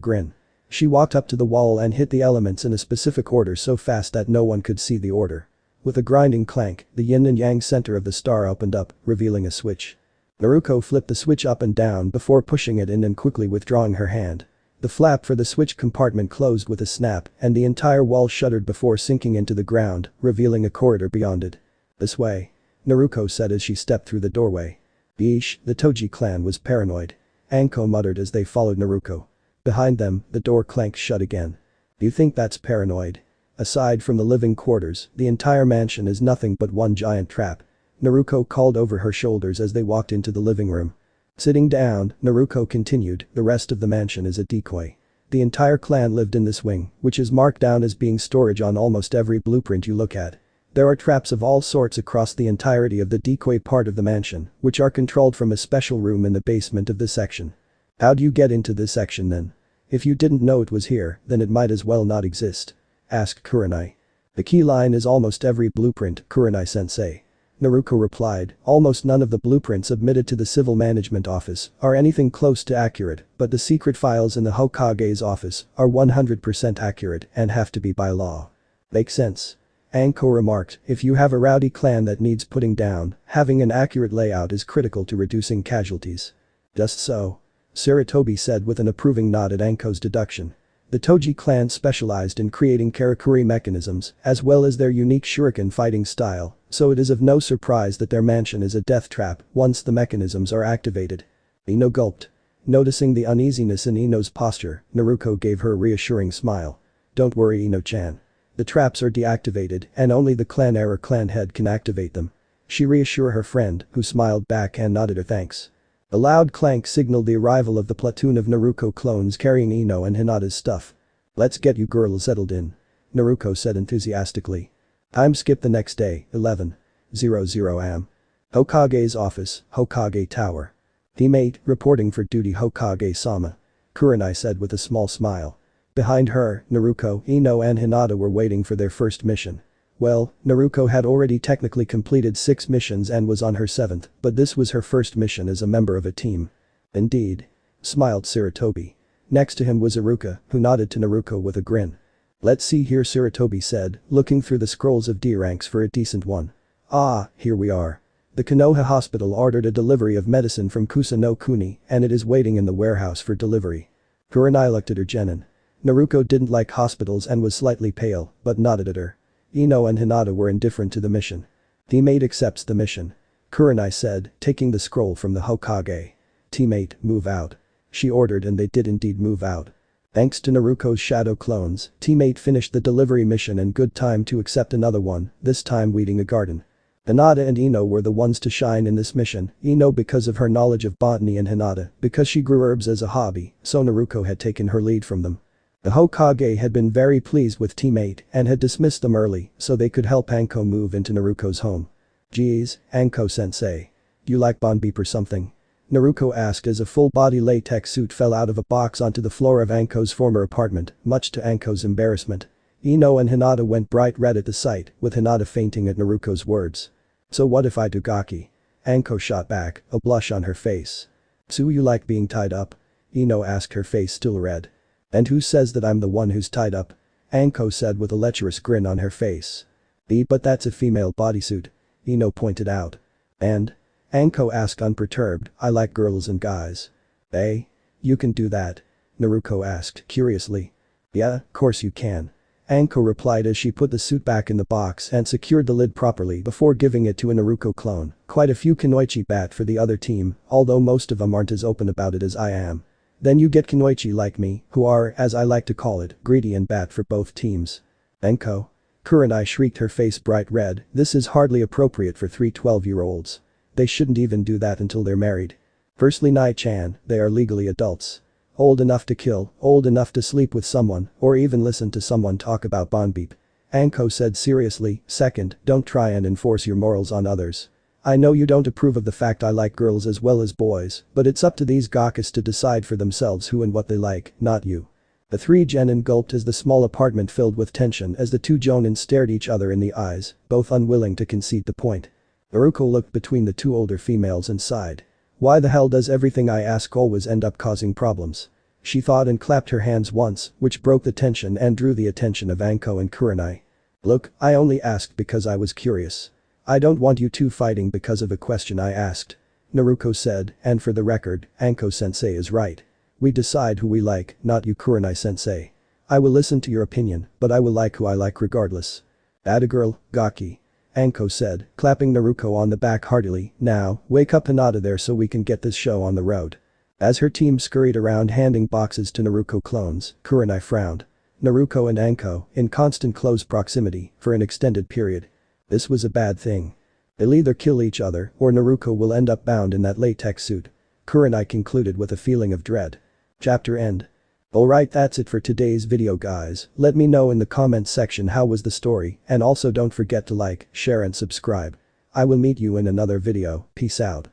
grin. She walked up to the wall and hit the elements in a specific order so fast that no one could see the order. With a grinding clank, the yin and yang center of the star opened up, revealing a switch. Naruko flipped the switch up and down before pushing it in and quickly withdrawing her hand. The flap for the switch compartment closed with a snap and the entire wall shuddered before sinking into the ground, revealing a corridor beyond it. This way. Naruko said as she stepped through the doorway. Yeesh, the Toji clan was paranoid. Anko muttered as they followed Naruko. Behind them, the door clanked shut again. Do you think that's paranoid? Aside from the living quarters, the entire mansion is nothing but one giant trap. Naruko called over her shoulders as they walked into the living room. Sitting down, Naruko continued, the rest of the mansion is a decoy. The entire clan lived in this wing, which is marked down as being storage on almost every blueprint you look at. There are traps of all sorts across the entirety of the decoy part of the mansion, which are controlled from a special room in the basement of this section. How do you get into this section then? If you didn't know it was here, then it might as well not exist. Asked Kurenai. The key line is almost every blueprint, Kurenai-sensei. Naruko replied, almost none of the blueprints submitted to the civil management office are anything close to accurate, but the secret files in the Hokage's office are 100% accurate and have to be by law. Makes sense. Anko remarked, if you have a rowdy clan that needs putting down, having an accurate layout is critical to reducing casualties. Just so. Sarutobi said with an approving nod at Anko's deduction. The Toji clan specialized in creating Karakuri mechanisms, as well as their unique shuriken fighting style, so it is of no surprise that their mansion is a death trap once the mechanisms are activated. Ino gulped. Noticing the uneasiness in Ino's posture, Naruko gave her a reassuring smile. Don't worry Ino-chan. The traps are deactivated and only the clan heir or clan head can activate them. She reassured her friend, who smiled back and nodded her thanks. A loud clank signaled the arrival of the platoon of Naruko clones carrying Ino and Hinata's stuff. Let's get you girls settled in. Naruko said enthusiastically. Time skip the next day, 11:00 am. Hokage's office, Hokage Tower. Teammate, reporting for duty Hokage-sama. Kurenai said with a small smile. Behind her, Naruko, Ino and Hinata were waiting for their first mission. Well, Naruko had already technically completed 6 missions and was on her 7th, but this was her first mission as a member of a team. Indeed. Smiled Sarutobi. Next to him was Iruka, who nodded to Naruko with a grin. Let's see here, Sarutobi said, looking through the scrolls of D ranks for a decent one. Ah, here we are. The Konoha hospital ordered a delivery of medicine from Kusa no Kuni and it is waiting in the warehouse for delivery. Kurenai looked at her genin. Naruko didn't like hospitals and was slightly pale, but nodded at her. Ino and Hinata were indifferent to the mission. Teammate accepts the mission. Kurenai said, taking the scroll from the Hokage. Teammate, move out. She ordered and they did indeed move out. Thanks to Naruko's shadow clones, teammate finished the delivery mission in good time to accept another one, this time weeding a garden. Hinata and Ino were the ones to shine in this mission, Ino because of her knowledge of botany and Hinata because she grew herbs as a hobby, so Naruko had taken her lead from them. The Hokage had been very pleased with teammate and had dismissed them early so they could help Anko move into Naruko's home. Geez, Anko-sensei. You like Bonbeep or something? Naruko asked as a full-body latex suit fell out of a box onto the floor of Anko's former apartment, much to Anko's embarrassment. Ino and Hinata went bright red at the sight, with Hinata fainting at Naruko's words. So what if I do gaki? Anko shot back, a blush on her face. So you like being tied up? Ino asked, her face still red. And who says that I'm the one who's tied up? Anko said with a lecherous grin on her face. But that's a female bodysuit. Ino pointed out. And? Anko asked unperturbed, I like girls and guys. You can do that? Naruko asked curiously. Yeah, course you can. Anko replied as she put the suit back in the box and secured the lid properly before giving it to a Naruko clone. Quite a few Kunoichi bat for the other team, although most of them aren't as open about it as I am. Then you get Kunoichi like me, who are, as I like to call it, greedy and bat for both teams. Anko? Kurenai shrieked, her face bright red, this is hardly appropriate for 3 12-year-olds. They shouldn't even do that until they're married. Firstly, Nai-chan, they are legally adults. Old enough to kill, old enough to sleep with someone, or even listen to someone talk about Bonbeep. Anko said seriously. Second, don't try and enforce your morals on others. I know you don't approve of the fact I like girls as well as boys, but it's up to these gakas to decide for themselves who and what they like, not you. The 3 genin gulped as the small apartment filled with tension as the 2 jonin stared each other in the eyes, both unwilling to concede the point. Naruko looked between the 2 older females and sighed. Why the hell does everything I ask always end up causing problems? She thought and clapped her hands once, which broke the tension and drew the attention of Anko and Kurenai. Look, I only asked because I was curious. I don't want you 2 fighting because of a question I asked. Naruko said, and for the record, Anko-sensei is right. We decide who we like, not you, Kurenai-sensei. I will listen to your opinion, but I will like who I like regardless. Atta girl, gaki. Anko said, clapping Naruko on the back heartily. Now, wake up Hinata there so we can get this show on the road. As her team scurried around handing boxes to Naruko clones, Kurenai frowned. Naruko and Anko, in constant close proximity, for an extended period. This was a bad thing. They'll either kill each other, or Naruko will end up bound in that latex suit. Kurenai concluded with a feeling of dread. Chapter end. Alright, that's it for today's video guys, let me know in the comments section how was the story, and also don't forget to like, share and subscribe. I will meet you in another video, peace out.